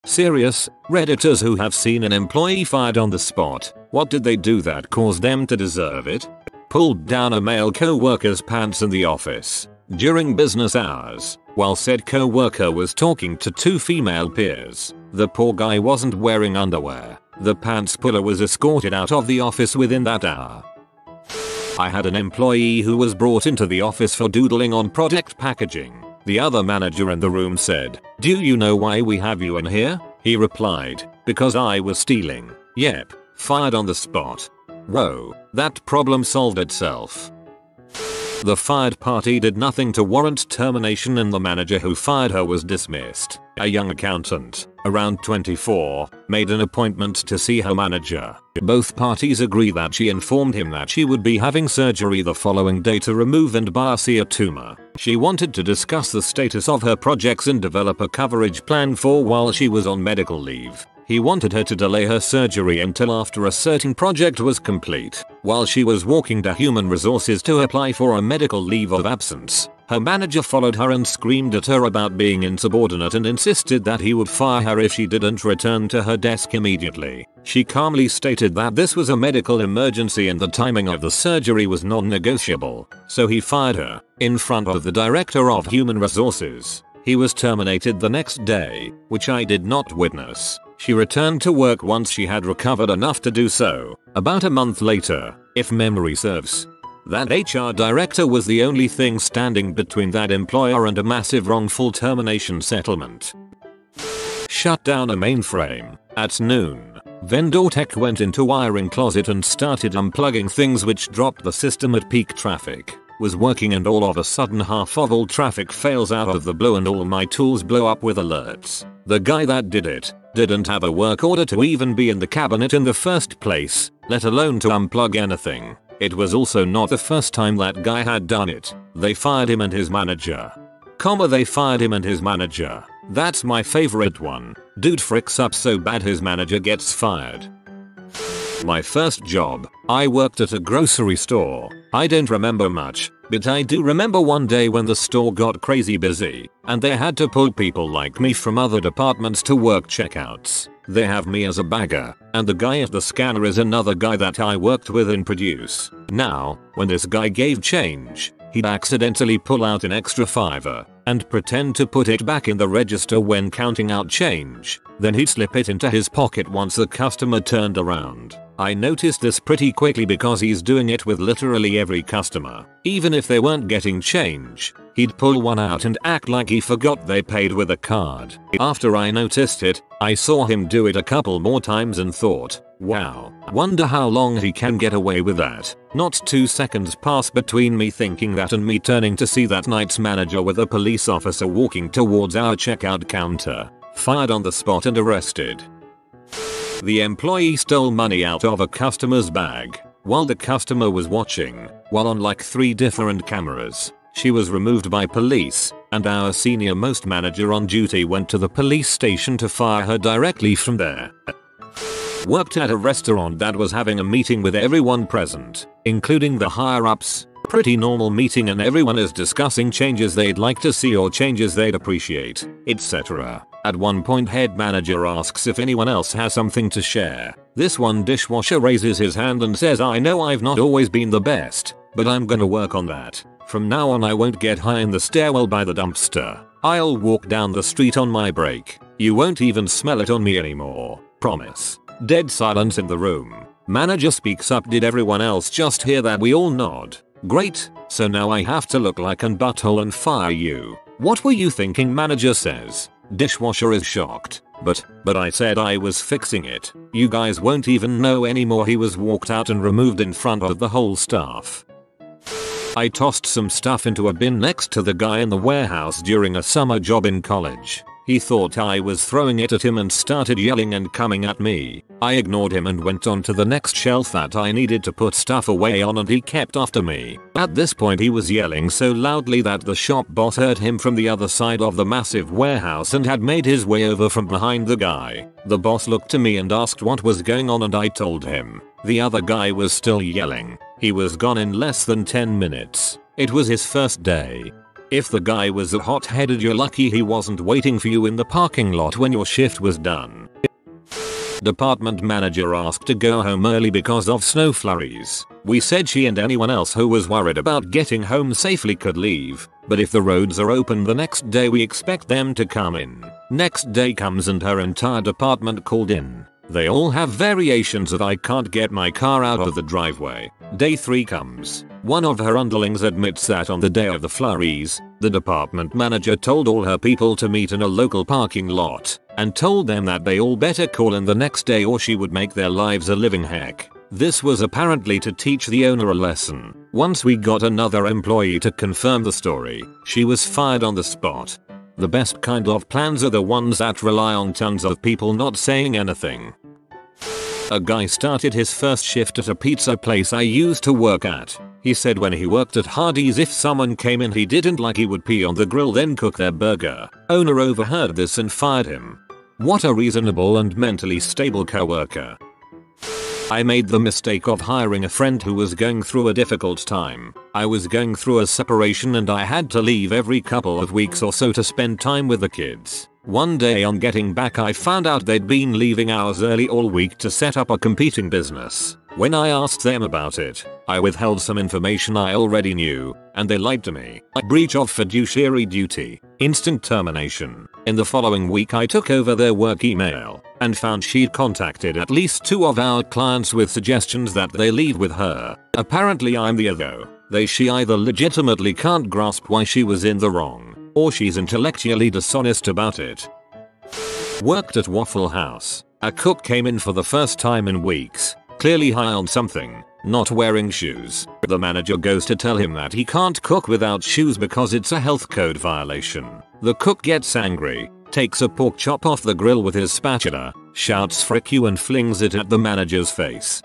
Serious, Redditors who have seen an employee fired on the spot. What did they do that caused them to deserve it? Pulled down a male co-worker's pants in the office during business hours while said co-worker was talking to two female peers. The poor guy wasn't wearing underwear. The pants puller was escorted out of the office within that hour. I had an employee who was brought into the office for doodling on product packaging. The other manager in the room said, "Do you know why we have you in here?" He replied, "Because I was stealing." Yep, fired on the spot. Whoa, that problem solved itself. The fired party did nothing to warrant termination and the manager who fired her was dismissed. A young accountant, around 24, made an appointment to see her manager. Both parties agree that she informed him that she would be having surgery the following day to remove and biopsy a tumor. She wanted to discuss the status of her projects and develop a coverage plan for while she was on medical leave. He wanted her to delay her surgery until after a certain project was complete. While she was walking to Human Resources to apply for a medical leave of absence, her manager followed her and screamed at her about being insubordinate and insisted that he would fire her if she didn't return to her desk immediately. She calmly stated that this was a medical emergency and the timing of the surgery was non-negotiable, so he fired her in front of the director of Human Resources. He was terminated the next day, which I did not witness. She returned to work once she had recovered enough to do so, about a month later, if memory serves. That HR director was the only thing standing between that employer and a massive wrongful termination settlement. Shut down a mainframe. At noon, vendor tech went into wiring closet and started unplugging things which dropped the system at peak traffic. Was working and all of a sudden half of all traffic fails out of the blue and all my tools blow up with alerts. The guy that did it didn't have a work order to even be in the cabinet in the first place, let alone to unplug anything. It was also not the first time that guy had done it. They fired him and his manager. They fired him and his manager. That's my favorite one. Dude fricks up so bad his manager gets fired. My first job, I worked at a grocery store. I don't remember much, but I do remember one day when the store got crazy busy, and they had to pull people like me from other departments to work checkouts. They have me as a bagger, and the guy at the scanner is another guy that I worked with in produce. Now, when this guy gave change, he'd accidentally pull out an extra fiver and pretend to put it back in the register when counting out change. Then he'd slip it into his pocket once the customer turned around. I noticed this pretty quickly because he's doing it with literally every customer. Even if they weren't getting change, he'd pull one out and act like he forgot they paid with a card. After I noticed it, I saw him do it a couple more times and thought, wow, wonder how long he can get away with that. Not 2 seconds passed between me thinking that and me turning to see that night's manager with a police officer walking towards our checkout counter, fired on the spot and arrested. The employee stole money out of a customer's bag while the customer was watching, while on like 3 different cameras. She was removed by police, and our senior most manager on duty went to the police station to fire her directly from there. Worked at a restaurant that was having a meeting with everyone present, including the higher ups. Pretty normal meeting and everyone is discussing changes they'd like to see or changes they'd appreciate, etc. At one point head manager asks if anyone else has something to share. This one dishwasher raises his hand and says, "I know I've not always been the best, but I'm gonna work on that. From now on I won't get high in the stairwell by the dumpster. I'll walk down the street on my break. You won't even smell it on me anymore. Promise." Dead silence in the room. Manager speaks up, "Did everyone else just hear that?" We all nod. "Great, so now I have to look like an butthole and fire you. What were you thinking?" Manager says. Dishwasher is shocked. But I said I was fixing it. You guys won't even know anymore." He was walked out and removed in front of the whole staff. I tossed some stuff into a bin next to the guy in the warehouse during a summer job in college. He thought I was throwing it at him and started yelling and coming at me. I ignored him and went on to the next shelf that I needed to put stuff away on, and he kept after me. At this point he was yelling so loudly that the shop boss heard him from the other side of the massive warehouse and had made his way over from behind the guy. The boss looked to me and asked what was going on, and I told him. The other guy was still yelling. He was gone in less than 10 minutes. It was his first day. If the guy was a hot-headed, you're lucky he wasn't waiting for you in the parking lot when your shift was done. Department manager asked to go home early because of snow flurries. We said she and anyone else who was worried about getting home safely could leave, but if the roads are open the next day we expect them to come in. Next day comes and her entire department called in. They all have variations of I can't get my car out of the driveway. Day 3 comes. One of her underlings admits that on the day of the flurries, the department manager told all her people to meet in a local parking lot and told them that they all better call in the next day or she would make their lives a living heck. This was apparently to teach the owner a lesson. Once we got another employee to confirm the story, she was fired on the spot. The best kind of plans are the ones that rely on tons of people not saying anything. A guy started his first shift at a pizza place I used to work at. He said when he worked at Hardee's if someone came in he didn't like he would pee on the grill then cook their burger. Owner overheard this and fired him. What a reasonable and mentally stable coworker. I made the mistake of hiring a friend who was going through a difficult time. I was going through a separation and I had to leave every couple of weeks or so to spend time with the kids. One day on getting back I found out they'd been leaving hours early all week to set up a competing business. When I asked them about it, I withheld some information I already knew, and they lied to me. Breach of fiduciary duty. Instant termination. In the following week I took over their work email and found she'd contacted at least 2 of our clients with suggestions that they leave with her. Apparently I'm the other. She either legitimately can't grasp why she was in the wrong, or she's intellectually dishonest about it. Worked at Waffle House. A cook came in for the first time in weeks. Clearly high on something, not wearing shoes. The manager goes to tell him that he can't cook without shoes because it's a health code violation. The cook gets angry, takes a pork chop off the grill with his spatula, shouts "frick you" and flings it at the manager's face.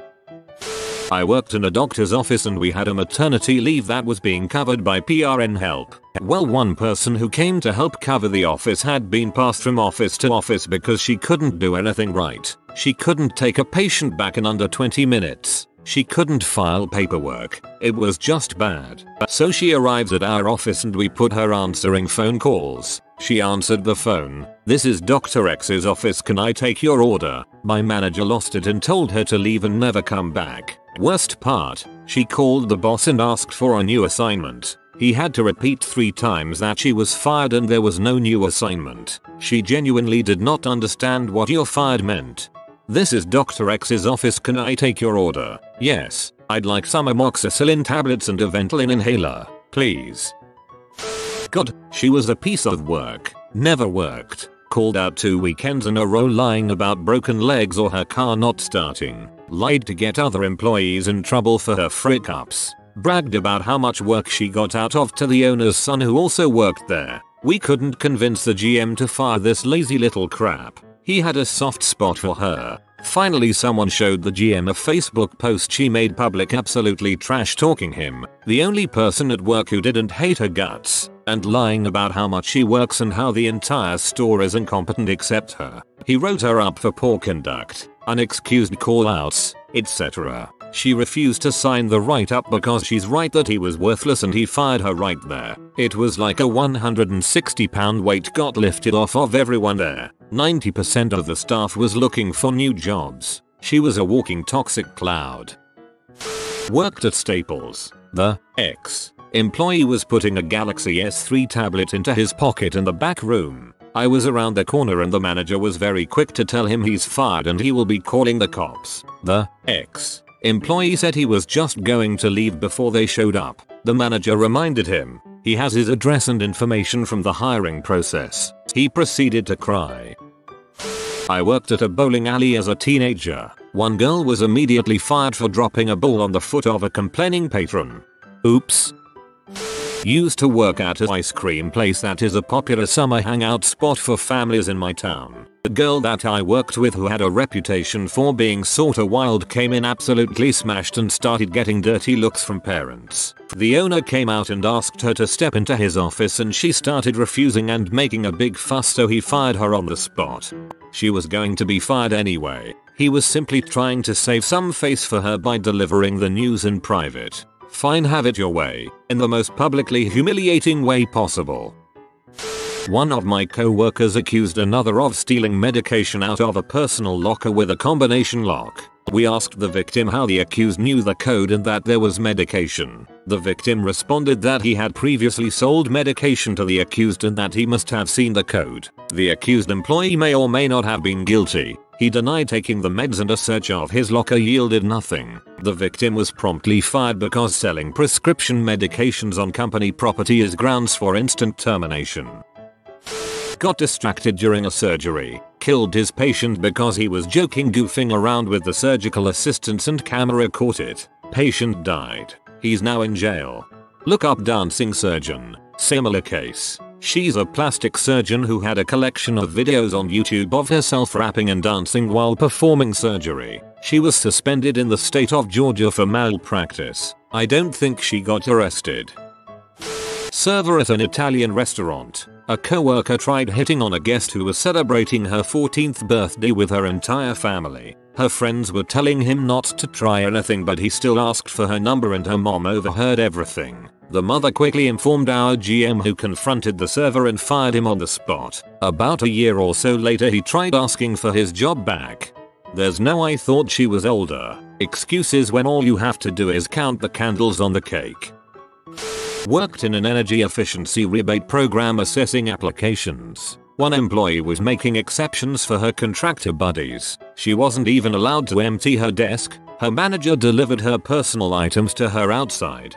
I worked in a doctor's office and we had a maternity leave that was being covered by PRN help. Well, one person who came to help cover the office had been passed from office to office because she couldn't do anything right. She couldn't take a patient back in under 20 minutes. She couldn't file paperwork. It was just bad. So she arrives at our office and we put her answering phone calls. She answered the phone. "This is Dr. X's office, can I take your order?" My manager lost it and told her to leave and never come back. Worst part, she called the boss and asked for a new assignment. He had to repeat 3 times that she was fired and there was no new assignment. She genuinely did not understand what "you're fired" meant. "This is Dr. X's office, can I take your order?" "Yes, I'd like some amoxicillin tablets and a Ventolin inhaler, please." God, she was a piece of work. Never worked. Called out 2 weekends in a row lying about broken legs or her car not starting. Lied to get other employees in trouble for her frick-ups. Bragged about how much work she got out of to the owner's son who also worked there. We couldn't convince the GM to fire this lazy little crap. He had a soft spot for her. Finally someone showed the GM a Facebook post she made public absolutely trash talking him, the only person at work who didn't hate her guts, and lying about how much she works and how the entire store is incompetent except her. He wrote her up for poor conduct, unexcused call-outs, etc. She refused to sign the write-up because she's right that he was worthless and he fired her right there. It was like a 160-pound weight got lifted off of everyone there. 90% of the staff was looking for new jobs. She was a walking toxic cloud. Worked at Staples. The ex-employee was putting a Galaxy S3 tablet into his pocket in the back room. I was around the corner and the manager was very quick to tell him he's fired and he will be calling the cops. The ex-employee said he was just going to leave before they showed up. The manager reminded him he has his address and information from the hiring process. He proceeded to cry. I worked at a bowling alley as a teenager. One girl was immediately fired for dropping a ball on the foot of a complaining patron. Oops. Used to work at an ice cream place that is a popular summer hangout spot for families in my town. The girl that I worked with, who had a reputation for being sorta wild, came in absolutely smashed and started getting dirty looks from parents. The owner came out and asked her to step into his office and she started refusing and making a big fuss, so he fired her on the spot. She was going to be fired anyway. He was simply trying to save some face for her by delivering the news in private. Fine, have it your way, in the most publicly humiliating way possible. One of my co-workers accused another of stealing medication out of a personal locker with a combination lock. We asked the victim how the accused knew the code and that there was medication. The victim responded that he had previously sold medication to the accused and that he must have seen the code. The accused employee may or may not have been guilty. He denied taking the meds and a search of his locker yielded nothing. The victim was promptly fired because selling prescription medications on company property is grounds for instant termination. Got distracted during a surgery, killed his patient because he was goofing around with the surgical assistants and camera caught it. Patient died. He's now in jail. Look up dancing surgeon. Similar case. She's a plastic surgeon who had a collection of videos on YouTube of herself rapping and dancing while performing surgery. She was suspended in the state of Georgia for malpractice. I don't think she got arrested. Server at an Italian restaurant. A co-worker tried hitting on a guest who was celebrating her 14th birthday with her entire family. Her friends were telling him not to try anything, but he still asked for her number and her mom overheard everything. The mother quickly informed our GM, who confronted the server and fired him on the spot. About a year or so later he tried asking for his job back. There's no "I thought she was older" excuses when all you have to do is count the candles on the cake. Worked in an energy efficiency rebate program assessing applications. One employee was making exceptions for her contractor buddies. She wasn't even allowed to empty her desk. Her manager delivered her personal items to her outside.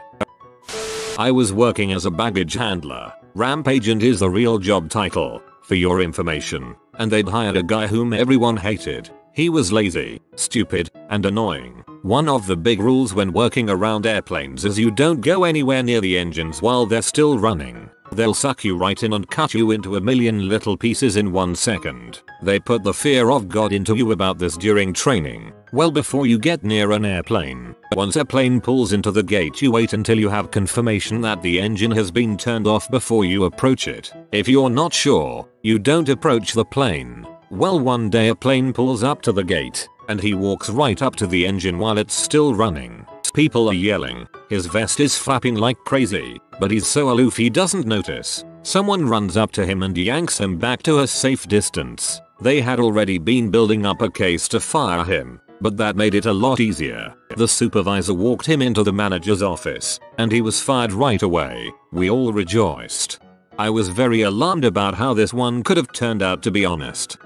I was working as a baggage handler. Ramp agent is the real job title, for your information, and they'd hired a guy whom everyone hated. He was lazy, stupid, and annoying. One of the big rules when working around airplanes is you don't go anywhere near the engines while they're still running. They'll suck you right in and cut you into a million little pieces in 1 second. They put the fear of God into you about this during training. Well before you get near an airplane. Once a plane pulls into the gate, you wait until you have confirmation that the engine has been turned off before you approach it. If you're not sure, you don't approach the plane. Well, one day a plane pulls up to the gate, and he walks right up to the engine while it's still running. People are yelling, his vest is flapping like crazy, but he's so aloof he doesn't notice. Someone runs up to him and yanks him back to a safe distance. They had already been building up a case to fire him, but that made it a lot easier. The supervisor walked him into the manager's office, and he was fired right away. We all rejoiced. I was very alarmed about how this one could have turned out, to be honest.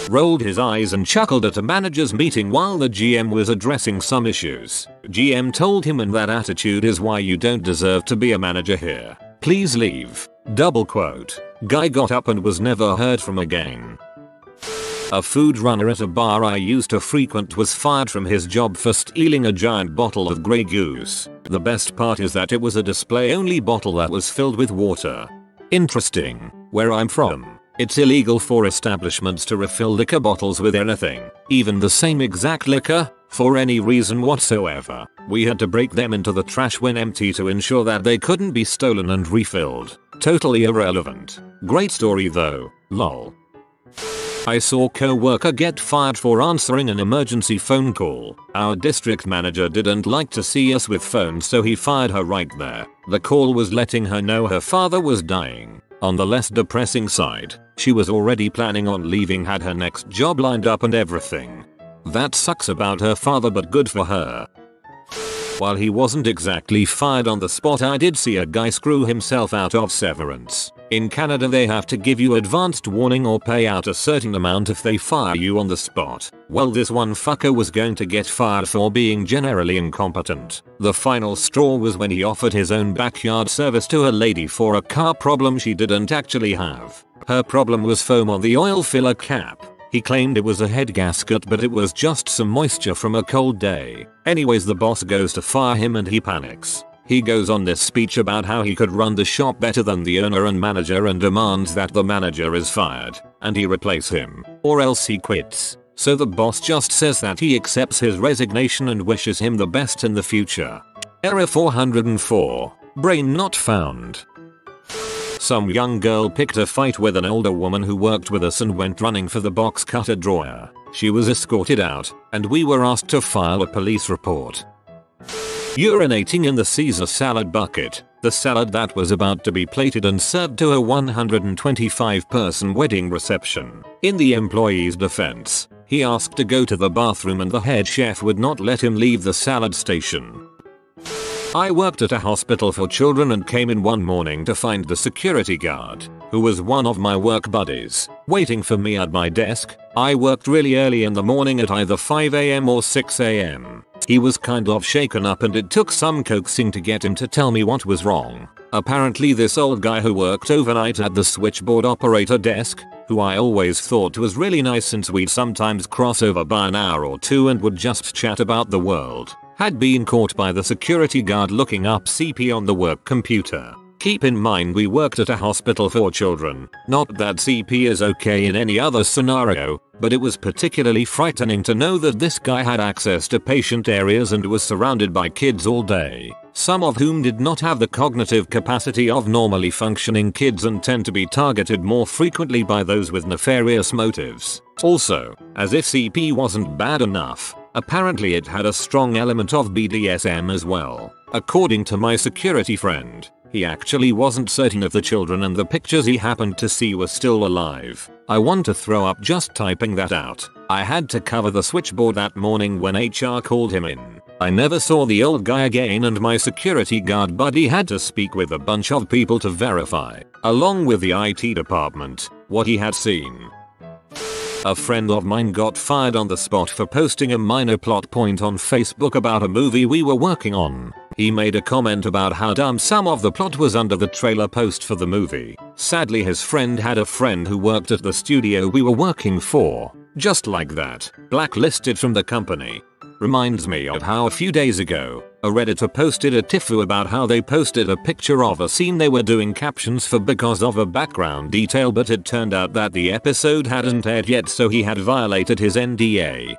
Rolled his eyes and chuckled at a manager's meeting while the GM was addressing some issues. GM told him, "And that attitude is why you don't deserve to be a manager here. Please leave." Double quote. Guy got up and was never heard from again. A food runner at a bar I used to frequent was fired from his job for stealing a giant bottle of Grey Goose. The best part is that it was a display-only bottle that was filled with water. Interesting. Where I'm from, it's illegal for establishments to refill liquor bottles with anything, even the same exact liquor, for any reason whatsoever. We had to break them into the trash when empty to ensure that they couldn't be stolen and refilled. Totally irrelevant. Great story though, lol. I saw co-worker get fired for answering an emergency phone call. Our district manager didn't like to see us with phones, so he fired her right there. The call was letting her know her father was dying. On the less depressing side, she was already planning on leaving, had her next job lined up and everything. That sucks about her father, but good for her. While he wasn't exactly fired on the spot, I did see a guy screw himself out of severance. In Canada they have to give you advanced warning or pay out a certain amount if they fire you on the spot. Well, this one fucker was going to get fired for being generally incompetent. The final straw was when he offered his own backyard service to a lady for a car problem she didn't actually have. Her problem was foam on the oil filler cap. He claimed it was a head gasket, but it was just some moisture from a cold day. Anyways, the boss goes to fire him and he panics. He goes on this speech about how he could run the shop better than the owner and manager and demands that the manager is fired and he replace him, or else he quits. So the boss just says that he accepts his resignation and wishes him the best in the future. Error 404. Brain not found. Some young girl picked a fight with an older woman who worked with us and went running for the box cutter drawer. She was escorted out, and we were asked to file a police report. Urinating in the Caesar salad bucket, the salad that was about to be plated and served to a 125-person wedding reception. In the employee's defense, he asked to go to the bathroom and the head chef would not let him leave the salad station. I worked at a hospital for children and came in one morning to find the security guard, who was one of my work buddies, waiting for me at my desk. I worked really early in the morning at either 5 AM or 6 AM. He was kind of shaken up and it took some coaxing to get him to tell me what was wrong. Apparently this old guy who worked overnight at the switchboard operator desk, who I always thought was really nice since we'd sometimes cross over by an hour or two and would just chat about the world, had been caught by the security guard looking up CP on the work computer. Keep in mind we worked at a hospital for children, not that CP is okay in any other scenario, but it was particularly frightening to know that this guy had access to patient areas and was surrounded by kids all day, some of whom did not have the cognitive capacity of normally functioning kids and tend to be targeted more frequently by those with nefarious motives. Also, as if CP wasn't bad enough, apparently it had a strong element of BDSM as well. According to my security friend, he actually wasn't certain if the children and the pictures he happened to see were still alive. I want to throw up just typing that out. I had to cover the switchboard that morning when HR called him in. I never saw the old guy again and my security guard buddy had to speak with a bunch of people to verify, along with the IT department, what he had seen. A friend of mine got fired on the spot for posting a minor plot point on Facebook about a movie we were working on. He made a comment about how dumb some of the plot was under the trailer post for the movie. Sadly his friend had a friend who worked at the studio we were working for, just like that, blacklisted from the company. Reminds me of how a few days ago, a Redditor posted a tifu about how they posted a picture of a scene they were doing captions for because of a background detail, but it turned out that the episode hadn't aired yet, so he had violated his NDA.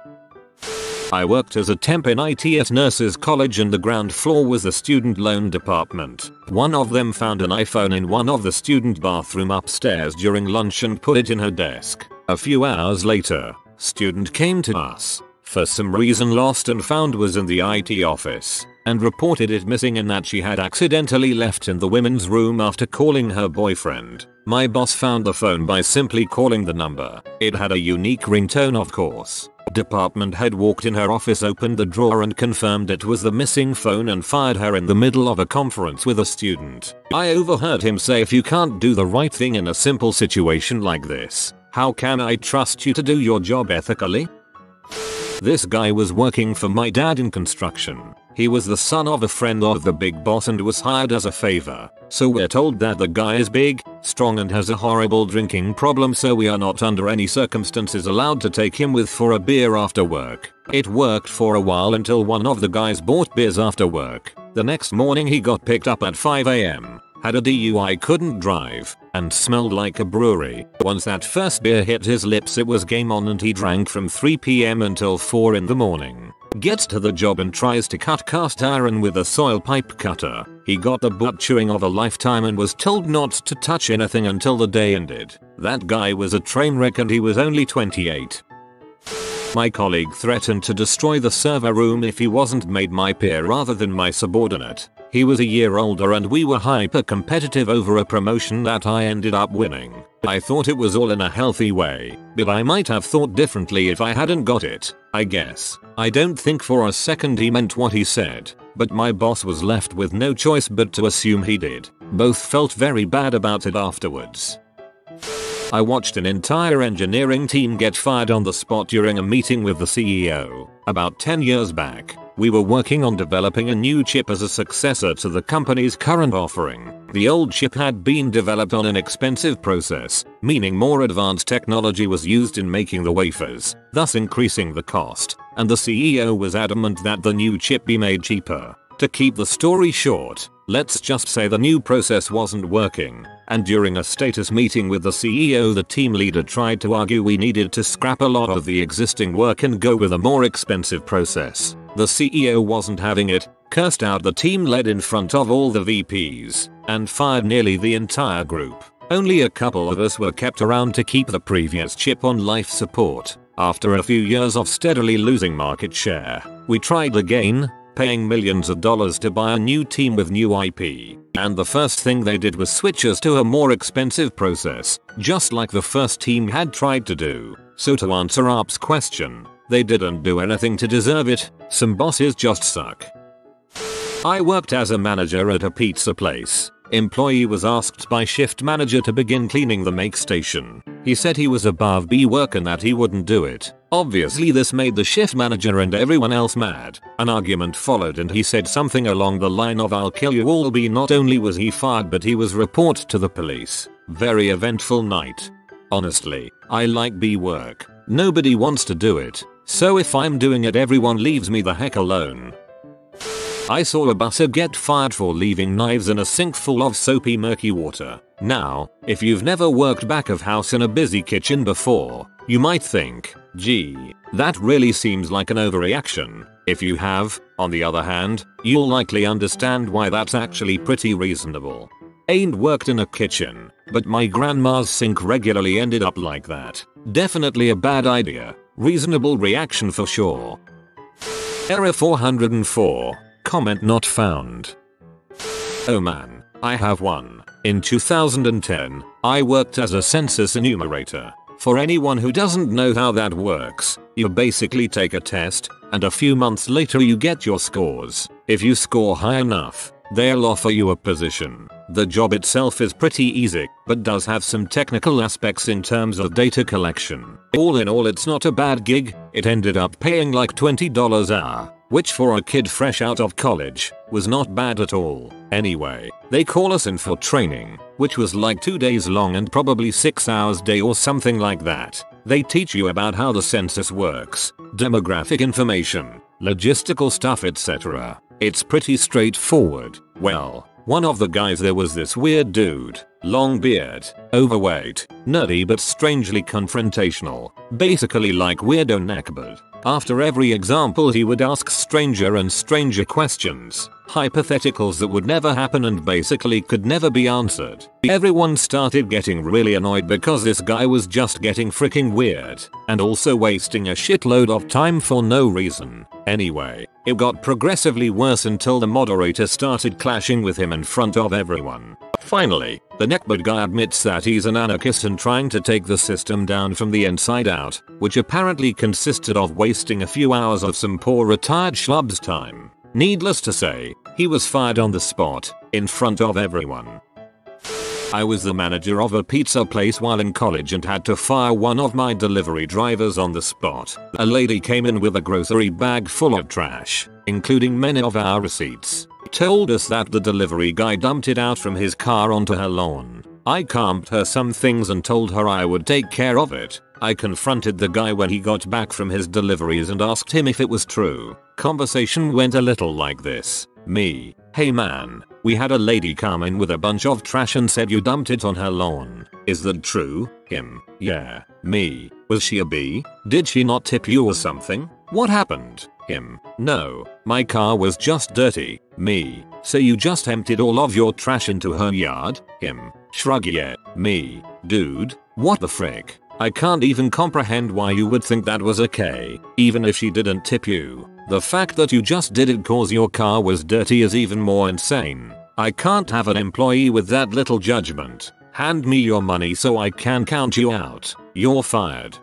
I worked as a temp in IT at Nurses College and the ground floor was the student loan department. One of them found an iPhone in one of the student bathroom upstairs during lunch and put it in her desk. A few hours later, student came to us, for some reason lost and found was in the IT office, and reported it missing and that she had accidentally left in the women's room after calling her boyfriend. My boss found the phone by simply calling the number. It had a unique ringtone, of course. Department head walked in her office, opened the drawer and confirmed it was the missing phone and fired her in the middle of a conference with a student. I overheard him say, "If you can't do the right thing in a simple situation like this, how can I trust you to do your job ethically?" This guy was working for my dad in construction. He was the son of a friend of the big boss and was hired as a favor. So we're told that the guy is big, strong and has a horrible drinking problem, so we are not under any circumstances allowed to take him with for a beer after work. It worked for a while until one of the guys bought beers after work. The next morning he got picked up at 5 AM, had a DUI, couldn't drive, and smelled like a brewery. Once that first beer hit his lips it was game on and he drank from 3 PM until 4 in the morning. Gets to the job and tries to cut cast iron with a soil pipe cutter. He got the butt chewing of a lifetime and was told not to touch anything until the day ended. That guy was a train wreck and he was only 28. My colleague threatened to destroy the server room if he wasn't made my peer rather than my subordinate. He was a year older and we were hyper competitive over a promotion that I ended up winning. I thought it was all in a healthy way, but I might have thought differently if I hadn't got it, I guess. I don't think for a second he meant what he said, but my boss was left with no choice but to assume he did. Both felt very bad about it afterwards. I watched an entire engineering team get fired on the spot during a meeting with the CEO. About 10 years back, we were working on developing a new chip as a successor to the company's current offering. The old chip had been developed on an expensive process, meaning more advanced technology was used in making the wafers, thus increasing the cost, and the CEO was adamant that the new chip be made cheaper. To keep the story short, let's just say the new process wasn't working, and during a status meeting with the CEO the team leader tried to argue we needed to scrap a lot of the existing work and go with a more expensive process. The CEO wasn't having it, cursed out the team led in front of all the VPs, and fired nearly the entire group. Only a couple of us were kept around to keep the previous chip on life support. After a few years of steadily losing market share, we tried again, paying millions of dollars to buy a new team with new IP, and the first thing they did was switch us to a more expensive process, just like the first team had tried to do. So to answer Arp's question, they didn't do anything to deserve it, some bosses just suck. I worked as a manager at a pizza place. Employee was asked by shift manager to begin cleaning the make station. He said he was above B work and that he wouldn't do it. Obviously this made the shift manager and everyone else mad. An argument followed and he said something along the line of "I'll kill you all B." Not only was he fired but he was reported to the police. Very eventful night. Honestly, I like B work. Nobody wants to do it. So if I'm doing it everyone leaves me the heck alone. I saw a busser get fired for leaving knives in a sink full of soapy murky water. Now, if you've never worked back of house in a busy kitchen before, you might think, gee, that really seems like an overreaction. If you have, on the other hand, you'll likely understand why that's actually pretty reasonable. Ain't worked in a kitchen, but my grandma's sink regularly ended up like that. Definitely a bad idea. Reasonable reaction for sure. Error 404. Comment not found. Oh man, I have one. In 2010, I worked as a census enumerator. For anyone who doesn't know how that works, you basically take a test, and a few months later you get your scores. If you score high enough, they'll offer you a position. The job itself is pretty easy, but does have some technical aspects in terms of data collection. All in all, it's not a bad gig. It ended up paying like $20 an hour, which for a kid fresh out of college, was not bad at all. Anyway, they call us in for training, which was like 2 days long and probably 6 hours a day or something like that. They teach you about how the census works, demographic information, logistical stuff, etc. It's pretty straightforward. Well, one of the guys there was this weird dude, long beard, overweight, nerdy but strangely confrontational, basically like weirdo neckbeard. After every example he would ask stranger and stranger questions, hypotheticals that would never happen and basically could never be answered. Everyone started getting really annoyed because this guy was just getting freaking weird, and also wasting a shitload of time for no reason. Anyway, it got progressively worse until the moderator started clashing with him in front of everyone. Finally, the neckbeard guy admits that he's an anarchist and trying to take the system down from the inside out, which apparently consisted of wasting a few hours of some poor retired schlub's time. Needless to say, he was fired on the spot, in front of everyone. I was the manager of a pizza place while in college and had to fire one of my delivery drivers on the spot. A lady came in with a grocery bag full of trash, including many of our receipts. Told us that the delivery guy dumped it out from his car onto her lawn. I calmed her some things and told her I would take care of it. I confronted the guy when he got back from his deliveries and asked him if it was true. Conversation went a little like this. Me: hey man, we had a lady come in with a bunch of trash and said you dumped it on her lawn. Is that true? Him: yeah. Me: was she a B? Did she not tip you or something? What happened? Him: no, my car was just dirty. Me: so you just emptied all of your trash into her yard? Him: shrug. Yeah. Me: dude, what the frick? I can't even comprehend why you would think that was okay, even if she didn't tip you. The fact that you just did it cause your car was dirty is even more insane. I can't have an employee with that little judgment. Hand me your money so I can count you out. You're fired.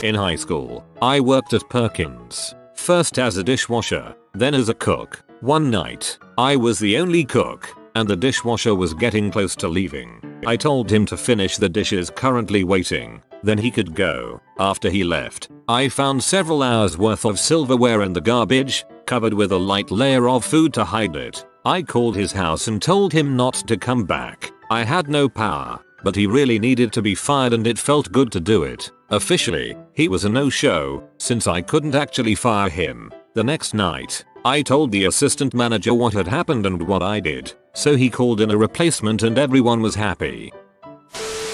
In high school, I worked at Perkins. First as a dishwasher, then as a cook. One night, I was the only cook, and the dishwasher was getting close to leaving. I told him to finish the dishes currently waiting, then he could go. After he left, I found several hours worth of silverware in the garbage, covered with a light layer of food to hide it. I called his house and told him not to come back. I had no power, but he really needed to be fired and it felt good to do it. Officially, he was a no-show, since I couldn't actually fire him. The next night, I told the assistant manager what had happened and what I did, so he called in a replacement and everyone was happy.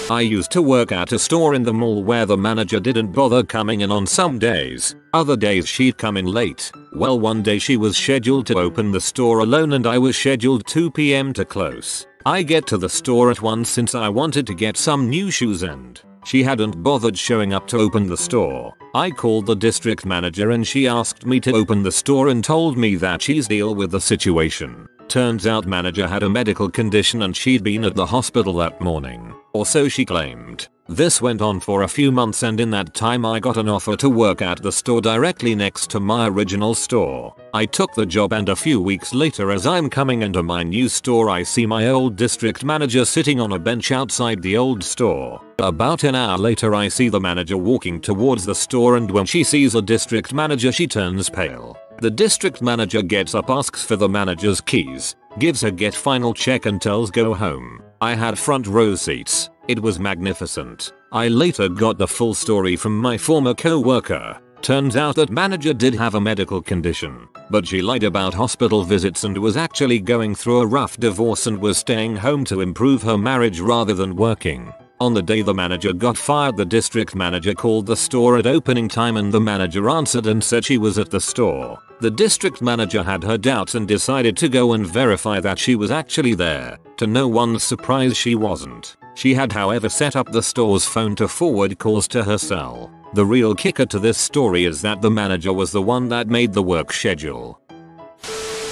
I used to work at a store in the mall where the manager didn't bother coming in on some days. Other days she'd come in late. Well, one day she was scheduled to open the store alone and I was scheduled 2 PM to close. I get to the store at 1 since I wanted to get some new shoes and She hadn't bothered showing up to open the store. I called the district manager and she asked me to open the store and told me that she's deal with the situation. Turns out manager had a medical condition and she'd been at the hospital that morning, or so she claimed. This went on for a few months and in that time I got an offer to work at the store directly next to my original store. I took the job and a few weeks later as I'm coming into my new store I see my old district manager sitting on a bench outside the old store. About an hour later I see the manager walking towards the store and when she sees the district manager she turns pale. The district manager gets up, asks for the manager's keys, gives her get final check and tells go home. I had front row seats. It was magnificent. I later got the full story from my former co-worker. Turns out that manager did have a medical condition, but she lied about hospital visits and was actually going through a rough divorce and was staying home to improve her marriage rather than working. On the day the manager got fired, the district manager called the store at opening time and the manager answered and said she was at the store. The district manager had her doubts and decided to go and verify that she was actually there. To no one's surprise she wasn't. She had however set up the store's phone to forward calls to her cell. The real kicker to this story is that the manager was the one that made the work schedule.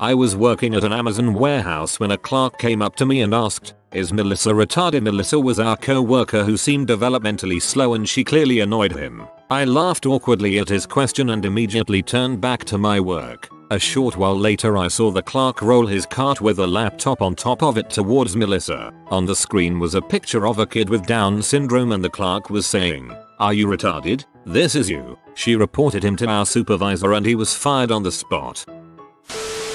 I was working at an Amazon warehouse when a clerk came up to me and asked, "Is Melissa retarded?" Melissa was our co-worker who seemed developmentally slow and she clearly annoyed him. I laughed awkwardly at his question and immediately turned back to my work. A short while later I saw the clerk roll his cart with a laptop on top of it towards Melissa. On the screen was a picture of a kid with Down syndrome and the clerk was saying, "Are you retarded? This is you." She reported him to our supervisor and he was fired on the spot.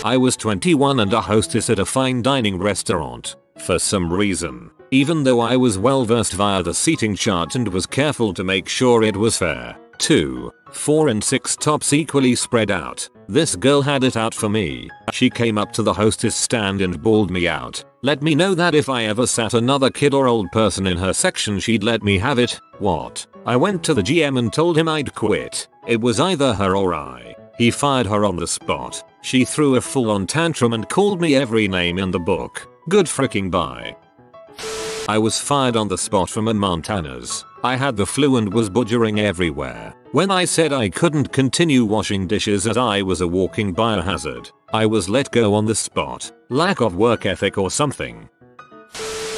I was 21 and a hostess at a fine dining restaurant. For some reason, even though I was well versed via the seating chart and was careful to make sure it was fair, 2, 4 and 6 tops equally spread out, this girl had it out for me. She came up to the hostess stand and bawled me out. Let me know that if I ever sat another kid or old person in her section she'd let me have it. What? I went to the GM and told him I'd quit. It was either her or I. He fired her on the spot. She threw a full-on tantrum and called me every name in the book. Good fricking bye. I was fired on the spot from a Montana's. I had the flu and was budgering everywhere. When I said I couldn't continue washing dishes as I was a walking biohazard, I was let go on the spot. Lack of work ethic or something.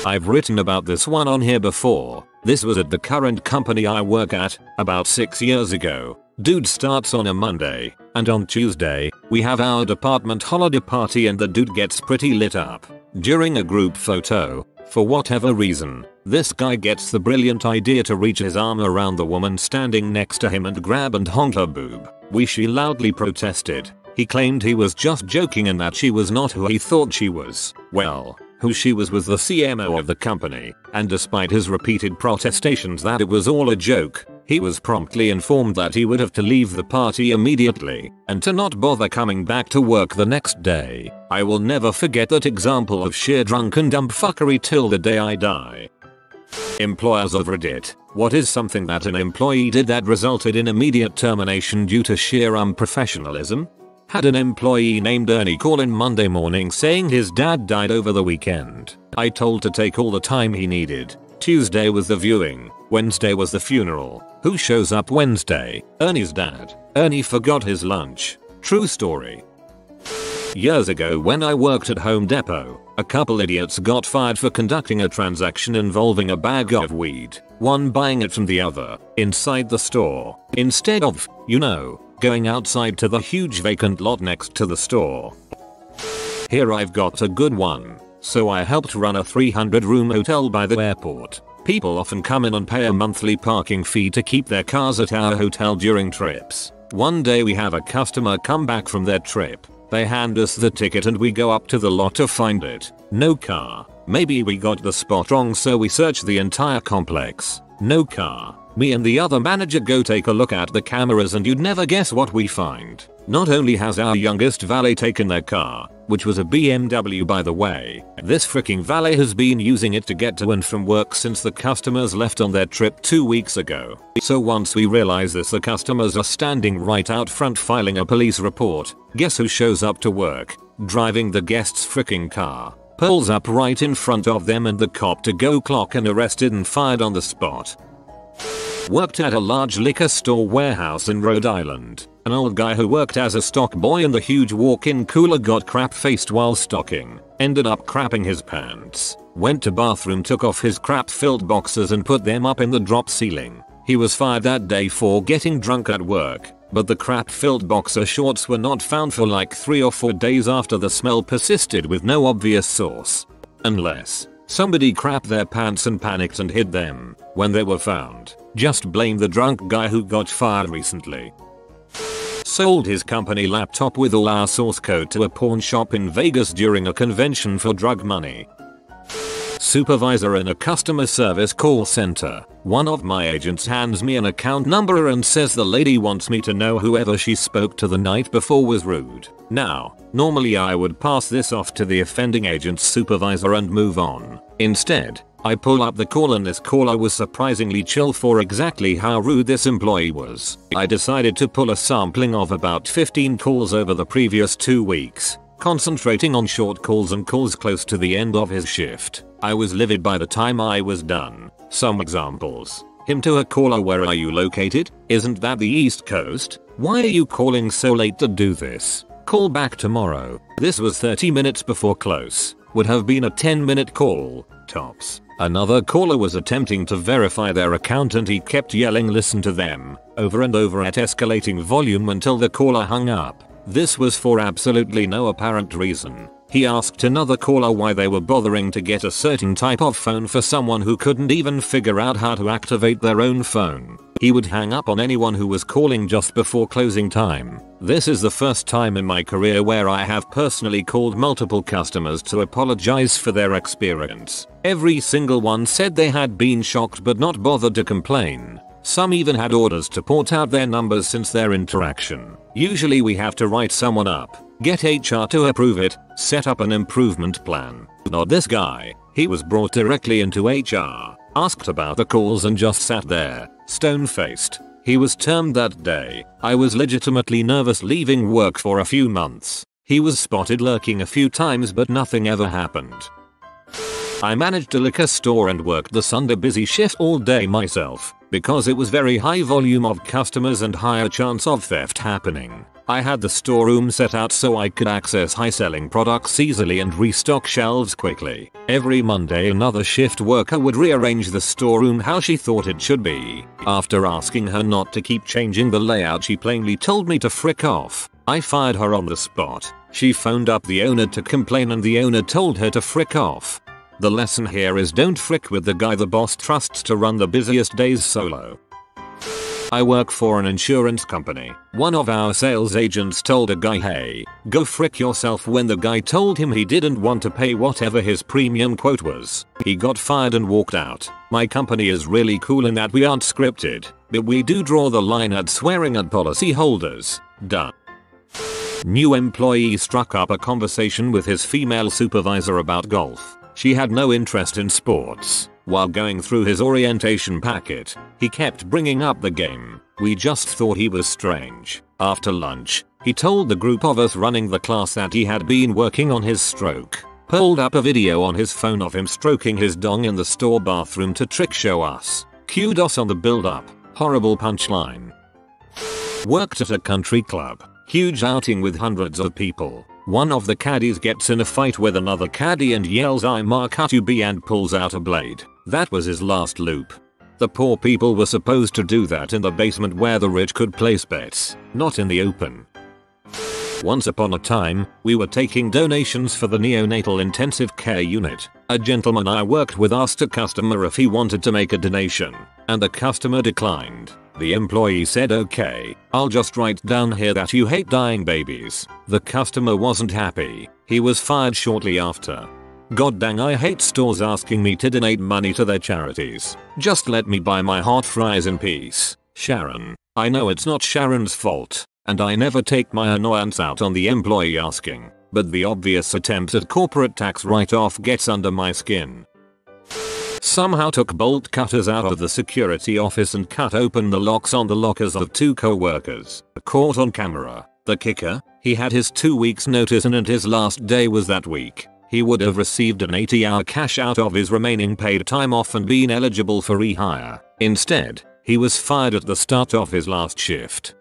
I've written about this one on here before. This was at the current company I work at, about 6 years ago. Dude starts on a Monday, and on Tuesday, we have our department holiday party and the dude gets pretty lit up. During a group photo, for whatever reason, this guy gets the brilliant idea to reach his arm around the woman standing next to him and grab and honk her boob. She loudly protested. He claimed he was just joking and that she was not who he thought she was. Well, who she was the CMO of the company, and despite his repeated protestations that it was all a joke, he was promptly informed that he would have to leave the party immediately and to not bother coming back to work the next day. I will never forget that example of sheer drunken dumb fuckery till the day I die. Employers of Reddit. What is something that an employee did that resulted in immediate termination due to sheer unprofessionalism? Had an employee named Ernie call in Monday morning saying his dad died over the weekend. I told to take all the time he needed. Tuesday was the viewing. Wednesday was the funeral. Who shows up Wednesday? Ernie's dad. Ernie forgot his lunch. True story. Years ago when I worked at Home Depot, a couple idiots got fired for conducting a transaction involving a bag of weed, one buying it from the other, inside the store, instead of, going outside to the huge vacant lot next to the store. Here I've got a good one. So I helped run a 300-room hotel by the airport. People often come in and pay a monthly parking fee to keep their cars at our hotel during trips. One day we have a customer come back from their trip. They hand us the ticket and we go up to the lot to find it. No car. Maybe we got the spot wrong so we search the entire complex. No car. Me and the other manager go take a look at the cameras and you'd never guess what we find. Not only has our youngest valet taken their car, which was a BMW by the way, this freaking valet has been using it to get to and from work since the customers left on their trip 2 weeks ago. So once we realize this, the customers are standing right out front filing a police report. Guess who shows up to work? Driving the guest's freaking car. Pulls up right in front of them and the cop to go clock and arrested and fired on the spot. Worked at a large liquor store warehouse in Rhode Island. An old guy who worked as a stock boy in the huge walk-in cooler got crap-faced while stocking. Ended up crapping his pants. Went to bathroom, took off his crap-filled boxers and put them up in the drop ceiling. He was fired that day for getting drunk at work, but the crap-filled boxer shorts were not found for like 3 or 4 days after the smell persisted with no obvious source. Unless somebody crapped their pants and panicked and hid them when they were found. Just blame the drunk guy who got fired recently. Sold his company laptop with all our source code to a pawn shop in Vegas during a convention for drug money. Supervisor in a customer service call center. One of my agents hands me an account number and says the lady wants me to know whoever she spoke to the night before was rude. Now, normally I would pass this off to the offending agent's supervisor and move on. Instead, I pull up the call and this caller was surprisingly chill for exactly how rude this employee was. I decided to pull a sampling of about 15 calls over the previous 2 weeks, concentrating on short calls and calls close to the end of his shift. I was livid by the time I was done. Some examples. Him to a caller: where are you located? Isn't that the East Coast? Why are you calling so late to do this? Call back tomorrow. This was 30 minutes before close. Would have been a 10-minute call, tops. Another caller was attempting to verify their account and he kept yelling "listen to them" over and over at escalating volume until the caller hung up. This was for absolutely no apparent reason. He asked another caller why they were bothering to get a certain type of phone for someone who couldn't even figure out how to activate their own phone. He would hang up on anyone who was calling just before closing time. This is the first time in my career where I have personally called multiple customers to apologize for their experience. Every single one said they had been shocked but not bothered to complain. Some even had orders to port out their numbers since their interaction. Usually we have to write someone up, get HR to approve it, set up an improvement plan. Not this guy. He was brought directly into HR, asked about the calls and just sat there, stone-faced. He was termed that day. I was legitimately nervous leaving work for a few months. He was spotted lurking a few times but nothing ever happened. I managed a liquor store and worked the Sunday busy shift all day myself. Because it was very high volume of customers and higher chance of theft happening. I had the storeroom set out so I could access high selling products easily and restock shelves quickly. Every Monday another shift worker would rearrange the storeroom how she thought it should be. After asking her not to keep changing the layout, she plainly told me to frick off. I fired her on the spot. She phoned up the owner to complain and the owner told her to frick off. The lesson here is don't frick with the guy the boss trusts to run the busiest days solo. I work for an insurance company. One of our sales agents told a guy, "Hey, go frick yourself," when the guy told him he didn't want to pay whatever his premium quote was. He got fired and walked out. My company is really cool in that we aren't scripted, but we do draw the line at swearing at policy holders. Done. New employee struck up a conversation with his female supervisor about golf. She had no interest in sports. While going through his orientation packet, he kept bringing up the game. We just thought he was strange. After lunch, he told the group of us running the class that he had been working on his stroke. Pulled up a video on his phone of him stroking his dong in the store bathroom to trick show us. Kudos on the build up. Horrible punchline. Worked at a country club. Huge outing with hundreds of people. One of the caddies gets in a fight with another caddy and yells "I'm Mark2B" and pulls out a blade. That was his last loop. The poor people were supposed to do that in the basement where the rich could place bets, not in the open. Once upon a time, we were taking donations for the neonatal intensive care unit. A gentleman I worked with asked a customer if he wanted to make a donation, and the customer declined. The employee said, "Okay, I'll just write down here that you hate dying babies." The customer wasn't happy. He was fired shortly after. God dang, I hate stores asking me to donate money to their charities. Just let me buy my hot fries in peace. Sharon. I know it's not Sharon's fault, and I never take my annoyance out on the employee asking, but the obvious attempt at corporate tax write-off gets under my skin. Somehow took bolt cutters out of the security office and cut open the locks on the lockers of 2 co-workers. Caught on camera. The kicker? He had his 2 weeks notice and his last day was that week. He would have received an 80-hour cash out of his remaining paid time off and been eligible for rehire. Instead, He was fired at the start of his last shift.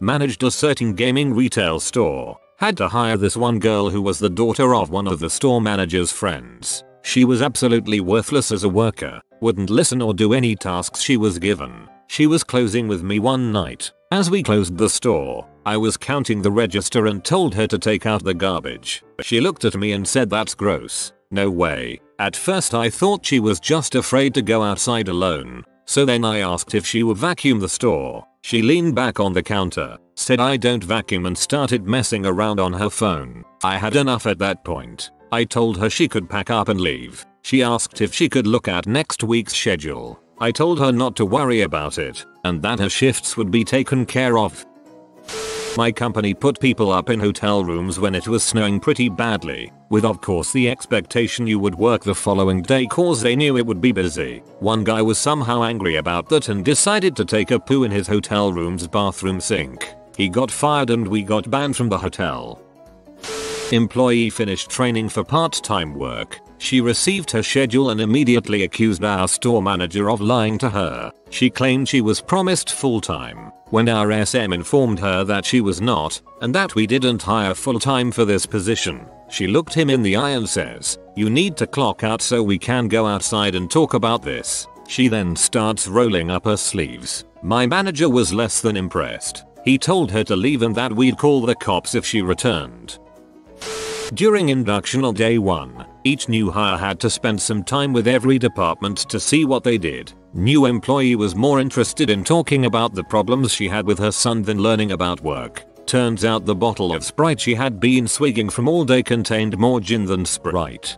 Managed a certain gaming retail store. Had to hire this one girl who was the daughter of one of the store manager's friends. She was absolutely worthless as a worker. Wouldn't listen or do any tasks she was given. She was closing with me one night. As we closed the store, I was counting the register and told her to take out the garbage. She looked at me and said, "That's gross." No way. At first I thought she was just afraid to go outside alone. So then I asked if she would vacuum the store. She leaned back on the counter, said I don't vacuum, and started messing around on her phone. I had enough at that point. I told her she could pack up and leave. She asked if she could look at next week's schedule. I told her not to worry about it and that her shifts would be taken care of. My company put people up in hotel rooms when it was snowing pretty badly, with of course the expectation you would work the following day cause they knew it would be busy. One guy was somehow angry about that and decided to take a poo in his hotel room's bathroom sink. He got fired and we got banned from the hotel. Employee finished training for part-time work. She received her schedule and immediately accused our store manager of lying to her. She claimed she was promised full-time, when our SM informed her that she was not, and that we didn't hire full-time for this position. She looked him in the eye and says, "You need to clock out so we can go outside and talk about this." She then starts rolling up her sleeves. My manager was less than impressed. He told her to leave and that we'd call the cops if she returned. During induction on day 1, each new hire had to spend some time with every department to see what they did. New employee was more interested in talking about the problems she had with her son than learning about work. Turns out the bottle of Sprite she had been swigging from all day contained more gin than Sprite.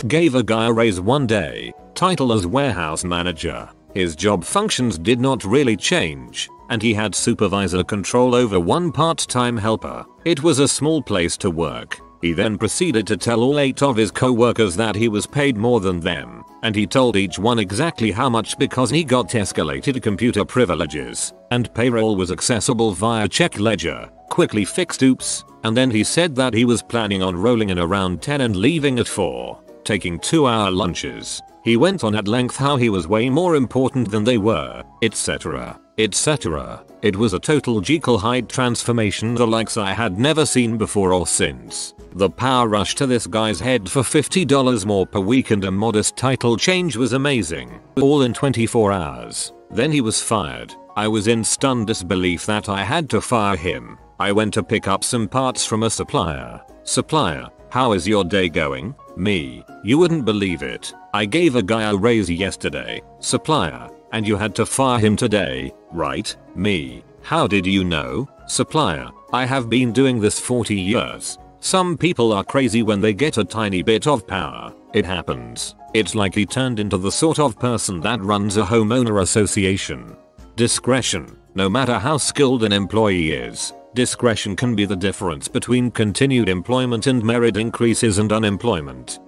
Gave a guy a raise one day, title as warehouse manager. His job functions did not really change, and he had supervisor control over one part-time helper. It was a small place to work. He then proceeded to tell all 8 of his co-workers that he was paid more than them, and he told each one exactly how much because he got escalated computer privileges, and payroll was accessible via check ledger. Quickly fixed oops, and then he said that he was planning on rolling in around 10 and leaving at 4, taking 2-hour lunches. He went on at length how he was way more important than they were, etc. etc. It was a total Jekyll Hyde transformation, the likes I had never seen before or since. The power rush to this guy's head for $50 more per week and a modest title change was amazing. All in 24 hours. Then he was fired. I was in stunned disbelief that I had to fire him. I went to pick up some parts from a supplier. Supplier, how is your day going? Me, you wouldn't believe it. I gave a guy a raise yesterday. Supplier, and you had to fire him today, right? Me, how did you know? Supplier, I have been doing this 40 years. Some people are crazy when they get a tiny bit of power. It happens. It's like he turned into the sort of person that runs a homeowner association. Discretion, no matter how skilled an employee is, discretion can be the difference between continued employment and merit increases and unemployment.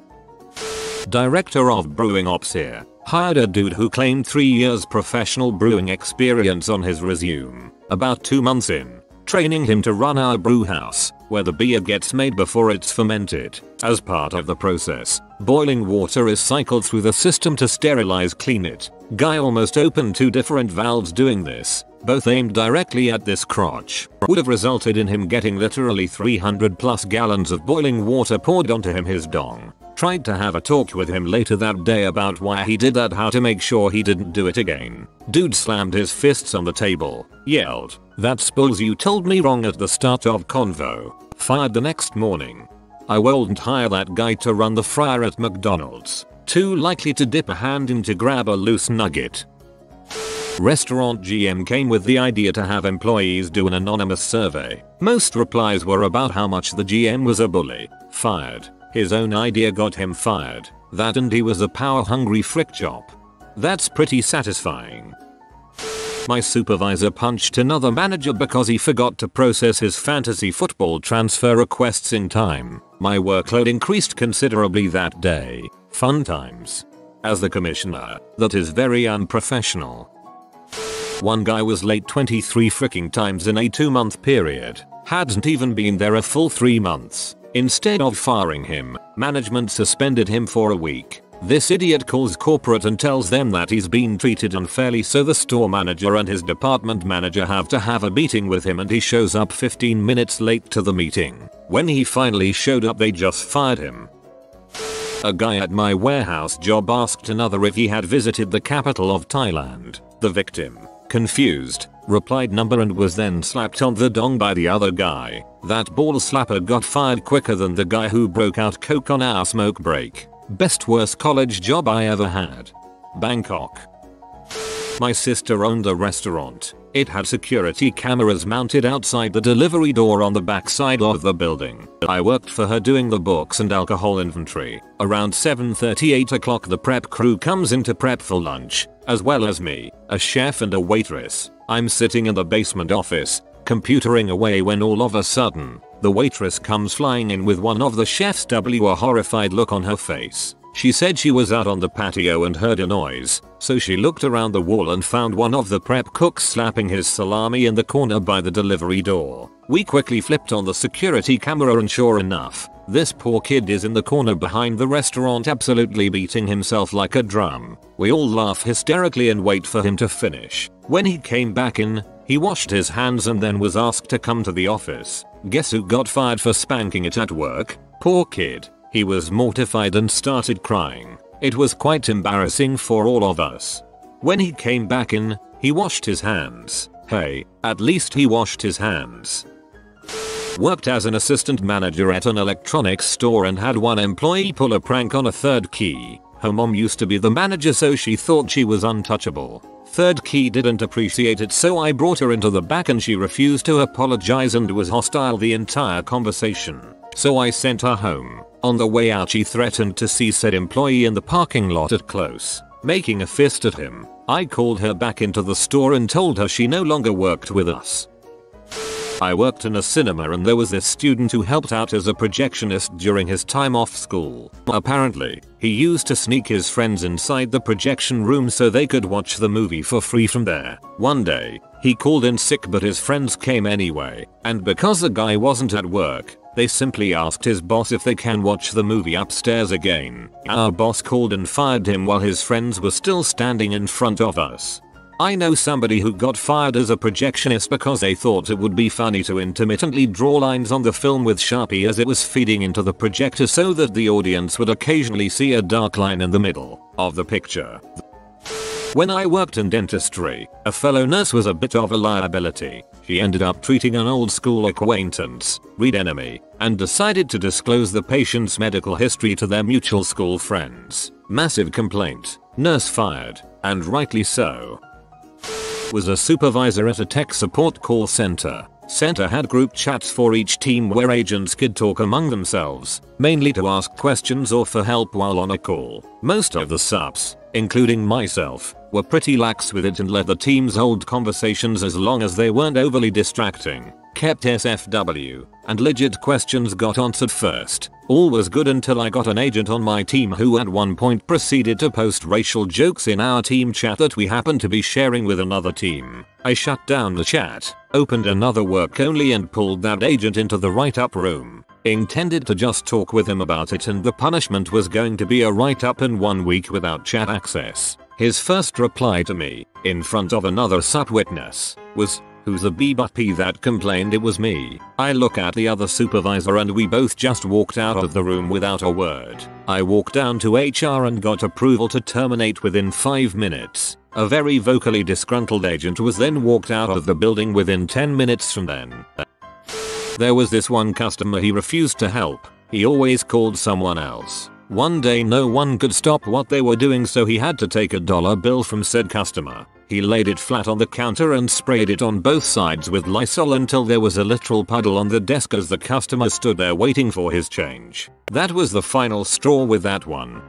Director of Brewing Ops here. Hired a dude who claimed 3 years professional brewing experience on his resume. About 2 months in, training him to run our brew house, where the beer gets made before it's fermented. As part of the process, boiling water is cycled through the system to sterilize clean it. Guy almost opened 2 different valves doing this, both aimed directly at this crotch. Would have resulted in him getting literally 300+ gallons of boiling water poured onto him his dong. Tried to have a talk with him later that day about why he did that, how to make sure he didn't do it again. Dude slammed his fists on the table, yelled, "That's bulls, you told me wrong at the start of convo." Fired the next morning. I wouldn't hire that guy to run the fryer at McDonald's. Too likely to dip a hand in to grab a loose nugget. Restaurant GM came with the idea to have employees do an anonymous survey. Most replies were about how much the GM was a bully. Fired. His own idea got him fired. That and he was a power-hungry frick chop. That's pretty satisfying. My supervisor punched another manager because he forgot to process his fantasy football transfer requests in time. My workload increased considerably that day. Fun times. As the commissioner, that is very unprofessional. One guy was late 23 fricking times in a 2-month period. Hadn't even been there a full 3 months. Instead of firing him, management suspended him for a week. This idiot calls corporate and tells them that he's been treated unfairly, so the store manager and his department manager have to have a meeting with him, and he shows up 15 minutes late to the meeting. When he finally showed up, they just fired him. A guy at my warehouse job asked another if he had visited the capital of Thailand. The victim, confused, replied number and was then slapped on the dong by the other guy. That ball slapper got fired quicker than the guy who broke out coke on our smoke break. Best worst college job I ever had. Bangkok. My sister owned a restaurant. It had security cameras mounted outside the delivery door on the backside of the building. I worked for her doing the books and alcohol inventory. Around 7:30, 8 o'clock the prep crew comes in to prep for lunch, as well as me, a chef and a waitress. I'm sitting in the basement office, computering away, when all of a sudden, the waitress comes flying in with one of the chef's a horrified look on her face. She said she was out on the patio and heard a noise, so she looked around the wall and found one of the prep cooks slapping his salami in the corner by the delivery door. We quickly flipped on the security camera and sure enough, this poor kid is in the corner behind the restaurant absolutely beating himself like a drum. We all laugh hysterically and wait for him to finish. When he came back in, he washed his hands and then was asked to come to the office. Guess who got fired for spanking it at work? Poor kid. He was mortified and started crying. It was quite embarrassing for all of us. When he came back in, he washed his hands. Hey, at least he washed his hands. Worked as an assistant manager at an electronics store and had one employee pull a prank on a third key. Her mom used to be the manager, so she thought she was untouchable. Third key didn't appreciate it, so I brought her into the back and she refused to apologize and was hostile the entire conversation. So I sent her home. On the way out she threatened to see said employee in the parking lot at close, making a fist at him. I called her back into the store and told her she no longer worked with us. I worked in a cinema and there was this student who helped out as a projectionist during his time off school. Apparently, he used to sneak his friends inside the projection room so they could watch the movie for free from there. One day, he called in sick but his friends came anyway, and because the guy wasn't at work, they simply asked his boss if they can watch the movie upstairs again. Our boss called and fired him while his friends were still standing in front of us. I know somebody who got fired as a projectionist because they thought it would be funny to intermittently draw lines on the film with Sharpie as it was feeding into the projector so that the audience would occasionally see a dark line in the middle of the picture. When I worked in dentistry, a fellow nurse was a bit of a liability. She ended up treating an old school acquaintance, read enemy, and decided to disclose the patient's medical history to their mutual school friends. Massive complaint, nurse fired, and rightly so. Was a supervisor at a tech support call center. Center had group chats for each team where agents could talk among themselves, mainly to ask questions or for help while on a call. Most of the subs, including myself, were pretty lax with it and let the teams hold conversations as long as they weren't overly distracting, kept SFW, and legit questions got answered first. All was good until I got an agent on my team who at one point proceeded to post racial jokes in our team chat that we happened to be sharing with another team. I shut down the chat, opened another work only and pulled that agent into the write-up room. Intended to just talk with him about it, and the punishment was going to be a write-up in 1 week without chat access. His first reply to me, in front of another sub-witness, was, "Who's the b-but-p that complained it was me?" I look at the other supervisor and we both just walked out of the room without a word. I walked down to HR and got approval to terminate within 5 minutes. A very vocally disgruntled agent was then walked out of the building within 10 minutes from then. There was this one customer, he refused to help. He always called someone else. One day no one could stop what they were doing, so he had to take a dollar bill from said customer. He laid it flat on the counter and sprayed it on both sides with Lysol until there was a literal puddle on the desk as the customer stood there waiting for his change. That was the final straw with that one.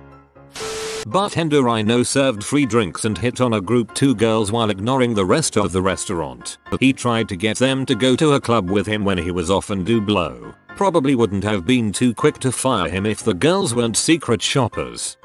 Bartender I know served free drinks and hit on a group 2 girls while ignoring the rest of the restaurant. He tried to get them to go to a club with him when he was off and do blow. Probably wouldn't have been too quick to fire him if the girls weren't secret shoppers.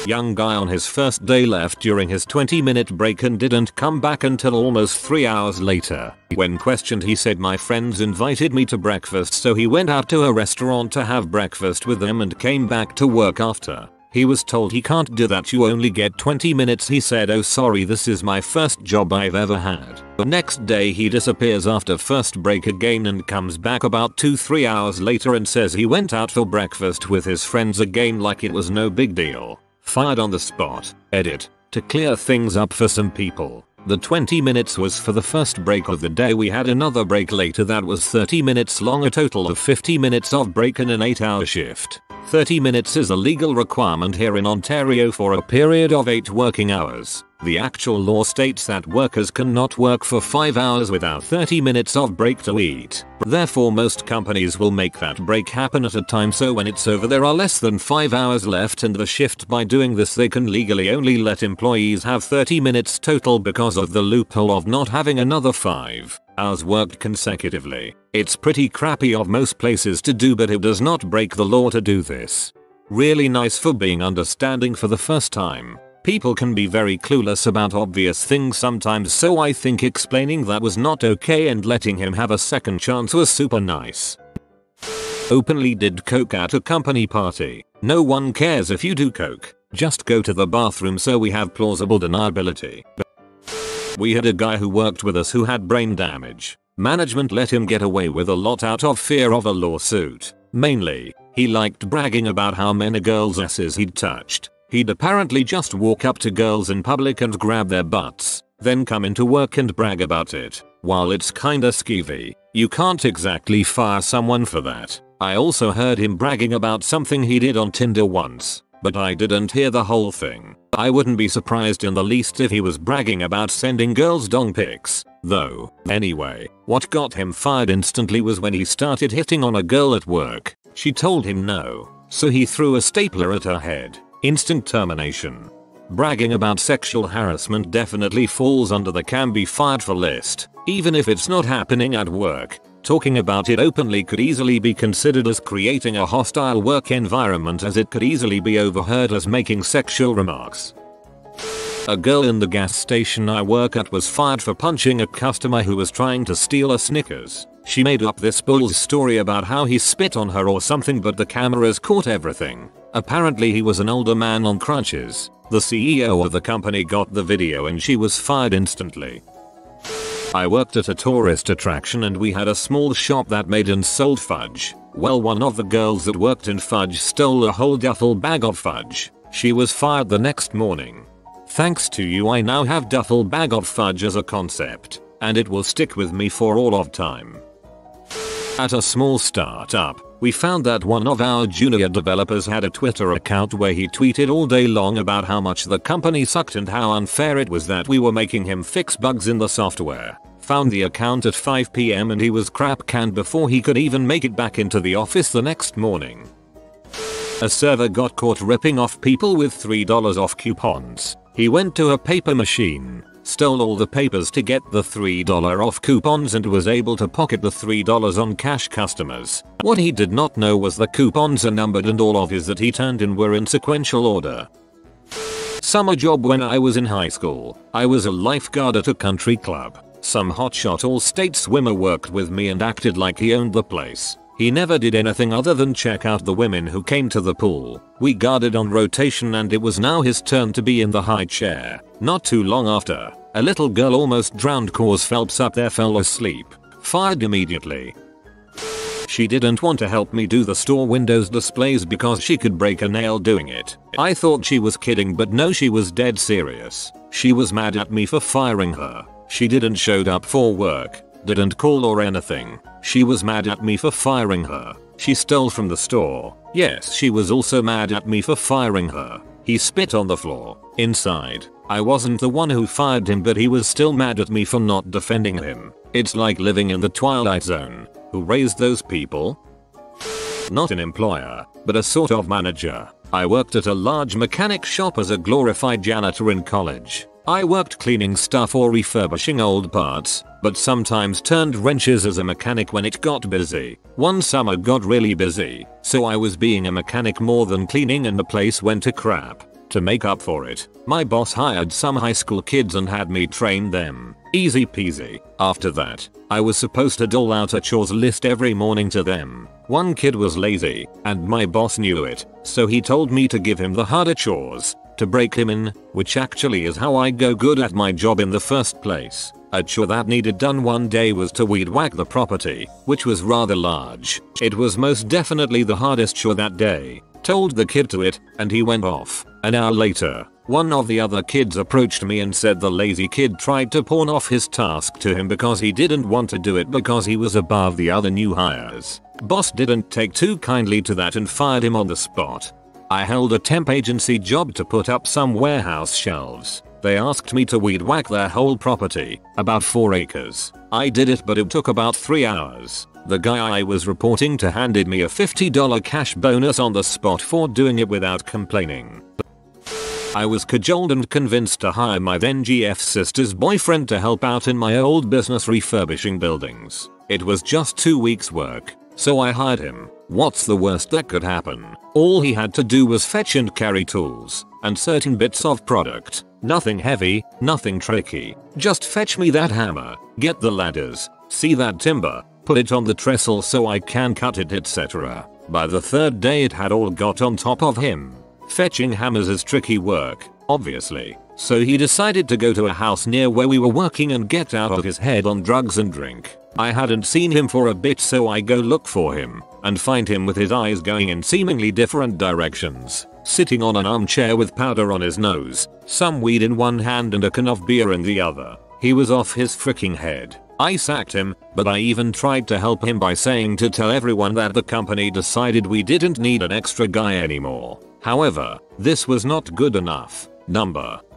Young guy on his first day left during his 20-minute break and didn't come back until almost 3 hours later. When questioned he said my friends invited me to breakfast, so he went out to a restaurant to have breakfast with them and came back to work after. He was told he can't do that, you only get 20 minutes. He said, oh sorry, this is my first job I've ever had. The next day he disappears after first break again and comes back about 2-3 hours later and says he went out for breakfast with his friends again like it was no big deal. Fired on the spot. Edit. To clear things up for some people, the 20 minutes was for the first break of the day. We had another break later that was 30 minutes long, a total of 50 minutes of break in an 8-hour shift. 30 minutes is a legal requirement here in Ontario for a period of 8 working hours. The actual law states that workers cannot work for 5 hours without 30 minutes of break to eat. Therefore most companies will make that break happen at a time so when it's over there are less than 5 hours left in the shift. By doing this they can legally only let employees have 30 minutes total because of the loophole of not having another 5 hours worked consecutively. It's pretty crappy of most places to do, but it does not break the law to do this. Really nice for being understanding for the first time. People can be very clueless about obvious things sometimes, so I think explaining that was not okay and letting him have a second chance was super nice. Openly did coke at a company party. No one cares if you do coke. Just go to the bathroom, so we have plausible deniability. We had a guy who worked with us who had brain damage. Management let him get away with a lot out of fear of a lawsuit. Mainly, he liked bragging about how many girls' asses he'd touched. He'd apparently just walk up to girls in public and grab their butts, then come into work and brag about it. While it's kinda skeevy, you can't exactly fire someone for that. I also heard him bragging about something he did on Tinder once, but I didn't hear the whole thing. I wouldn't be surprised in the least if he was bragging about sending girls dong pics, though. Anyway, what got him fired instantly was when he started hitting on a girl at work. She told him no, so he threw a stapler at her head. Instant termination. Bragging about sexual harassment definitely falls under the can be fired for list, even if it's not happening at work. Talking about it openly could easily be considered as creating a hostile work environment, as it could easily be overheard as making sexual remarks. A girl in the gas station I work at was fired for punching a customer who was trying to steal a Snickers. She made up this bull's story about how he spit on her or something, but the cameras caught everything. Apparently he was an older man on crutches. The CEO of the company got the video and she was fired instantly. I worked at a tourist attraction and we had a small shop that made and sold fudge. Well, one of the girls that worked in fudge stole a whole duffel bag of fudge. She was fired the next morning. Thanks to you I now have duffel bag of fudge as a concept, and it will stick with me for all of time. At a small startup, we found that one of our junior developers had a Twitter account where he tweeted all day long about how much the company sucked and how unfair it was that we were making him fix bugs in the software. Found the account at 5 PM and he was crap canned before he could even make it back into the office the next morning. A server got caught ripping off people with $3 off coupons. He went to a paper machine, stole all the papers to get the $3 off coupons and was able to pocket the $3 on cash customers. What he did not know was the coupons are numbered and all of his that he turned in were in sequential order. Summer job when I was in high school. I was a lifeguard at a country club. Some hotshot all-state swimmer worked with me and acted like he owned the place. He never did anything other than check out the women who came to the pool. We guarded on rotation and it was now his turn to be in the high chair. Not too long after, a little girl almost drowned cause Phelps up there fell asleep. Fired immediately. She didn't want to help me do the store windows displays because she could break a nail doing it. I thought she was kidding, but no, she was dead serious. She was mad at me for firing her. She didn't showed up for work, didn't call or anything. She was mad at me for firing her. She stole from the store. Yes, she was also mad at me for firing her. He spit on the floor. Inside. I wasn't the one who fired him, but he was still mad at me for not defending him. It's like living in the Twilight Zone. Who raised those people? Not an employer, but a sort of manager. I worked at a large mechanic shop as a glorified janitor in college. I worked cleaning stuff or refurbishing old parts, but sometimes turned wrenches as a mechanic when it got busy. One summer got really busy, so I was being a mechanic more than cleaning and the place went to crap. To make up for it, my boss hired some high school kids and had me train them. Easy peasy. After that, I was supposed to dole out a chores list every morning to them. One kid was lazy, and my boss knew it, so he told me to give him the harder chores, to break him in, which actually is how I go good at my job in the first place. A chore that needed done one day was to weed whack the property, which was rather large. It was most definitely the hardest chore that day. Told the kid to it, and he went off. An hour later, one of the other kids approached me and said the lazy kid tried to pawn off his task to him because he didn't want to do it because he was above the other new hires. Boss didn't take too kindly to that and fired him on the spot. I held a temp agency job to put up some warehouse shelves. They asked me to weed whack their whole property, about 4 acres. I did it, but it took about 3 hours. The guy I was reporting to handed me a $50 cash bonus on the spot for doing it without complaining. I was cajoled and convinced to hire my then GF's sister's boyfriend to help out in my old business refurbishing buildings. It was just 2 weeks work, so I hired him. What's the worst that could happen? All he had to do was fetch and carry tools and certain bits of product. Nothing heavy, nothing tricky. Just fetch me that hammer, get the ladders, see that timber, put it on the trestle so I can cut it, etc. By the third day it had all got on top of him. Fetching hammers is tricky work, obviously, so he decided to go to a house near where we were working and get out of his head on drugs and drink. I hadn't seen him for a bit, so I go look for him and find him with his eyes going in seemingly different directions, sitting on an armchair with powder on his nose, some weed in one hand and a can of beer in the other. He was off his freaking head. I sacked him, but I even tried to help him by saying to tell everyone that the company decided we didn't need an extra guy anymore. However, this was not good enough.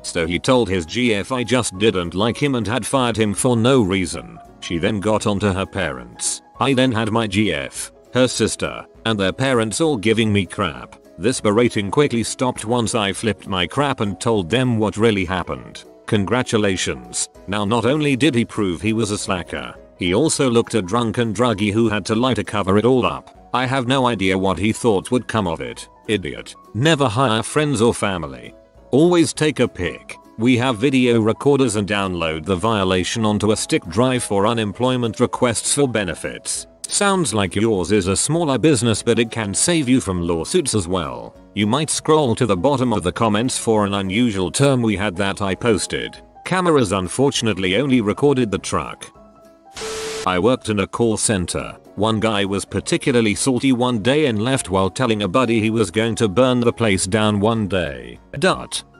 So he told his GF I just didn't like him and had fired him for no reason. She then got onto her parents. I then had my GF, her sister, and their parents all giving me crap. This berating quickly stopped once I flipped my crap and told them what really happened. Congratulations. Now not only did he prove he was a slacker, he also looked a drunken druggie who had to lie to cover it all up. I have no idea what he thought would come of it. Idiot. Never hire friends or family. Always take a pic. We have video recorders and download the violation onto a stick drive for unemployment requests for benefits. Sounds like yours is a smaller business, but it can save you from lawsuits as well. You might scroll to the bottom of the comments for an unusual term we had that I posted. Cameras unfortunately only recorded the truck. I worked in a call center. One guy was particularly salty one day and left while telling a buddy he was going to burn the place down one day.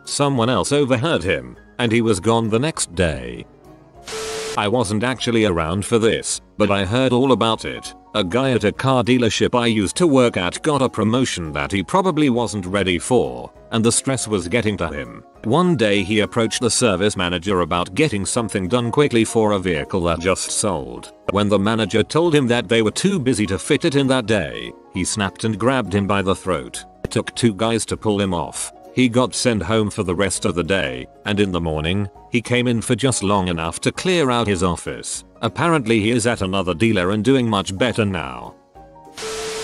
Someone else overheard him, and he was gone the next day. I wasn't actually around for this, but I heard all about it. A guy at a car dealership I used to work at got a promotion that he probably wasn't ready for, and the stress was getting to him. One day he approached the service manager about getting something done quickly for a vehicle that just sold. When the manager told him that they were too busy to fit it in that day, he snapped and grabbed him by the throat. It took 2 guys to pull him off. He got sent home for the rest of the day, and in the morning, he came in for just long enough to clear out his office. Apparently he is at another dealer and doing much better now.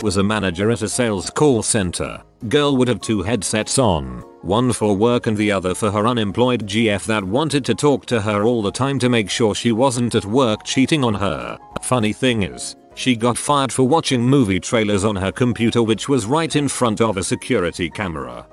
Was a manager at a sales call center. Girl would have 2 headsets on, one for work and the other for her unemployed GF that wanted to talk to her all the time to make sure she wasn't at work cheating on her. Funny thing is, she got fired for watching movie trailers on her computer, which was right in front of a security camera.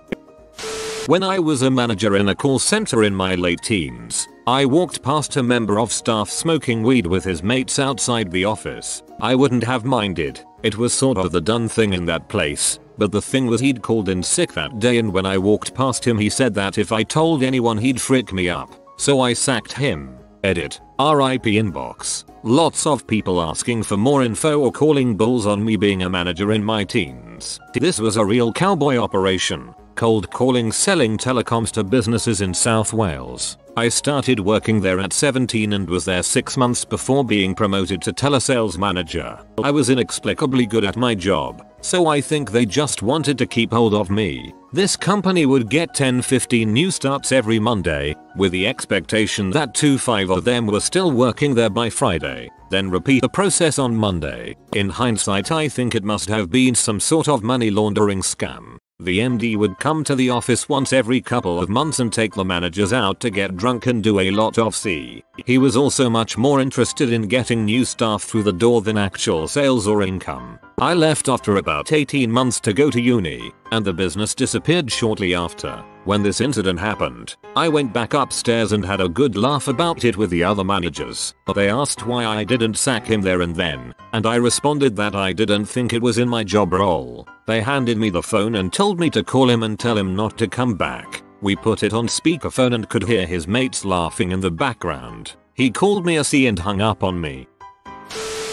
When I was a manager in a call center in my late teens, I walked past a member of staff smoking weed with his mates outside the office. I wouldn't have minded. It was sort of the done thing in that place, but the thing was he'd called in sick that day, and when I walked past him he said that if I told anyone he'd frick me up. So I sacked him. Edit. RIP inbox. Lots of people asking for more info or calling bulls on me being a manager in my teens. This was a real cowboy operation. Cold calling, selling telecoms to businesses in South Wales. I started working there at 17 and was there 6 months before being promoted to telesales manager. I was inexplicably good at my job, so I think they just wanted to keep hold of me. This company would get 10-15 new starts every Monday, with the expectation that 2-5 of them were still working there by Friday, then repeat the process on Monday. In hindsight, I think it must have been some sort of money laundering scam. The MD would come to the office once every couple of months and take the managers out to get drunk and do a lot of C. He was also much more interested in getting new staff through the door than actual sales or income. I left after about 18 months to go to uni, and the business disappeared shortly after. When this incident happened, I went back upstairs and had a good laugh about it with the other managers. They asked why I didn't sack him there and then, and I responded that I didn't think it was in my job role. They handed me the phone and told me to call him and tell him not to come back. We put it on speakerphone and could hear his mates laughing in the background. He called me a C and hung up on me.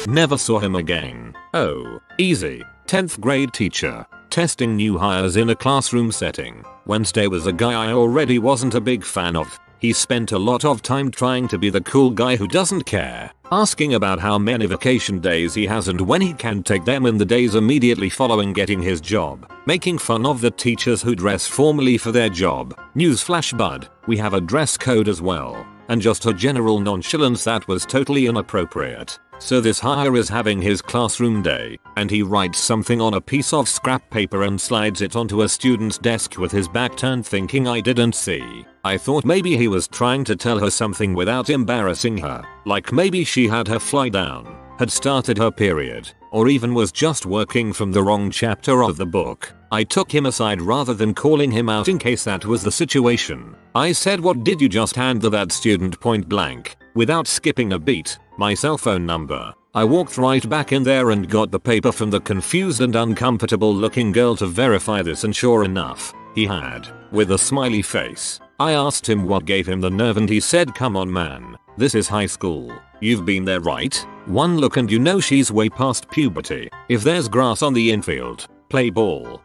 Never saw him again. Oh, easy. 10th grade teacher. Testing new hires in a classroom setting. Wednesday was a guy I already wasn't a big fan of. He spent a lot of time trying to be the cool guy who doesn't care, asking about how many vacation days he has and when he can take them in the days immediately following getting his job, making fun of the teachers who dress formally for their job. Newsflash bud, we have a dress code as well, and just a general nonchalance that was totally inappropriate. So this hire is having his classroom day, and he writes something on a piece of scrap paper and slides it onto a student's desk with his back turned, thinking I didn't see. I thought maybe he was trying to tell her something without embarrassing her, like maybe she had her fly down, had started her period, or even was just working from the wrong chapter of the book. I took him aside rather than calling him out in case that was the situation. I said, "What did you just hand to that student?" point blank, without skipping a beat. My cell phone number. I walked right back in there and got the paper from the confused and uncomfortable looking girl to verify this, and sure enough, he had, with a smiley face. I asked him what gave him the nerve and he said, "Come on man, this is high school. You've been there, right? One look and you know she's way past puberty. If there's grass on the infield, play ball."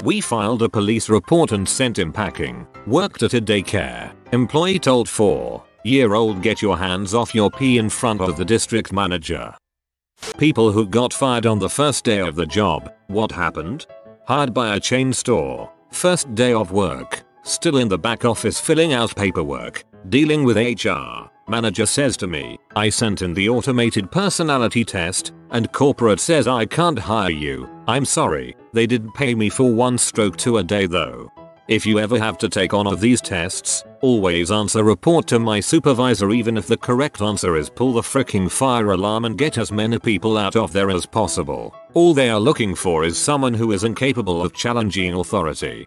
We filed a police report and sent him packing. Worked at a daycare. Employee told 4-year-old, "Get your hands off your pee," in front of the district manager. People who got fired on the first day of the job. What happened? Hired by a chain store. First day of work. Still in the back office filling out paperwork. Dealing with HR. Manager says to me, "I sent in the automated personality test, and corporate says I can't hire you. I'm sorry, they did pay me for 1/2 a day though." If you ever have to take one of these tests, always answer report to my supervisor, even if the correct answer is pull the fricking fire alarm and get as many people out of there as possible. All they are looking for is someone who is incapable of challenging authority.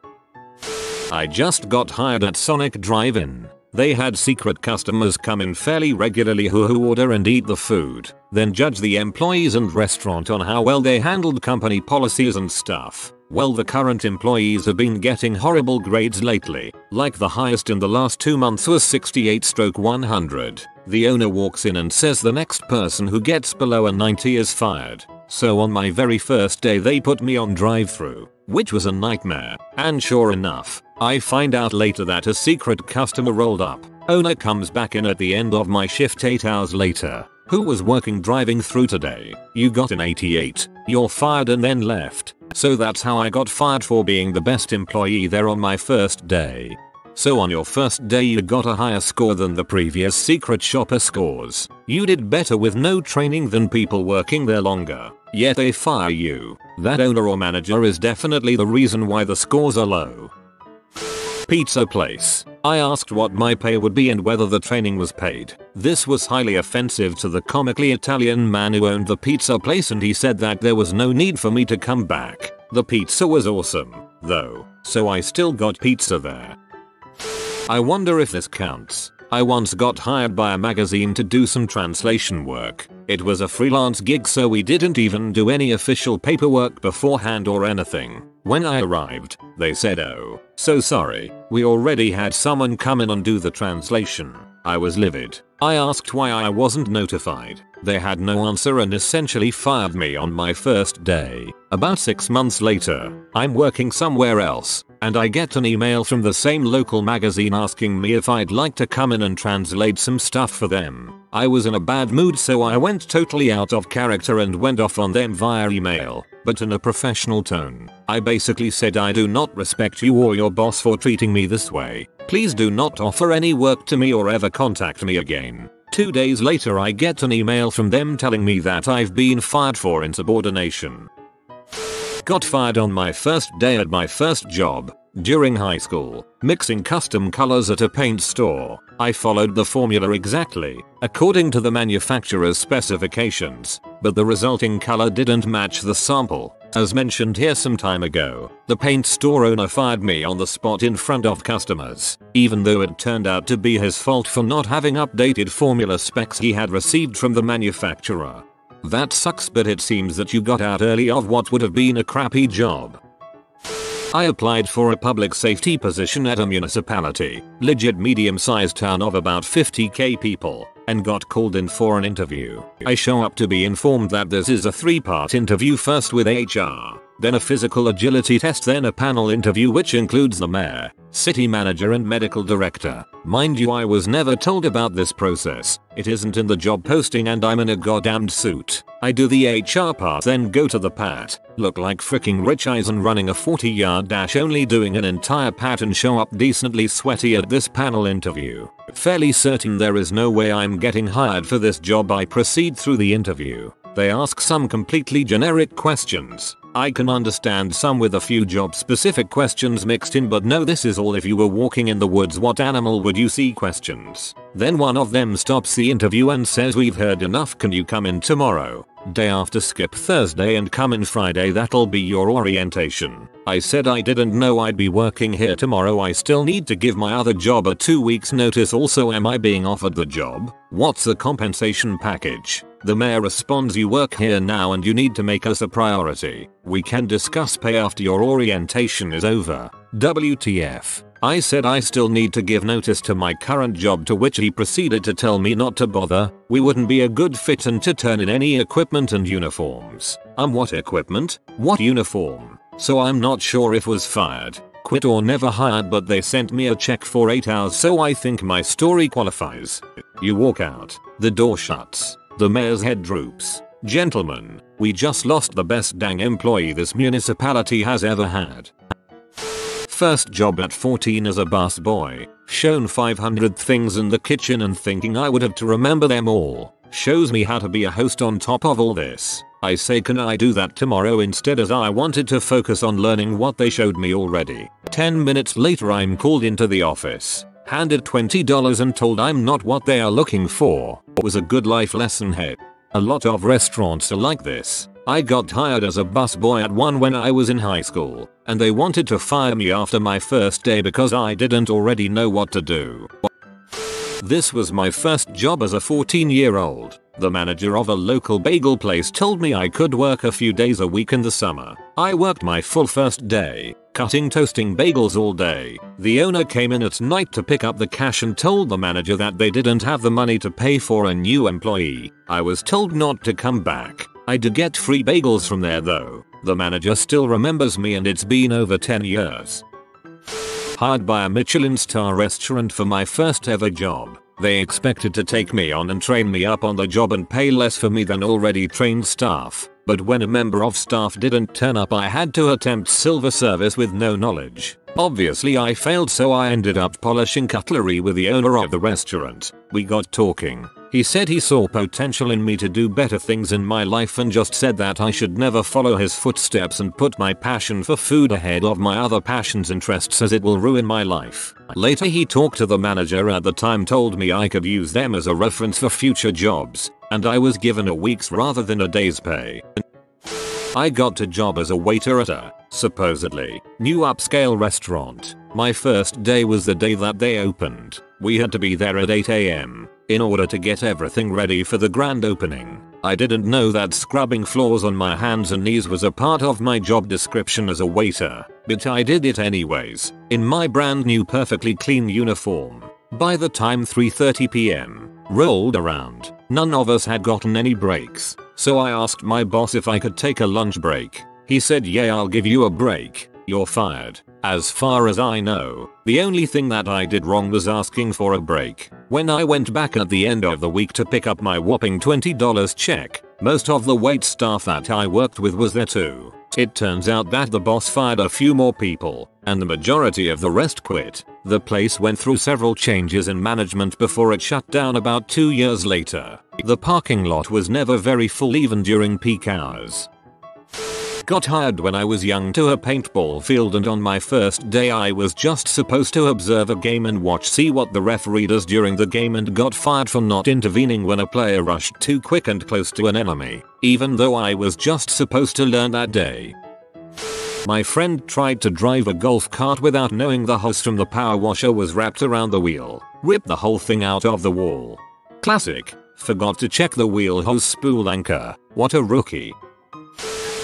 I just got hired at Sonic Drive-In. They had secret customers come in fairly regularly who order and eat the food, then judge the employees and restaurant on how well they handled company policies and stuff. Well, the current employees have been getting horrible grades lately, like the highest in the last 2 months was 68/100. The owner walks in and says the next person who gets below a 90 is fired. So on my very first day they put me on drive-thru, which was a nightmare, and sure enough, I find out later that a secret customer rolled up. Owner comes back in at the end of my shift 8 hours later. "Who was working driving through today? You got an 88. You're fired," and then left. So that's how I got fired for being the best employee there on my first day. So on your first day you got a higher score than the previous secret shopper scores. You did better with no training than people working there longer, yet they fire you. That owner or manager is definitely the reason why the scores are low. Pizza place. I asked what my pay would be and whether the training was paid. This was highly offensive to the comically Italian man who owned the pizza place, and he said that there was no need for me to come back. The pizza was awesome, though, so I still got pizza there. I wonder if this counts. I once got hired by a magazine to do some translation work. It was a freelance gig, so we didn't even do any official paperwork beforehand or anything. When I arrived, they said, "Oh, so sorry, we already had someone come in and do the translation." I was livid. I asked why I wasn't notified. They had no answer and essentially fired me on my first day. About 6 months later, I'm working somewhere else, and I get an email from the same local magazine asking me if I'd like to come in and translate some stuff for them. I was in a bad mood, so I went totally out of character and went off on them via email, but in a professional tone. I basically said, I do not respect you or your boss for treating me this way. Please do not offer any work to me or ever contact me again. 2 days later I get an email from them telling me that I've been fired for insubordination. Got fired on my first day at my first job. During high school, mixing custom colors at a paint store, I followed the formula exactly, according to the manufacturer's specifications, but the resulting color didn't match the sample. As mentioned here some time ago, the paint store owner fired me on the spot in front of customers, even though it turned out to be his fault for not having updated formula specs he had received from the manufacturer. That sucks, but it seems that you got out early of what would have been a crappy job. I applied for a public safety position at a municipality, legit medium-sized town of about 50k people, and got called in for an interview. I show up to be informed that this is a 3-part interview, first with HR, then a physical agility test, then a panel interview which includes the mayor, city manager and medical director. Mind you, I was never told about this process. It isn't in the job posting and I'm in a goddamned suit. I do the HR part, then go to the pat, look like freaking Rich Eisen running a 40-yard dash, only doing an entire pat, and show up decently sweaty at this panel interview. Fairly certain there is no way I'm getting hired for this job. I proceed through the interview. They ask some completely generic questions. I can understand some with a few job specific questions mixed in, but no, this is all if you were walking in the woods, what animal would you see questions. Then one of them stops the interview and says, we've heard enough, can you come in tomorrow? Day after skip Thursday and come in Friday, that'll be your orientation. I said I didn't know I'd be working here tomorrow. I still need to give my other job a 2 weeks notice. Also, am I being offered the job? What's the compensation package? The mayor responds, you work here now and you need to make us a priority. We can discuss pay after your orientation is over. WTF. I said I still need to give notice to my current job, to which he proceeded to tell me not to bother, we wouldn't be a good fit, and to turn in any equipment and uniforms. What equipment? What uniform? So I'm not sure if was fired, quit or never hired, but they sent me a check for 8 hours, so I think my story qualifies. You walk out, the door shuts, the mayor's head droops. Gentlemen, we just lost the best dang employee this municipality has ever had. First job at 14 as a busboy, shown 500 things in the kitchen and thinking I would have to remember them all. Shows me how to be a host on top of all this. I say, can I do that tomorrow instead, as I wanted to focus on learning what they showed me already. 10 minutes later I'm called into the office, handed $20 and told I'm not what they are looking for. It was a good life lesson here. A lot of restaurants are like this. I got hired as a busboy at one when I was in high school, and they wanted to fire me after my first day because I didn't already know what to do. This was my first job as a 14-year-old. The manager of a local bagel place told me I could work a few days a week in the summer. I worked my full first day, cutting toasting bagels all day. The owner came in at night to pick up the cash and told the manager that they didn't have the money to pay for a new employee. I was told not to come back. I did get free bagels from there though. The manager still remembers me and it's been over 10 years. Hired by a Michelin star restaurant for my first ever job. They expected to take me on and train me up on the job and pay less for me than already trained staff. But when a member of staff didn't turn up, I had to attempt silver service with no knowledge. Obviously I failed, so I ended up polishing cutlery with the owner of the restaurant. We got talking. He said he saw potential in me to do better things in my life and just said that I should never follow his footsteps and put my passion for food ahead of my other passions interests, as it will ruin my life. Later he talked to the manager at the time, told me I could use them as a reference for future jobs, and I was given a week's rather than a day's pay. I got a job as a waiter at a, supposedly, new upscale restaurant. My first day was the day that they opened. We had to be there at 8 AM in order to get everything ready for the grand opening. I didn't know that scrubbing floors on my hands and knees was a part of my job description as a waiter, but I did it anyways, in my brand new perfectly clean uniform. By the time 3:30 PM rolled around, none of us had gotten any breaks, so I asked my boss if I could take a lunch break. He said, yeah, I'll give you a break. You're fired. As far as I know, the only thing that I did wrong was asking for a break. When I went back at the end of the week to pick up my whopping $20 check, most of the wait staff that I worked with was there too. It turns out that the boss fired a few more people, and the majority of the rest quit. The place went through several changes in management before it shut down about 2 years later. The parking lot was never very full even during peak hours. Got hired when I was young to a paintball field, and on my first day I was just supposed to observe a game and see what the referee does during the game, and got fired for not intervening when a player rushed too quick and close to an enemy, even though I was just supposed to learn that day. My friend tried to drive a golf cart without knowing the hose from the power washer was wrapped around the wheel, ripped the whole thing out of the wall. Classic. Forgot to check the wheel hose spool anchor. What a rookie.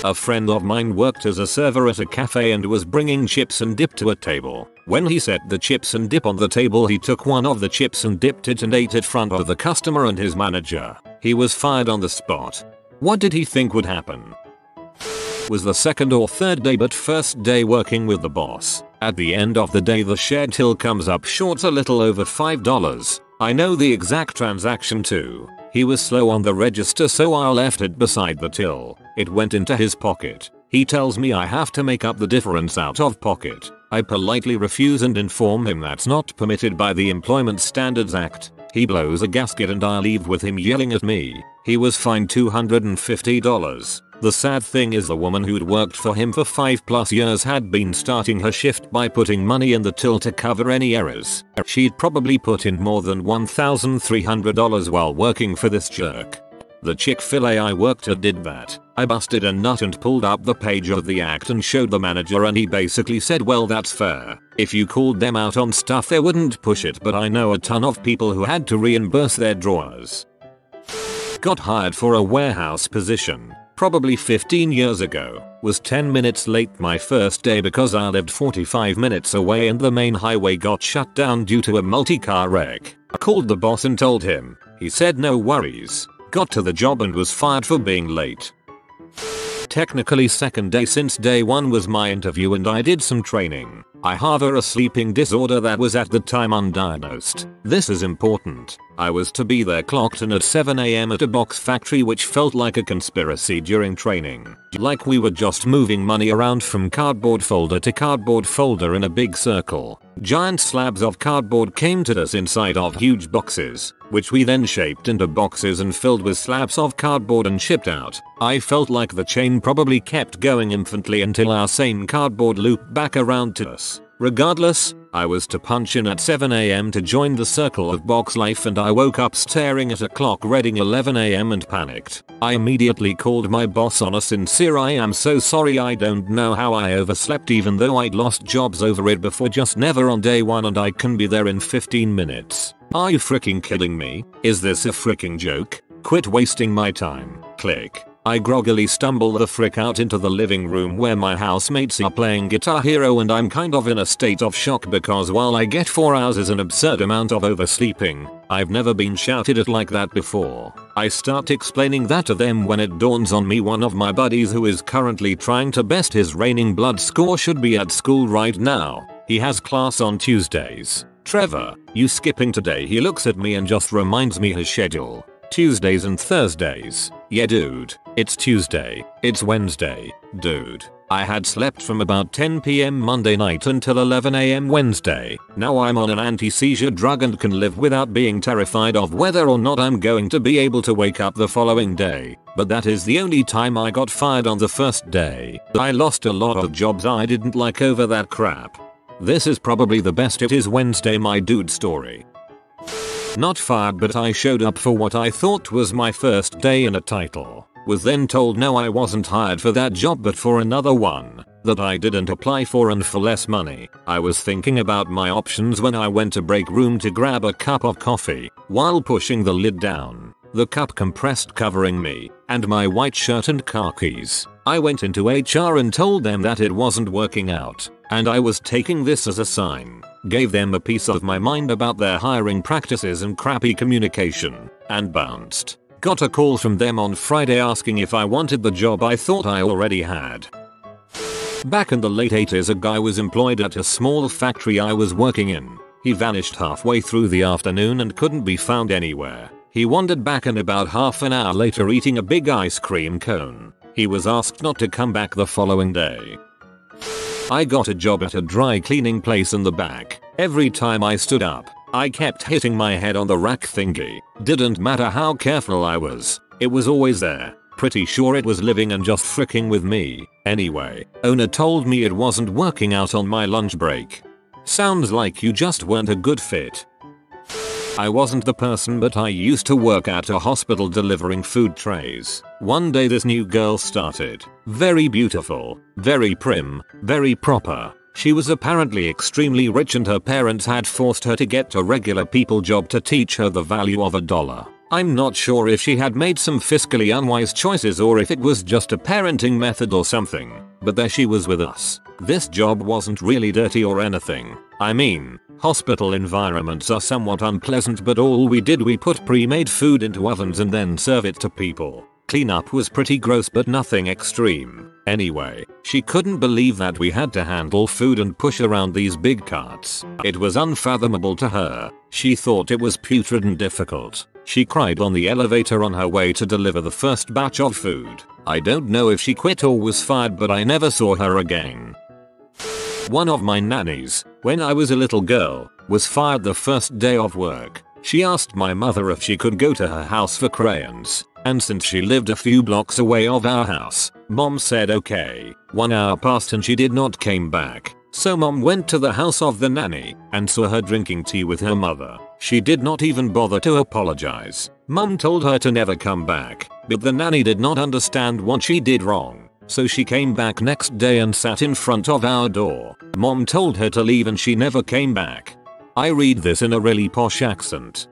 A friend of mine worked as a server at a cafe and was bringing chips and dip to a table. When he set the chips and dip on the table, he took one of the chips and dipped it and ate it in front of the customer and his manager. He was fired on the spot. What did he think would happen? Was the second or third day, but first day working with the boss. At the end of the day the shared till comes up short a little over $5. I know the exact transaction too. He was slow on the register, so I left it beside the till. It went into his pocket. He tells me I have to make up the difference out of pocket. I politely refuse and inform him that's not permitted by the Employment Standards Act. He blows a gasket and I leave with him yelling at me. He was fined $250. The sad thing is the woman who'd worked for him for 5+ years had been starting her shift by putting money in the till to cover any errors. She'd probably put in more than $1,300 while working for this jerk. The Chick-fil-A I worked at did that. I busted a nut and pulled up the page of the act and showed the manager, and he basically said, well, that's fair. If you called them out on stuff they wouldn't push it, but I know a ton of people who had to reimburse their drawers. Got hired for a warehouse position. Probably 15 years ago. Was 10 minutes late my first day because I lived 45 minutes away and the main highway got shut down due to a multi-car wreck. I called the boss and told him. He said no worries. Got to the job and was fired for being late. Technically second day since day one was my interview and I did some training. I harbor a sleeping disorder that was at the time undiagnosed. This is important. I was to be there clocked in at 7 AM at a box factory, which felt like a conspiracy during training. Like we were just moving money around from cardboard folder to cardboard folder in a big circle. Giant slabs of cardboard came to us inside of huge boxes, which we then shaped into boxes and filled with slabs of cardboard and shipped out. I felt like the chain probably kept going infinitely until our same cardboard looped back around to us. Regardless, I was to punch in at 7 AM to join the circle of box life, and I woke up staring at a clock reading 11 AM and panicked. I immediately called my boss on a sincere "I am so sorry, I don't know how I overslept even though I'd lost jobs over it before, just never on day one and I can be there in 15 minutes. Are you freaking kidding me? Is this a freaking joke? Quit wasting my time." Click. I groggily stumble the frick out into the living room where my housemates are playing Guitar Hero, and I'm kind of in a state of shock because while I get 4 hours is an absurd amount of oversleeping, I've never been shouted at like that before. I start explaining that to them when it dawns on me one of my buddies who is currently trying to best his reigning blood score should be at school right now. He has class on Tuesdays. "Trevor, you skipping today?" He looks at me and just reminds me his schedule. "Tuesdays and Thursdays." "Yeah dude, it's Tuesday. It's Wednesday, dude. I had slept from about 10 PM Monday night until 11 AM Wednesday. Now I'm on an anti-seizure drug and can live without being terrified of whether or not I'm going to be able to wake up the following day. But that is the only time I got fired on the first day. I lost a lot of jobs I didn't like over that crap. This is probably the best It Is Wednesday my dude story. Not fired, but I showed up for what I thought was my first day in a title. Was then told no, I wasn't hired for that job but for another one that I didn't apply for and for less money. I was thinking about my options when I went to break room to grab a cup of coffee. While pushing the lid down, the cup compressed, covering me and my white shirt and khakis. I went into HR and told them that it wasn't working out and I was taking this as a sign. Gave them a piece of my mind about their hiring practices and crappy communication, and bounced. Got a call from them on Friday asking if I wanted the job I thought I already had. Back in the late 80s, a guy was employed at a small factory I was working in. He vanished halfway through the afternoon and couldn't be found anywhere. He wandered back and about half an hour later eating a big ice cream cone. He was asked not to come back the following day. I got a job at a dry cleaning place in the back. Every time I stood up, I kept hitting my head on the rack thingy. Didn't matter how careful I was, it was always there. Pretty sure it was living and just fricking with me. Anyway, owner told me it wasn't working out on my lunch break. Sounds like you just weren't a good fit. I wasn't the person, but I used to work at a hospital delivering food trays. One day this new girl started. Very beautiful, very prim, very proper. She was apparently extremely rich and her parents had forced her to get a regular people job to teach her the value of $1. I'm not sure if she had made some fiscally unwise choices or if it was just a parenting method or something, but there she was with us. This job wasn't really dirty or anything. I mean, hospital environments are somewhat unpleasant, but all we did, we put pre-made food into ovens and then serve it to people. Cleanup was pretty gross but nothing extreme. Anyway, she couldn't believe that we had to handle food and push around these big carts. It was unfathomable to her. She thought it was putrid and difficult. She cried on the elevator on her way to deliver the first batch of food. I don't know if she quit or was fired, but I never saw her again. One of my nannies, when I was a little girl, was fired the first day of work. She asked my mother if she could go to her house for crayons, and since she lived a few blocks away of our house, mom said okay. 1 hour passed and she did not came back. So mom went to the house of the nanny and saw her drinking tea with her mother. She did not even bother to apologize. Mom told her to never come back, but the nanny did not understand what she did wrong. So she came back next day and sat in front of our door. Mom told her to leave and she never came back. I read this in a really posh accent.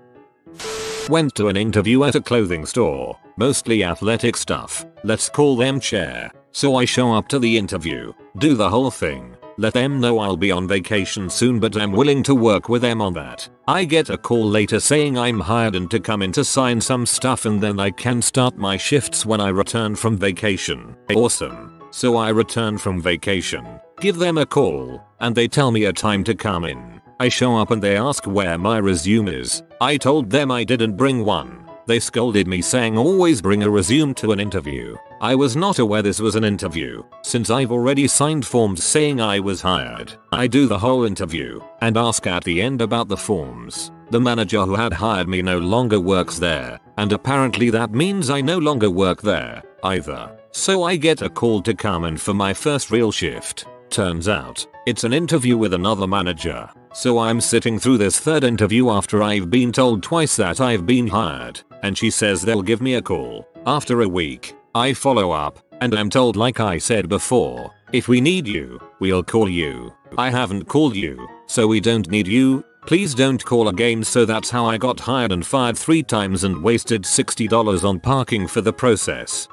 Went to an interview at a clothing store, mostly athletic stuff. Let's call them Chair. So I show up to the interview, do the whole thing. Let them know I'll be on vacation soon, but I'm willing to work with them on that. I get a call later saying I'm hired and to come in to sign some stuff and then I can start my shifts when I return from vacation. Awesome. So I return from vacation, give them a call, and they tell me a time to come in. I show up and they ask where my resume is. I told them I didn't bring one. They scolded me saying always bring a resume to an interview. I was not aware this was an interview, since I've already signed forms saying I was hired. I do the whole interview and ask at the end about the forms. The manager who had hired me no longer works there, and apparently that means I no longer work there either. So I get a call to come in for my first real shift. Turns out, it's an interview with another manager. So I'm sitting through this third interview after I've been told twice that I've been hired, and she says they'll give me a call after a week. I follow up, and I'm told like I said before, if we need you, we'll call you. I haven't called you, so we don't need you. Please don't call again. So that's how I got hired and fired 3 times and wasted $60 on parking for the process.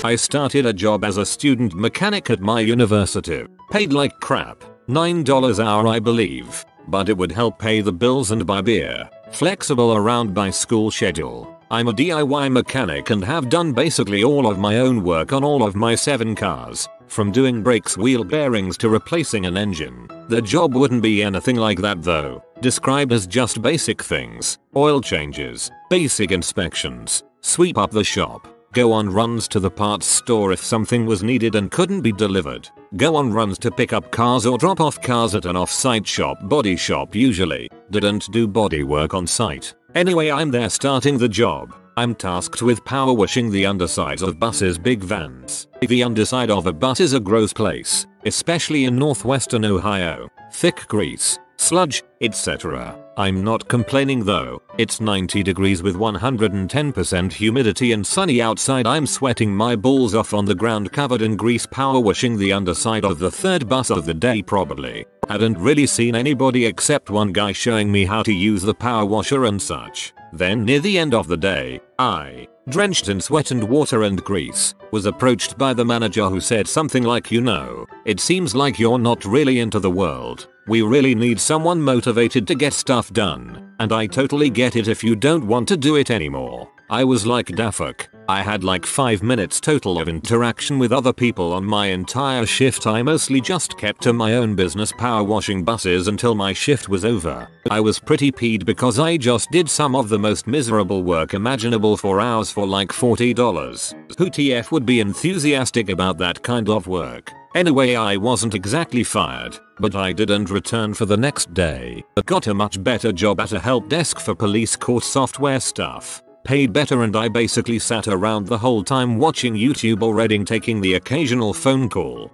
I started a job as a student mechanic at my university. Paid like crap. $9 an hour I believe, but it would help pay the bills and buy beer. Flexible around my school schedule. I'm a DIY mechanic and have done basically all of my own work on all of my 7 cars, from doing brakes, wheel bearings to replacing an engine. The job wouldn't be anything like that though, described as just basic things, oil changes, basic inspections, sweep up the shop, go on runs to the parts store if something was needed and couldn't be delivered, go on runs to pick up cars or drop off cars at an off-site shop, body shop usually, didn't do body work on site. Anyway, I'm there starting the job. I'm tasked with power washing the undersides of buses, big vans. The underside of a bus is a gross place, especially in northwestern Ohio. Thick grease, sludge, etc. I'm not complaining though. It's 90 degrees with 110% humidity and sunny outside. I'm sweating my balls off on the ground covered in grease power washing the underside of the third bus of the day probably. Hadn't really seen anybody except one guy showing me how to use the power washer and such. Then near the end of the day, I, drenched in sweat and water and grease, was approached by the manager who said something like, you know, it seems like you're not really into the world. We really need someone motivated to get stuff done, and I totally get it if you don't want to do it anymore. I was like, da fuck, I had like 5 minutes total of interaction with other people on my entire shift. I mostly just kept to my own business, power washing buses until my shift was over. I was pretty peed because I just did some of the most miserable work imaginable for hours for like $40. Who TF would be enthusiastic about that kind of work? Anyway, I wasn't exactly fired, but I didn't return for the next day. Got a much better job at a help desk for police court software stuff. Paid better, and I basically sat around the whole time watching YouTube or reading, taking the occasional phone call.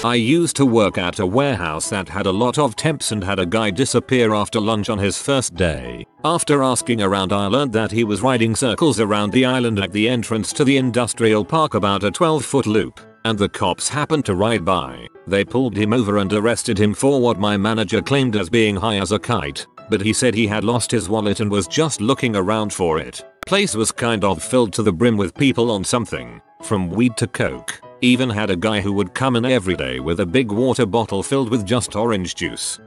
I used to work at a warehouse that had a lot of temps and had a guy disappear after lunch on his first day. After asking around, I learned that he was riding circles around the island at the entrance to the industrial park, about a 12-foot loop, and the cops happened to ride by. They pulled him over and arrested him for what my manager claimed as being high as a kite. But he said he had lost his wallet and was just looking around for it. Place was kind of filled to the brim with people on something, from weed to coke. Even had a guy who would come in every day with a big water bottle filled with just orange juice.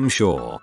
Sure.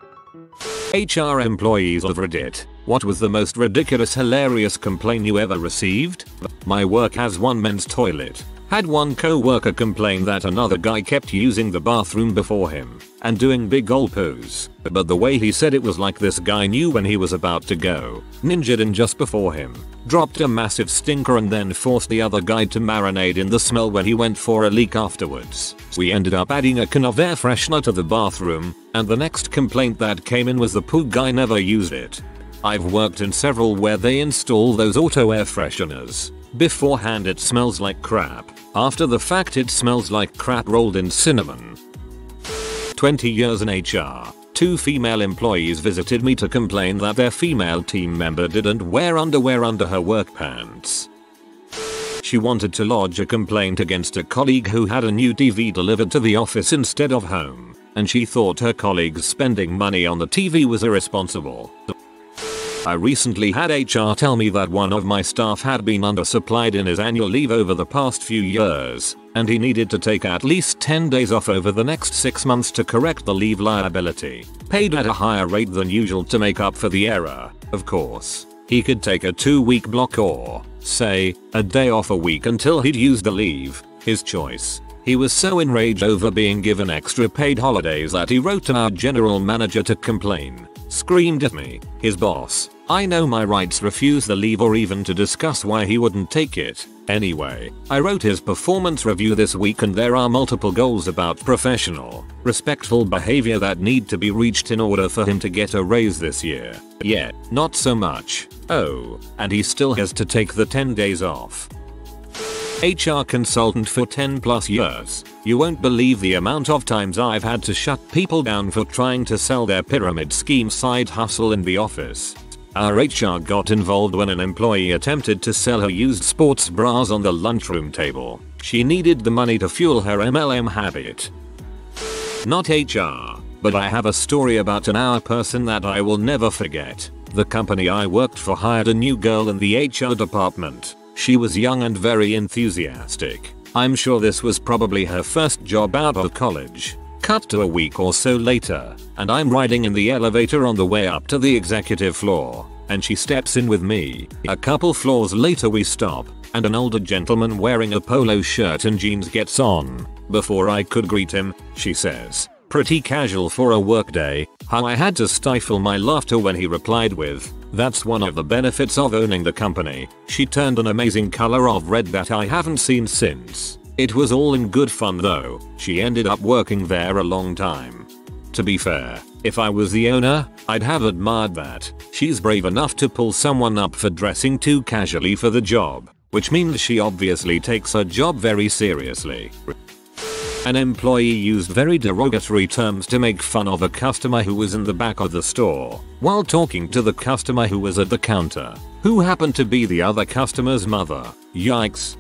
HR employees of Reddit. What was the most ridiculous, hilarious complaint you ever received? My work has one men's toilet. Had one co-worker complain that another guy kept using the bathroom before him and doing big ol' poos, but the way he said it was like this guy knew when he was about to go, ninja'd in just before him, dropped a massive stinker, and then forced the other guy to marinate in the smell when he went for a leak afterwards. We ended up adding a can of air freshener to the bathroom, and the next complaint that came in was the poo guy never used it. I've worked in several where they install those auto air fresheners. Beforehand it smells like crap. After the fact it smells like crap rolled in cinnamon. 20 years in HR. 2 female employees visited me to complain that their female team member didn't wear underwear under her work pants. She wanted to lodge a complaint against a colleague who had a new TV delivered to the office instead of home, and she thought her colleagues spending money on the TV was irresponsible. I recently had HR tell me that one of my staff had been undersupplied in his annual leave over the past few years, and he needed to take at least 10 days off over the next 6 months to correct the leave liability, paid at a higher rate than usual to make up for the error. Of course, he could take a 2-week block or, say, a day off a week until he'd used the leave, his choice. He was so enraged over being given extra paid holidays that he wrote to our general manager to complain. Screamed at me, his boss. I know my rights, refuse the leave or even to discuss why he wouldn't take it. Anyway, I wrote his performance review this week, and there are multiple goals about professional, respectful behavior that need to be reached in order for him to get a raise this year. Yet, not so much. Oh, and he still has to take the 10 days off. HR consultant for 10 plus years. You won't believe the amount of times I've had to shut people down for trying to sell their pyramid scheme side hustle in the office. Our HR got involved when an employee attempted to sell her used sports bras on the lunchroom table. She needed the money to fuel her MLM habit. Not HR, but I have a story about an HR person that I will never forget. The company I worked for hired a new girl in the HR department. She was young and very enthusiastic. I'm sure this was probably her first job out of college. Cut to a week or so later, and I'm riding in the elevator on the way up to the executive floor, and she steps in with me. A couple floors later we stop, and an older gentleman wearing a polo shirt and jeans gets on. Before I could greet him, she says, "Pretty casual for a workday." How I had to stifle my laughter when he replied with, "That's one of the benefits of owning the company." She turned an amazing color of red that I haven't seen since. It was all in good fun though. She ended up working there a long time. To be fair, if I was the owner, I'd have admired that. She's brave enough to pull someone up for dressing too casually for the job, which means she obviously takes her job very seriously. An employee used very derogatory terms to make fun of a customer who was in the back of the store, while talking to the customer who was at the counter, who happened to be the other customer's mother. Yikes.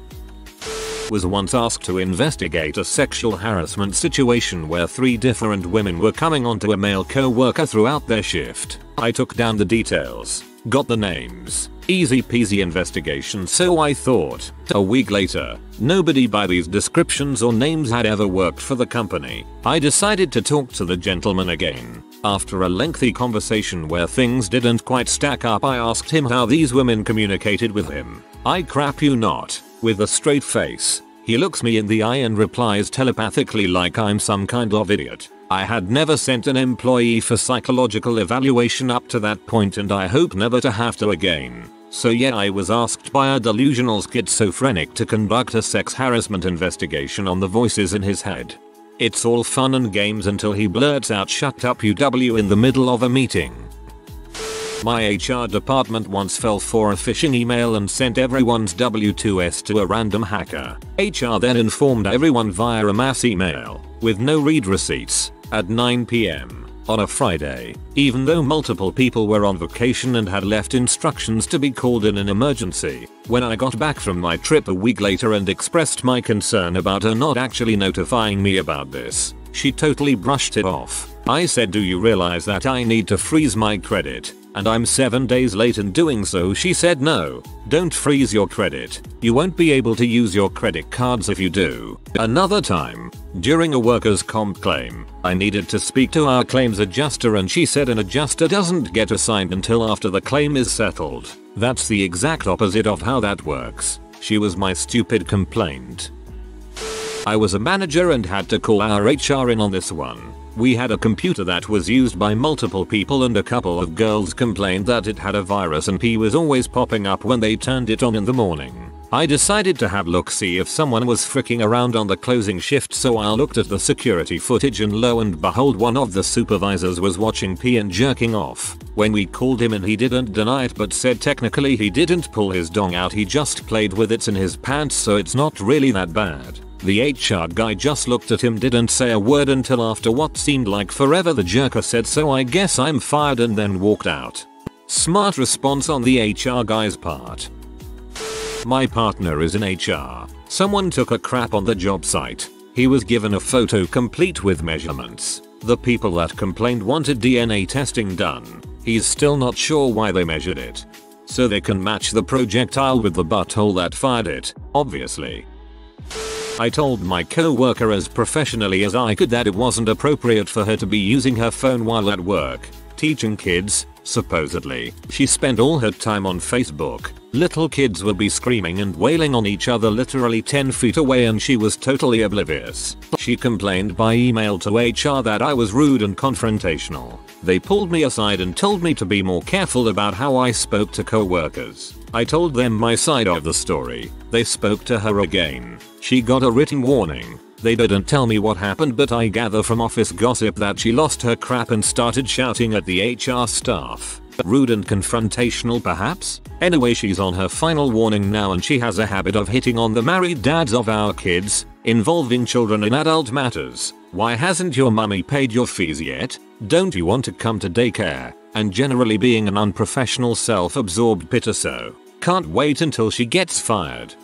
Was once asked to investigate a sexual harassment situation where 3 different women were coming onto a male co-worker throughout their shift. I took down the details, got the names, easy peasy investigation, so I thought. A week later, nobody by these descriptions or names had ever worked for the company. I decided to talk to the gentleman again. After a lengthy conversation where things didn't quite stack up, I asked him how these women communicated with him. I crap you not. With a straight face, he looks me in the eye and replies telepathically like I'm some kind of idiot. I had never sent an employee for psychological evaluation up to that point, and I hope never to have to again. So yeah, I was asked by a delusional schizophrenic to conduct a sex harassment investigation on the voices in his head. It's all fun and games until he blurts out "shut up UW" in the middle of a meeting. My HR department once fell for a phishing email and sent everyone's W-2s to a random hacker. HR then informed everyone via a mass email, with no read receipts, at 9 PM on a Friday, even though multiple people were on vacation and had left instructions to be called in an emergency. When I got back from my trip a week later and expressed my concern about her not actually notifying me about this, she totally brushed it off. I said, "Do you realize that I need to freeze my credit? And I'm 7 days late in doing so." She said, "No, don't freeze your credit. You won't be able to use your credit cards if you do." Another time, during a workers' comp claim, I needed to speak to our claims adjuster and she said an adjuster doesn't get assigned until after the claim is settled. That's the exact opposite of how that works. She was my stupid complaint. I was a manager and had to call our HR in on this one. We had a computer that was used by multiple people and a couple of girls complained that it had a virus and P was always popping up when they turned it on in the morning. I decided to have a look see if someone was fricking around on the closing shift, so I looked at the security footage and lo and behold, one of the supervisors was watching P and jerking off. When we called him in, he didn't deny it but said technically he didn't pull his dong out, he just played with it in his pants, so it's not really that bad. The HR guy just looked at him, didn't say a word until after what seemed like forever the jerker said, "So I guess I'm fired," and then walked out. Smart response on the HR guy's part. My partner is in HR. Someone took a crap on the job site. He was given a photo complete with measurements. The people that complained wanted DNA testing done. He's still not sure why they measured it. So they can match the projectile with the butthole that fired it, obviously. I told my co-worker as professionally as I could that it wasn't appropriate for her to be using her phone while at work, teaching kids. Supposedly, she spent all her time on Facebook. Little kids would be screaming and wailing on each other literally 10 feet away and she was totally oblivious. She complained by email to HR that I was rude and confrontational. They pulled me aside and told me to be more careful about how I spoke to co-workers. I told them my side of the story. They spoke to her again. She got a written warning. They didn't tell me what happened, but I gather from office gossip that she lost her crap and started shouting at the HR staff. Rude and confrontational perhaps? Anyway, she's on her final warning now and she has a habit of hitting on the married dads of our kids, involving children in adult matters. Why hasn't your mummy paid your fees yet? Don't you want to come to daycare? And generally being an unprofessional, self-absorbed pitasso. Can't wait until she gets fired.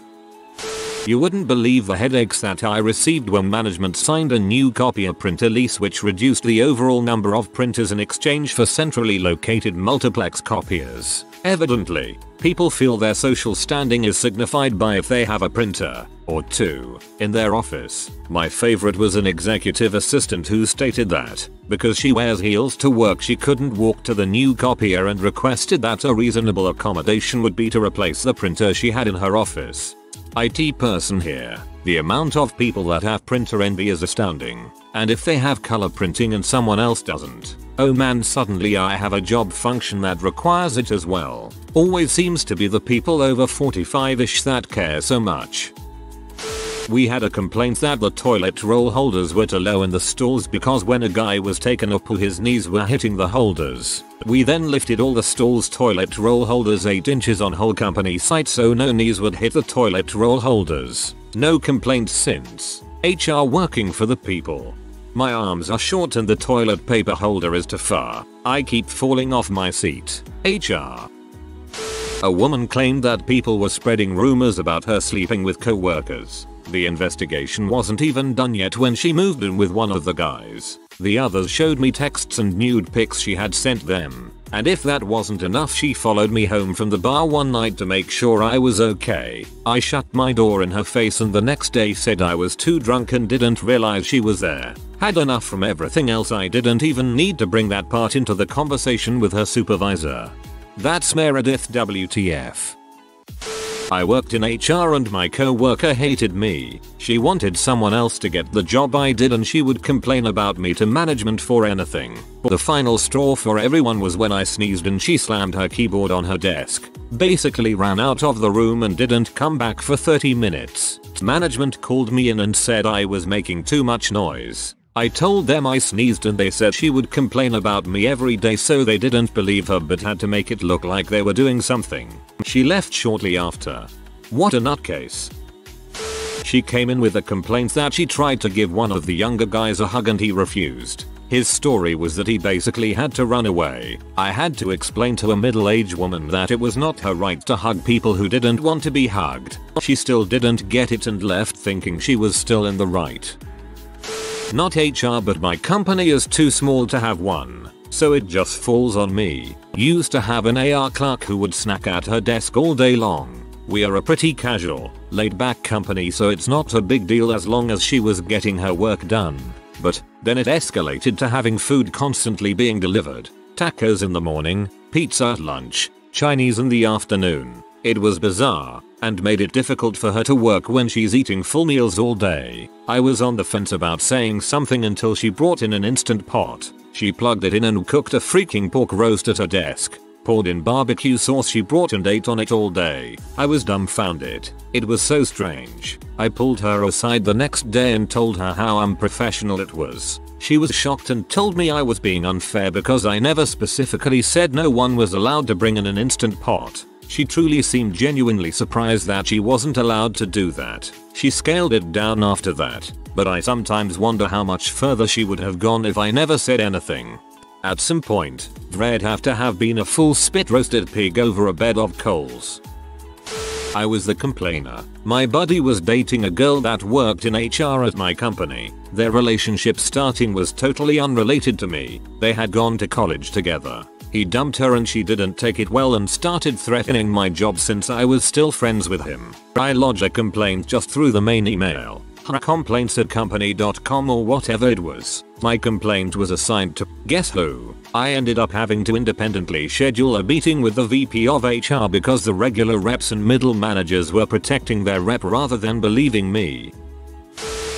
You wouldn't believe the headaches that I received when management signed a new copier printer lease which reduced the overall number of printers in exchange for centrally located multiplex copiers. Evidently, people feel their social standing is signified by if they have a printer, or two, in their office. My favorite was an executive assistant who stated that, because she wears heels to work, she couldn't walk to the new copier and requested that a reasonable accommodation would be to replace the printer she had in her office. IT person here. The amount of people that have printer envy is astounding. And if they have color printing and someone else doesn't, oh man, suddenly I have a job function that requires it as well. Always seems to be the people over 45ish that care so much. We had a complaint that the toilet roll holders were too low in the stalls because when a guy was taken up, his knees were hitting the holders. We then lifted all the stalls' toilet roll holders 8 inches on whole company site so no knees would hit the toilet roll holders. No complaints since. HR working for the people. My arms are short and the toilet paper holder is too far. I keep falling off my seat. HR. A woman claimed that people were spreading rumors about her sleeping with co-workers. The investigation wasn't even done yet when she moved in with one of the guys. The others showed me texts and nude pics she had sent them. And if that wasn't enough, she followed me home from the bar one night to make sure I was okay. I shut my door in her face and the next day said I was too drunk and didn't realize she was there. Had enough from everything else. I didn't even need to bring that part into the conversation with her supervisor. That's Meredith WTF. I worked in HR and my co-worker hated me. She wanted someone else to get the job I did and she would complain about me to management for anything. The final straw for everyone was when I sneezed and she slammed her keyboard on her desk. Basically ran out of the room and didn't come back for 30 minutes. Management called me in and said I was making too much noise. I told them I sneezed and they said she would complain about me every day, so they didn't believe her but had to make it look like they were doing something. She left shortly after. What a nutcase. She came in with a complaint that she tried to give one of the younger guys a hug and he refused. His story was that he basically had to run away. I had to explain to a middle-aged woman that it was not her right to hug people who didn't want to be hugged. She still didn't get it and left thinking she was still in the right. Not HR, but my company is too small to have one, so it just falls on me. Used to have an AR clerk who would snack at her desk all day long. We are a pretty casual, laid-back company, so it's not a big deal as long as she was getting her work done. But then it escalated to having food constantly being delivered. Tacos in the morning, pizza at lunch, Chinese in the afternoon. It was bizarre and made it difficult for her to work when she's eating full meals all day. I was on the fence about saying something until she brought in an Instant Pot. She plugged it in and cooked a freaking pork roast at her desk. Poured in barbecue sauce she brought and ate on it all day. I was dumbfounded. It was so strange. I pulled her aside the next day and told her how unprofessional it was. She was shocked and told me I was being unfair because I never specifically said no one was allowed to bring in an Instant Pot. She truly seemed genuinely surprised that she wasn't allowed to do that. She scaled it down after that, but I sometimes wonder how much further she would have gone if I never said anything. At some point, there'd have to have been a full spit roasted pig over a bed of coals. I was the complainer. My buddy was dating a girl that worked in HR at my company. Their relationship starting was totally unrelated to me. They had gone to college together. He dumped her and she didn't take it well and started threatening my job since I was still friends with him. I lodged a complaint just through the main email. complaints@company.com or whatever it was. My complaint was assigned to guess who. I ended up having to independently schedule a meeting with the VP of HR because the regular reps and middle managers were protecting their rep rather than believing me.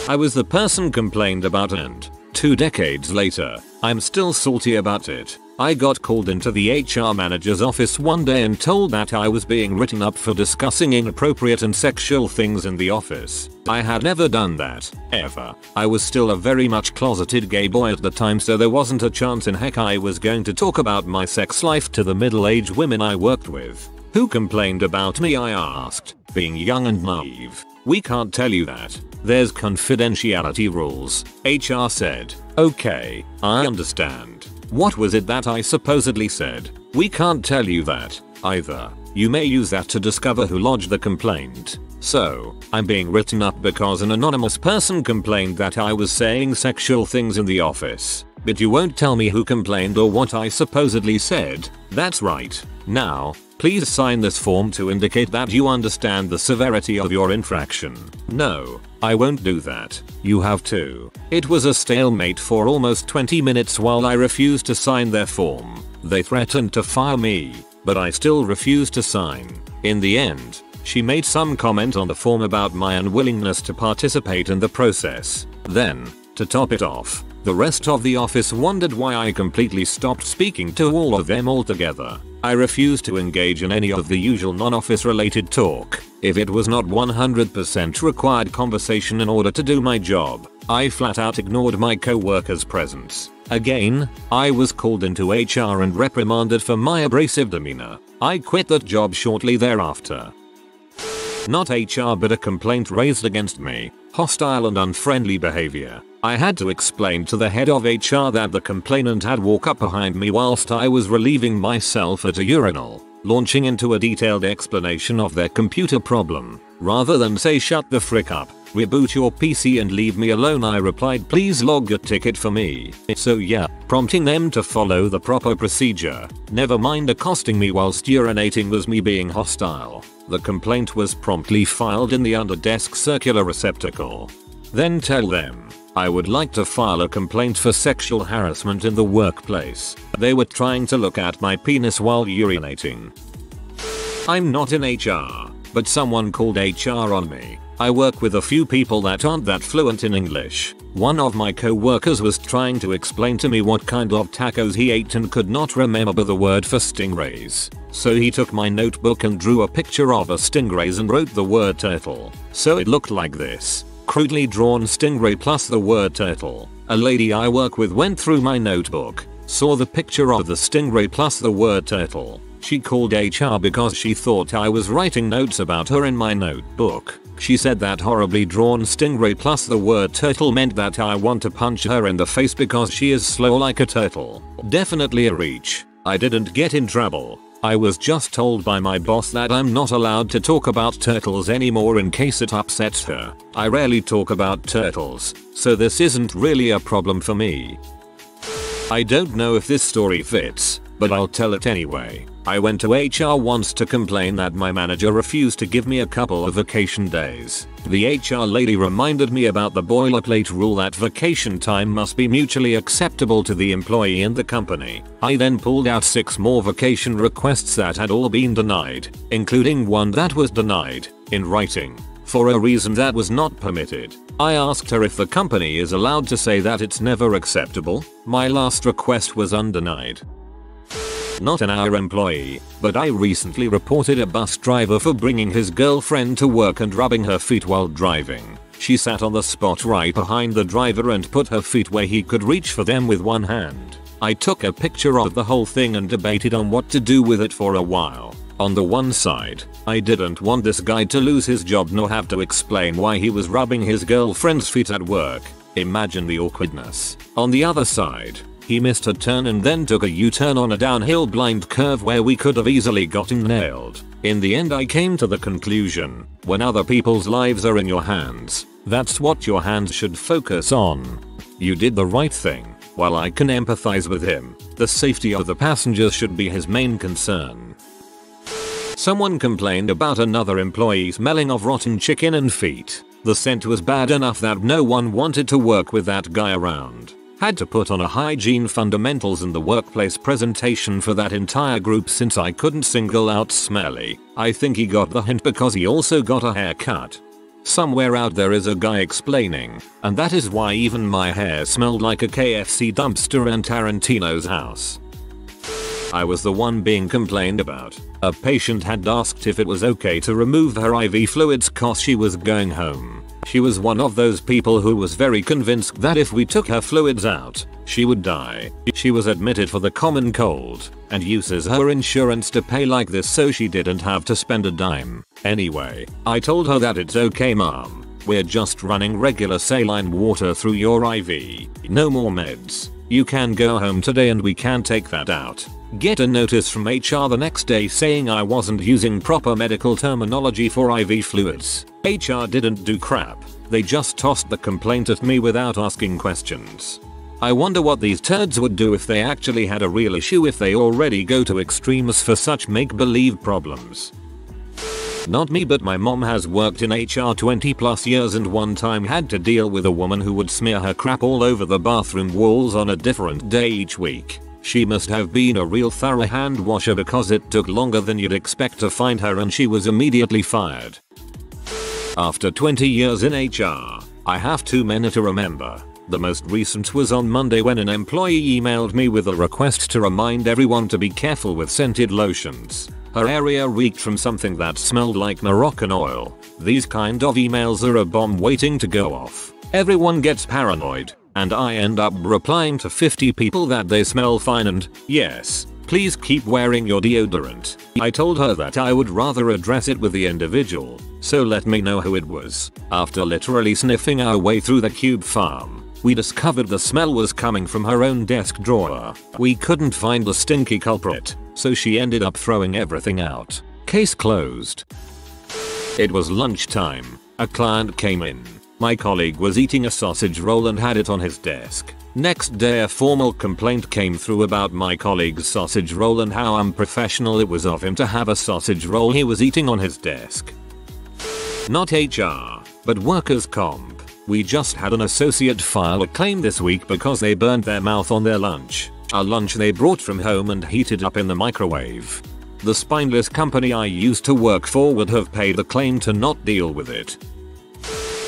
I was the person complained about, and 2 decades later, I'm still salty about it. I got called into the HR manager's office one day and told that I was being written up for discussing inappropriate and sexual things in the office. I had never done that, ever. I was still a very much closeted gay boy at the time, so there wasn't a chance in heck I was going to talk about my sex life to the middle-aged women I worked with. Who complained about me, I asked, being young and naive. We can't tell you that. There's confidentiality rules. HR said. Okay, I understand. What was it that I supposedly said? We can't tell you that, either. You may use that to discover who lodged the complaint. So, I'm being written up because an anonymous person complained that I was saying sexual things in the office. But you won't tell me who complained or what I supposedly said. That's right. Now, please sign this form to indicate that you understand the severity of your infraction. No, I won't do that. You have to. It was a stalemate for almost 20 minutes while I refused to sign their form. They threatened to fire me, but I still refused to sign. In the end, she made some comment on the form about my unwillingness to participate in the process. Then, to top it off, the rest of the office wondered why I completely stopped speaking to all of them altogether. I refused to engage in any of the usual non-office related talk. If it was not 100% required conversation in order to do my job, I flat out ignored my co-worker's presence. Again, I was called into HR and reprimanded for my abrasive demeanor. I quit that job shortly thereafter. Not HR, but a complaint raised against me. Hostile and unfriendly behavior. I had to explain to the head of HR that the complainant had walked up behind me whilst I was relieving myself at a urinal, launching into a detailed explanation of their computer problem. Rather than say shut the frick up, reboot your PC and leave me alone, I replied please log a ticket for me. So yeah, prompting them to follow the proper procedure. Never mind accosting me whilst urinating was me being hostile. The complaint was promptly filed in the under desk circular receptacle. Then tell them. I would like to file a complaint for sexual harassment in the workplace. They were trying to look at my penis while urinating. I'm not in HR, but someone called HR on me. I work with a few people that aren't that fluent in English. One of my co-workers was trying to explain to me what kind of tacos he ate and could not remember the word for stingrays. So he took my notebook and drew a picture of a stingrays and wrote the word turtle. So it looked like this. Crudely drawn stingray plus the word turtle. A lady I work with went through my notebook, saw the picture of the stingray plus the word turtle. She called HR because she thought I was writing notes about her in my notebook. She said that horribly drawn stingray plus the word turtle meant that I want to punch her in the face because she is slow like a turtle. Definitely a reach. I didn't get in trouble. I was just told by my boss that I'm not allowed to talk about turtles anymore in case it upsets her. I rarely talk about turtles, so this isn't really a problem for me. I don't know if this story fits, but I'll tell it anyway. I went to HR once to complain that my manager refused to give me a couple of vacation days. The HR lady reminded me about the boilerplate rule that vacation time must be mutually acceptable to the employee and the company. I then pulled out 6 more vacation requests that had all been denied, including one that was denied, in writing, for a reason that was not permitted. I asked her if the company is allowed to say that it's never acceptable. My last request was undenied. Not an our employee, but I recently reported a bus driver for bringing his girlfriend to work and rubbing her feet while driving. She sat on the spot right behind the driver and put her feet where he could reach for them with one hand. I took a picture of the whole thing and debated on what to do with it for a while. On the one side, I didn't want this guy to lose his job nor have to explain why he was rubbing his girlfriend's feet at work. Imagine the awkwardness. On the other side, he missed a turn and then took a U-turn on a downhill blind curve where we could have easily gotten nailed. In the end I came to the conclusion, when other people's lives are in your hands, that's what your hands should focus on. You did the right thing. While I can empathize with him, the safety of the passengers should be his main concern. Someone complained about another employee smelling of rotten chicken and feet. The scent was bad enough that no one wanted to work with that guy around. Had to put on a hygiene fundamentals in the workplace presentation for that entire group since I couldn't single out smelly. I think he got the hint because he also got a haircut. Somewhere out there is a guy explaining, and that is why even my hair smelled like a KFC dumpster in Tarantino's house. I was the one being complained about. A patient had asked if it was okay to remove her IV fluids cause she was going home. She was one of those people who was very convinced that if we took her fluids out, she would die. She was admitted for the common cold and uses her insurance to pay like this so she didn't have to spend a dime. Anyway, I told her that it's okay mom. We're just running regular saline water through your IV. No more meds. You can go home today and we can take that out. Get a notice from HR the next day saying I wasn't using proper medical terminology for IV fluids. HR didn't do crap. They just tossed the complaint at me without asking questions. I wonder what these turds would do if they actually had a real issue if they already go to extremes for such make-believe problems. Not me, but my mom has worked in HR 20 plus years and one time had to deal with a woman who would smear her crap all over the bathroom walls on a different day each week. She must have been a real thorough hand washer because it took longer than you'd expect to find her and she was immediately fired. After 20 years in HR, I have too many to remember. The most recent was on Monday when an employee emailed me with a request to remind everyone to be careful with scented lotions. Her area reeked from something that smelled like Moroccan oil. These kind of emails are a bomb waiting to go off. Everyone gets paranoid, and I end up replying to 50 people that they smell fine and, yes, please keep wearing your deodorant. I told her that I would rather address it with the individual, so let me know who it was. After literally sniffing our way through the cube farm, we discovered the smell was coming from her own desk drawer. We couldn't find the stinky culprit, so she ended up throwing everything out. Case closed. It was lunchtime. A client came in. My colleague was eating a sausage roll and had it on his desk. Next day a formal complaint came through about my colleague's sausage roll and how unprofessional it was of him to have a sausage roll he was eating on his desk. Not HR, but workers' comp. We just had an associate file a claim this week because they burned their mouth on their lunch. A lunch they brought from home and heated up in the microwave. The spineless company I used to work for would have paid the claim to not deal with it.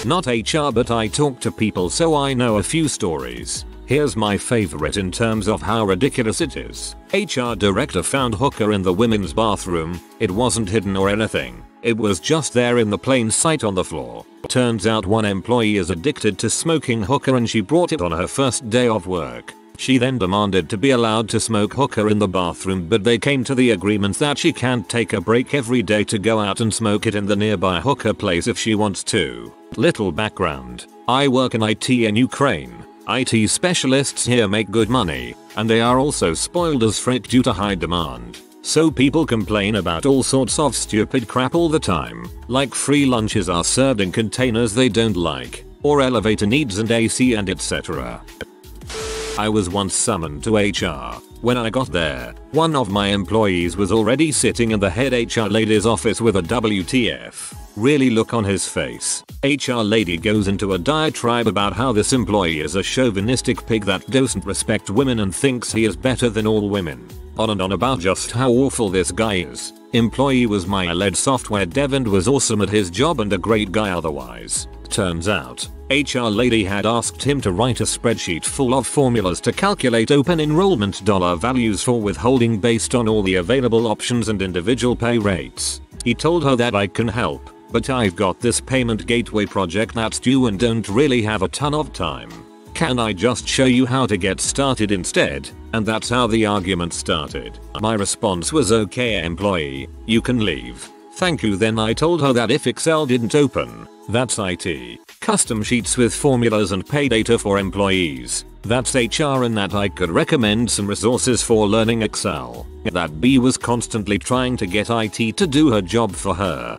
Not HR, but I talk to people, so I know a few stories. Here's my favorite in terms of how ridiculous it is. HR director found hookah in the women's bathroom. It wasn't hidden or anything. It was just there in the plain sight on the floor. Turns out one employee is addicted to smoking hookah and she brought it on her first day of work. She then demanded to be allowed to smoke hookah in the bathroom, but they came to the agreement that she can't take a break every day to go out and smoke it in the nearby hookah place if she wants to. Little background. I work in IT in Ukraine. IT specialists here make good money, and they are also spoiled as frick due to high demand. So people complain about all sorts of stupid crap all the time, like free lunches are served in containers they don't like, or elevator needs and AC and etc. I was once summoned to HR. When I got there, one of my employees was already sitting in the head HR lady's office with a WTF really look on his face. HR lady goes into a diatribe about how this employee is a chauvinistic pig that doesn't respect women and thinks he is better than all women. On and on about just how awful this guy is. Employee was my lead software dev and was awesome at his job and a great guy otherwise. Turns out, HR lady had asked him to write a spreadsheet full of formulas to calculate open enrollment dollar values for withholding based on all the available options and individual pay rates. He told her that I can help, but I've got this payment gateway project that's due and don't really have a ton of time. Can I just show you how to get started instead? And that's how the argument started. My response was, okay employee, you can leave. Thank you. Then I told her that if Excel didn't open, that's IT. Custom sheets with formulas and pay data for employees, that's HR, and that I could recommend some resources for learning Excel. That B was constantly trying to get IT to do her job for her.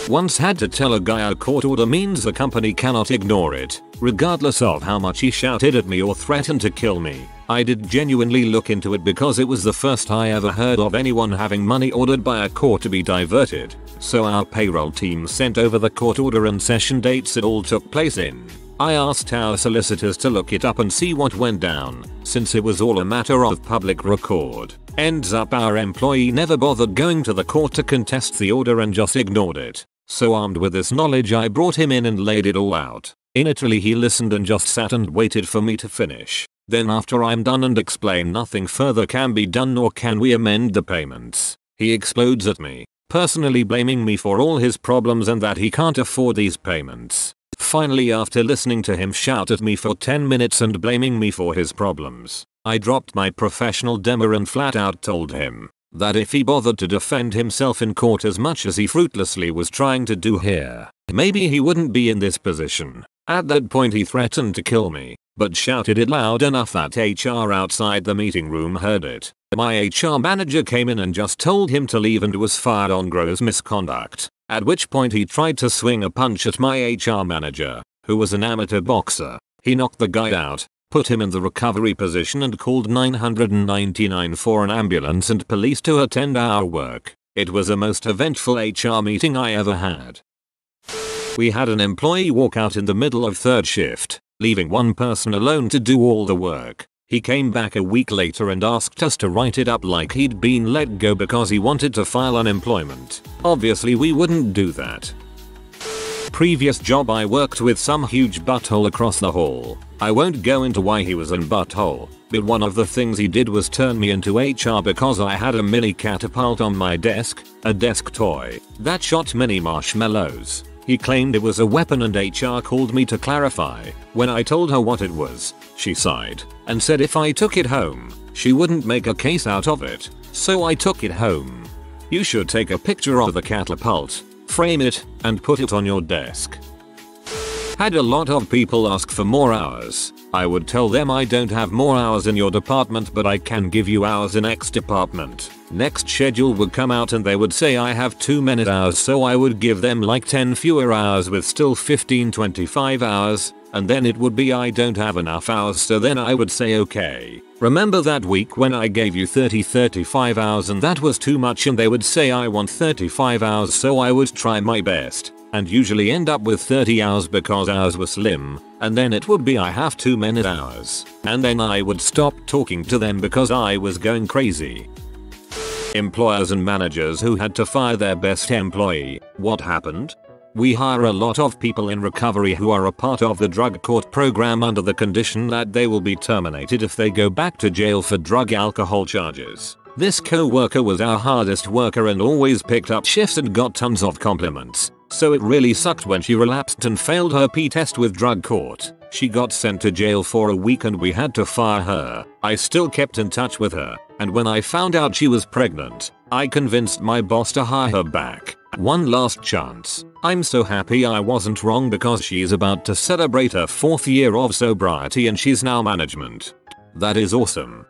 Once had to tell a guy a court order means the company cannot ignore it, regardless of how much he shouted at me or threatened to kill me. I did genuinely look into it because it was the first I ever heard of anyone having money ordered by a court to be diverted. So our payroll team sent over the court order and session dates it all took place in. I asked our solicitors to look it up and see what went down, since it was all a matter of public record. Ends up our employee never bothered going to the court to contest the order and just ignored it. So armed with this knowledge, I brought him in and laid it all out. Initially he listened and just sat and waited for me to finish. Then after I'm done and explain nothing further can be done nor can we amend the payments, he explodes at me, personally blaming me for all his problems and that he can't afford these payments. Finally, after listening to him shout at me for 10 minutes and blaming me for his problems, I dropped my professional demeanor and flat out told him that if he bothered to defend himself in court as much as he fruitlessly was trying to do here, maybe he wouldn't be in this position. At that point he threatened to kill me, but shouted it loud enough that HR outside the meeting room heard it. My HR manager came in and just told him to leave and was fired on gross misconduct, at which point he tried to swing a punch at my HR manager, who was an amateur boxer. He knocked the guy out, put him in the recovery position and called 999 for an ambulance and police to attend our work. It was the most eventful HR meeting I ever had. We had an employee walk out in the middle of third shift, leaving one person alone to do all the work. He came back a week later and asked us to write it up like he'd been let go because he wanted to file unemployment. Obviously we wouldn't do that. Previous job I worked with some huge butthole across the hall. I won't go into why he was an butthole, but one of the things he did was turn me into HR because I had a mini catapult on my desk, a desk toy that shot mini marshmallows. He claimed it was a weapon and HR called me to clarify. When I told her what it was, she sighed and said if I took it home, she wouldn't make a case out of it. So I took it home. You should take a picture of the catapult, frame it, and put it on your desk. Had a lot of people ask for more hours. I would tell them I don't have more hours in your department, but I can give you hours in X department. Next schedule would come out and they would say I have too many hours, so I would give them like 10 fewer hours with still 25 hours, and then it would be I don't have enough hours, so then I would say okay. Remember that week when I gave you 35 hours and that was too much, and they would say I want 35 hours, so I would try my best. and usually end up with 30 hours because ours were slim, and then it would be I have 2 minute hours, and then I would stop talking to them because I was going crazy. Employers and managers who had to fire their best employee. What happened? We hire a lot of people in recovery who are a part of the drug court program under the condition that they will be terminated if they go back to jail for drug alcohol charges. This co-worker was our hardest worker and always picked up shifts and got tons of compliments. So it really sucked when she relapsed and failed her P test with drug court. She got sent to jail for a week and we had to fire her. I still kept in touch with her, and when I found out she was pregnant, I convinced my boss to hire her back. One last chance. I'm so happy I wasn't wrong because she's about to celebrate her 4th year of sobriety and she's now management. That is awesome.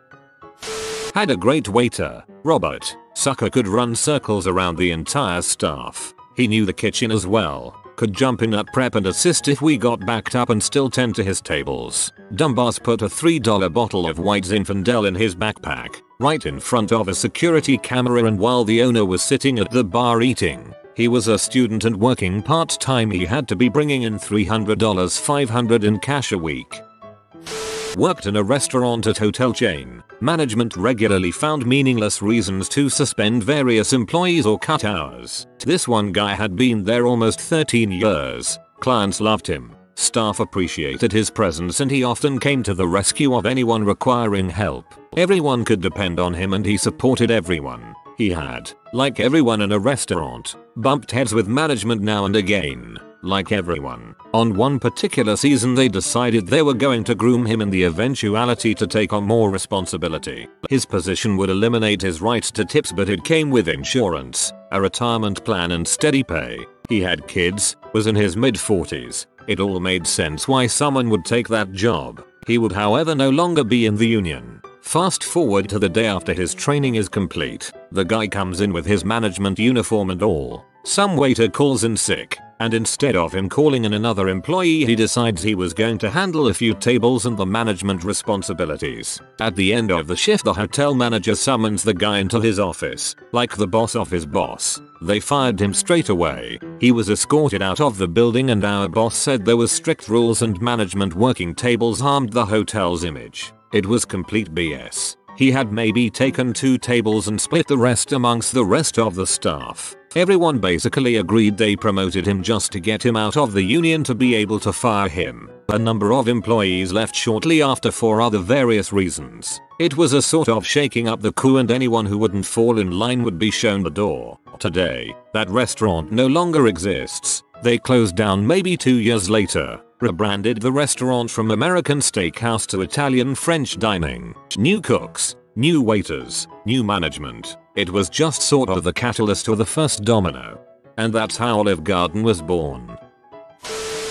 Had a great waiter. Robert. Sucker could run circles around the entire staff. He knew the kitchen as well. Could jump in at prep and assist if we got backed up and still tend to his tables. Dumbass put a $3 bottle of White Zinfandel in his backpack, right in front of a security camera, and while the owner was sitting at the bar eating. He was a student and working part-time. He had to be bringing in $300, $500 in cash a week. Worked in a restaurant at hotel chain. Management regularly found meaningless reasons to suspend various employees or cut hours. This one guy had been there almost 13 years. Clients loved him. Staff appreciated his presence and he often came to the rescue of anyone requiring help. Everyone could depend on him and he supported everyone. He had, like everyone in a restaurant, bumped heads with management now and again. Like everyone, on one particular season they decided they were going to groom him in the eventuality to take on more responsibility. His position would eliminate his rights to tips, but it came with insurance, a retirement plan and steady pay. He had kids, was in his mid-40s. It all made sense why someone would take that job. He would however no longer be in the union. Fast forward to the day after his training is complete. The guy comes in with his management uniform and all. Some waiter calls in sick, and instead of him calling in another employee, he decides he was going to handle a few tables and the management responsibilities. At the end of the shift, the hotel manager summons the guy into his office, like the boss of his boss. They fired him straight away. He was escorted out of the building and our boss said there was strict rules and management working tables harmed the hotel's image. It was complete BS. He had maybe taken 2 tables and split the rest amongst the rest of the staff. Everyone basically agreed they promoted him just to get him out of the union to be able to fire him. A number of employees left shortly after for other various reasons. It was a sort of shaking up the coup and anyone who wouldn't fall in line would be shown the door. Today, that restaurant no longer exists. They closed down maybe 2 years later. Rebranded the restaurant from American Steakhouse to Italian French dining. New cooks, new waiters, new management. It was just sort of the catalyst or the first domino. And that's how Olive Garden was born.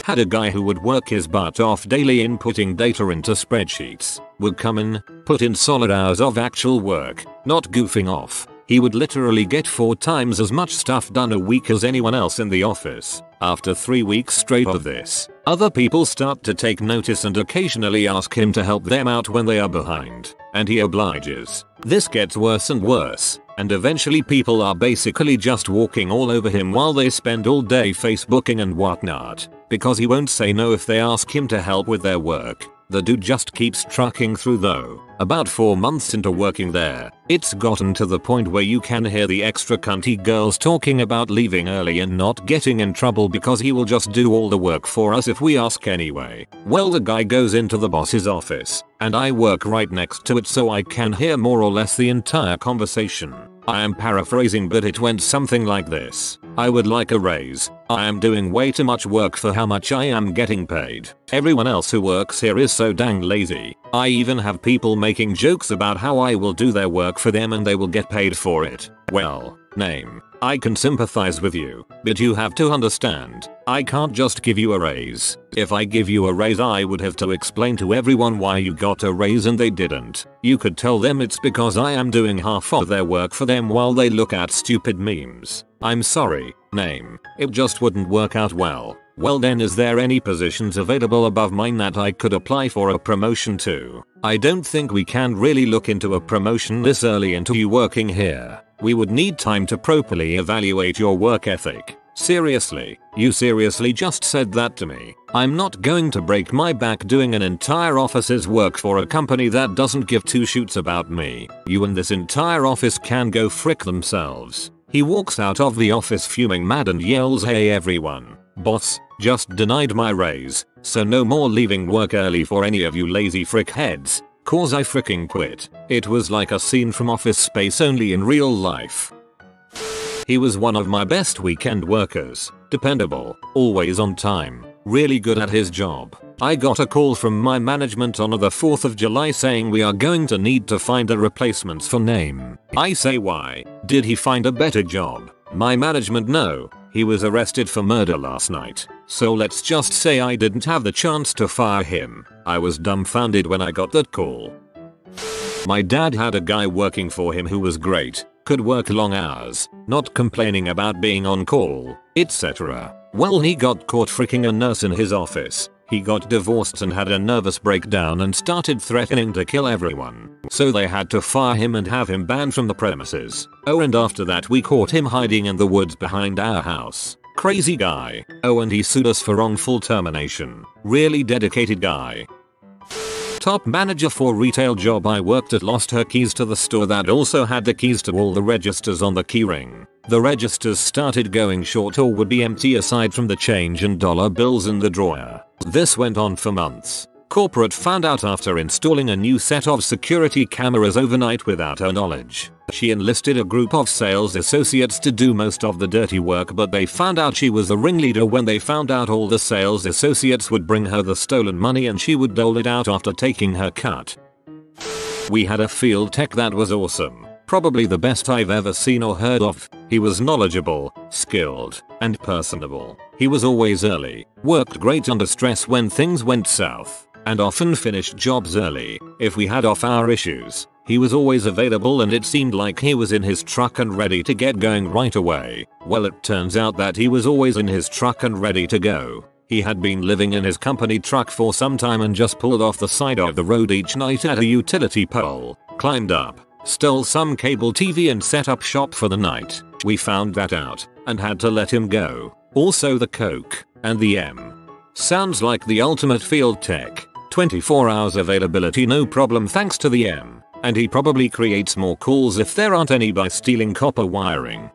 Had a guy who would work his butt off daily inputting data into spreadsheets. Would come in, put in solid hours of actual work, not goofing off. He would literally get 4 times as much stuff done a week as anyone else in the office. After 3 weeks straight of this, other people start to take notice and occasionally ask him to help them out when they are behind, and he obliges. This gets worse and worse, and eventually people are basically just walking all over him while they spend all day Facebooking and whatnot, because he won't say no if they ask him to help with their work. The dude just keeps trucking through though. About 4 months into working there, it's gotten to the point where you can hear the extra cunty girls talking about leaving early and not getting in trouble because he will just do all the work for us if we ask anyway. Well, the guy goes into the boss's office, and I work right next to it so I can hear more or less the entire conversation. I am paraphrasing, but it went something like this. I would like a raise. I am doing way too much work for how much I am getting paid. Everyone else who works here is so dang lazy. I even have people making jokes about how I will do their work for them and they will get paid for it. Well, name. I can sympathize with you, but you have to understand, I can't just give you a raise. If I give you a raise, I would have to explain to everyone why you got a raise and they didn't. You could tell them it's because I am doing half of their work for them while they look at stupid memes. I'm sorry, name. It just wouldn't work out well. Well then, is there any positions available above mine that I could apply for a promotion to? I don't think we can really look into a promotion this early into you working here. We would need time to properly evaluate your work ethic. Seriously, you seriously just said that to me? I'm not going to break my back doing an entire office's work for a company that doesn't give two shoots about me. You and this entire office can go frick themselves. He walks out of the office fuming mad and yells, "Hey everyone, boss just denied my raise, so no more leaving work early for any of you lazy frick heads, cause I fricking quit." It was like a scene from Office Space only in real life. He was one of my best weekend workers, dependable, always on time, really good at his job. I got a call from my management on the 4th of July saying we are going to need to find a replacement for name. I say, why? Did he find a better job? My management, no, he was arrested for murder last night. So let's just say I didn't have the chance to fire him. I was dumbfounded when I got that call. My dad had a guy working for him who was great, could work long hours, not complaining about being on call, etc. Well, he got caught freaking a nurse in his office. He got divorced and had a nervous breakdown and started threatening to kill everyone. So they had to fire him and have him banned from the premises. Oh, and after that we caught him hiding in the woods behind our house. Crazy guy. Oh, and he sued us for wrongful termination. Really dedicated guy. Top manager for retail job I worked at lost her keys to the store that also had the keys to all the registers on the keyring. The registers started going short or would be empty aside from the change and dollar bills in the drawer. This went on for months. Corporate found out after installing a new set of security cameras overnight without her knowledge. She enlisted a group of sales associates to do most of the dirty work, but they found out she was the ringleader when they found out all the sales associates would bring her the stolen money and she would dole it out after taking her cut. We had a field tech that was awesome. Probably the best I've ever seen or heard of. He was knowledgeable, skilled, and personable. He was always early, worked great under stress when things went south, and often finished jobs early if we had off-hour issues. He was always available and it seemed like he was in his truck and ready to get going right away. Well, it turns out that he was always in his truck and ready to go. He had been living in his company truck for some time and just pulled off the side of the road each night at a utility pole, climbed up, stole some cable TV and set up shop for the night. We found that out and had to let him go. Also the coke and the M. Sounds like the ultimate field tech. 24 hours availability, no problem thanks to the M. And he probably creates more calls if there aren't any by stealing copper wiring.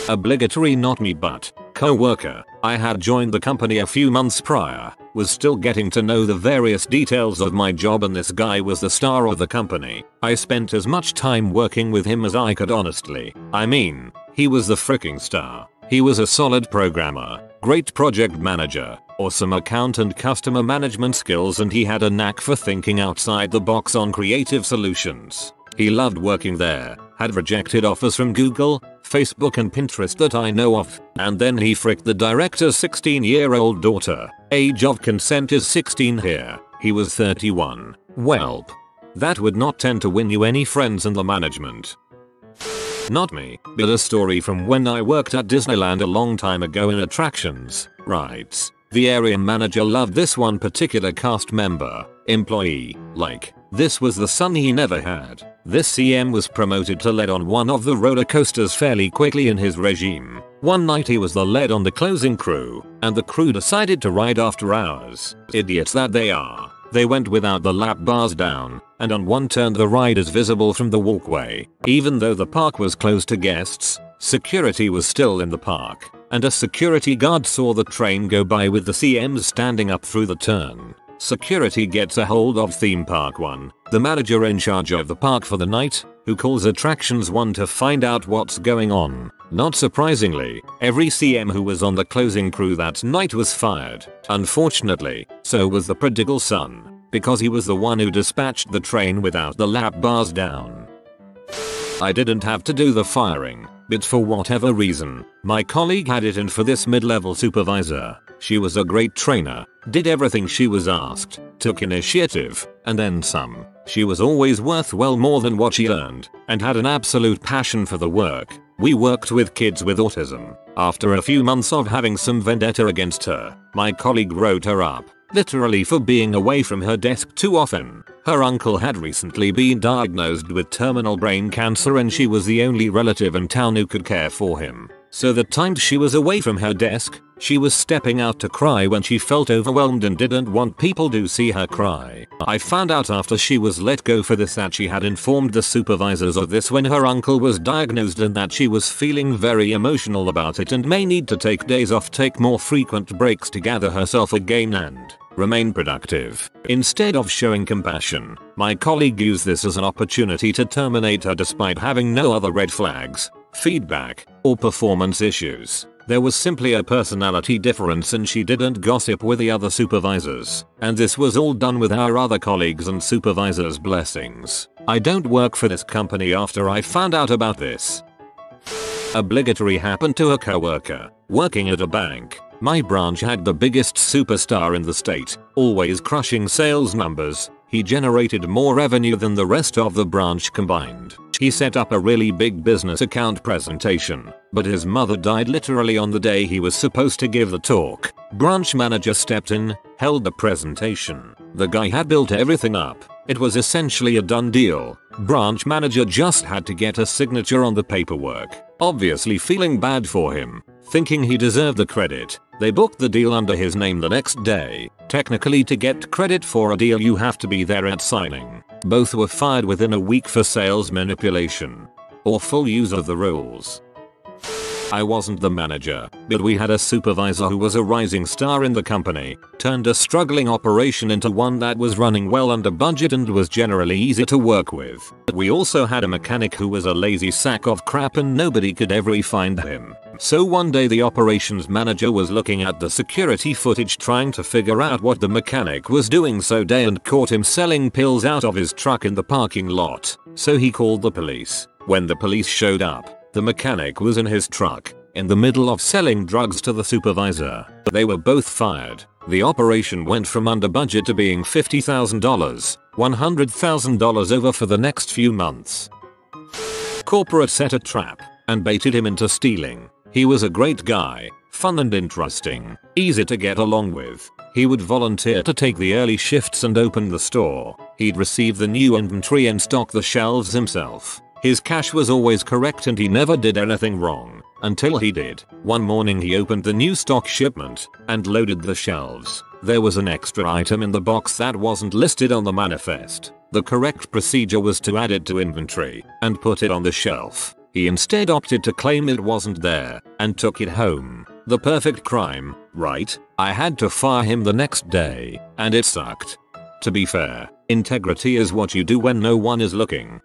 Obligatory, not me but co-worker. I had joined the company a few months prior, was still getting to know the various details of my job, and this guy was the star of the company. I spent as much time working with him as I could honestly. I mean, he was the freaking star. He was a solid programmer, great project manager, awesome account and customer management skills, and he had a knack for thinking outside the box on creative solutions. He loved working there, had rejected offers from Google, Facebook and Pinterest that I know of, and then he fricked the director's 16-year-old daughter. Age of consent is 16 here. He was 31. Welp. That would not tend to win you any friends in the management. Not me, but a story from when I worked at Disneyland a long time ago in attractions, rides. The area manager loved this one particular cast member, employee, like, this was the son he never had. This CM was promoted to lead on one of the roller coasters fairly quickly in his regime. One night he was the lead on the closing crew, and the crew decided to ride after hours. Idiots that they are. They went without the lap bars down, and on one turn the ride is visible from the walkway. Even though the park was closed to guests, security was still in the park, and a security guard saw the train go by with the CMs standing up through the turn. Security gets a hold of Theme Park 1, the manager in charge of the park for the night, who calls Attractions 1 to find out what's going on. Not surprisingly, every CM who was on the closing crew that night was fired. Unfortunately, so was the prodigal son, because he was the one who dispatched the train without the lap bars down. I didn't have to do the firing, but for whatever reason, my colleague had it in for this mid-level supervisor. She was a great trainer, did everything she was asked, took initiative, and then some. She was always worth well more than what she earned, and had an absolute passion for the work. We worked with kids with autism. After a few months of having some vendetta against her, my colleague wrote her up, literally for being away from her desk too often. Her uncle had recently been diagnosed with terminal brain cancer and she was the only relative in town who could care for him. So the times she was away from her desk, she was stepping out to cry when she felt overwhelmed and didn't want people to see her cry. I found out after she was let go for this that she had informed the supervisors of this when her uncle was diagnosed and that she was feeling very emotional about it and may need to take days off, take more frequent breaks to gather herself again and remain productive. Instead of showing compassion, my colleague used this as an opportunity to terminate her despite having no other red flags, feedback, or performance issues. There was simply a personality difference and she didn't gossip with the other supervisors. And this was all done with our other colleagues and supervisors' blessings. I don't work for this company after I found out about this. Obligatory happened to a coworker working at a bank. My branch had the biggest superstar in the state, always crushing sales numbers. He generated more revenue than the rest of the branch combined. He set up a really big business account presentation, but his mother died literally on the day he was supposed to give the talk. Branch manager stepped in, held the presentation. The guy had built everything up. It was essentially a done deal. Branch manager just had to get a signature on the paperwork. Obviously feeling bad for him, thinking he deserved the credit, they booked the deal under his name the next day. Technically, to get credit for a deal you have to be there at signing. Both were fired within a week for sales manipulation or full use of the rules. I wasn't the manager, but we had a supervisor who was a rising star in the company, turned a struggling operation into one that was running well under budget and was generally easy to work with. We also had a mechanic who was a lazy sack of crap and nobody could ever find him. So one day the operations manager was looking at the security footage trying to figure out what the mechanic was doing so day and caught him selling pills out of his truck in the parking lot. So he called the police. When the police showed up, the mechanic was in his truck, in the middle of selling drugs to the supervisor. They were both fired. The operation went from under budget to being $50,000, $100,000 over for the next few months. Corporate set a trap and baited him into stealing. He was a great guy, fun and interesting, easy to get along with. He would volunteer to take the early shifts and open the store. He'd receive the new inventory and stock the shelves himself. His cash was always correct and he never did anything wrong. Until he did. One morning he opened the new stock shipment and loaded the shelves. There was an extra item in the box that wasn't listed on the manifest. The correct procedure was to add it to inventory and put it on the shelf. He instead opted to claim it wasn't there and took it home. The perfect crime, right? I had to fire him the next day, and it sucked. To be fair, integrity is what you do when no one is looking.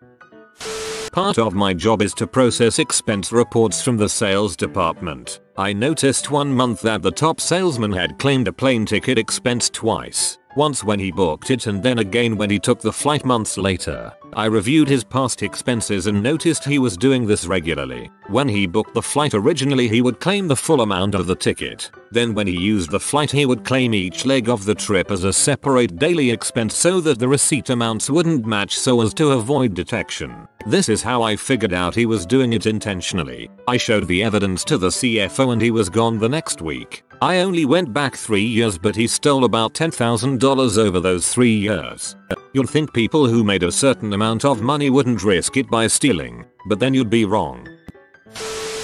Part of my job is to process expense reports from the sales department. I noticed one month that the top salesman had claimed a plane ticket expense twice. Once when he booked it and then again when he took the flight months later. I reviewed his past expenses and noticed he was doing this regularly. When he booked the flight originally he would claim the full amount of the ticket. Then when he used the flight he would claim each leg of the trip as a separate daily expense so that the receipt amounts wouldn't match so as to avoid detection. This is how I figured out he was doing it intentionally. I showed the evidence to the CFO and he was gone the next week. I only went back 3 years but he stole about $10,000 over those 3 years. You'd think people who made a certain amount of money wouldn't risk it by stealing, but then you'd be wrong.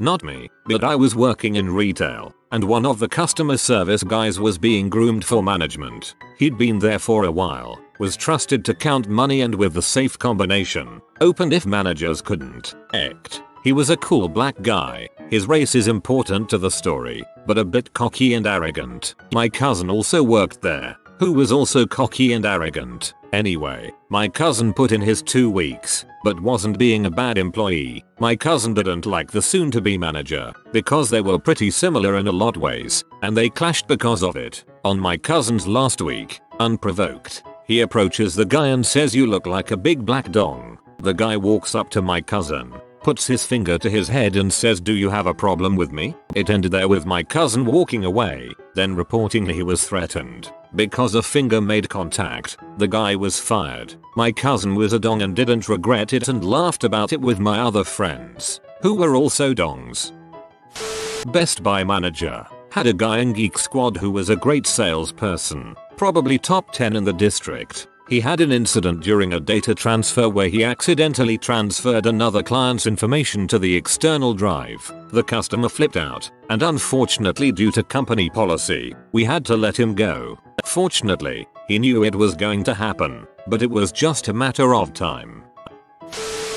Not me, but I was working in retail, and one of the customer service guys was being groomed for management. He'd been there for a while, was trusted to count money and with the safe combination, opened if managers couldn't act. He was a cool black guy. His race is important to the story, but a bit cocky and arrogant. My cousin also worked there, who was also cocky and arrogant. Anyway, my cousin put in his 2 weeks, but wasn't being a bad employee. My cousin didn't like the soon-to-be manager, because they were pretty similar in a lot ways, and they clashed because of it. On my cousin's last week, unprovoked, he approaches the guy and says, "You look like a big black dong." The guy walks up to my cousin, puts his finger to his head and says, "Do you have a problem with me?" It ended there with my cousin walking away, then reporting he was threatened. Because a finger made contact, the guy was fired. My cousin was a dong and didn't regret it and laughed about it with my other friends, who were also dongs. Best Buy manager. Had a guy in Geek Squad who was a great salesperson, probably top 10 in the district. He had an incident during a data transfer where he accidentally transferred another client's information to the external drive. The customer flipped out, and unfortunately due to company policy, we had to let him go. Fortunately, he knew it was going to happen, but it was just a matter of time.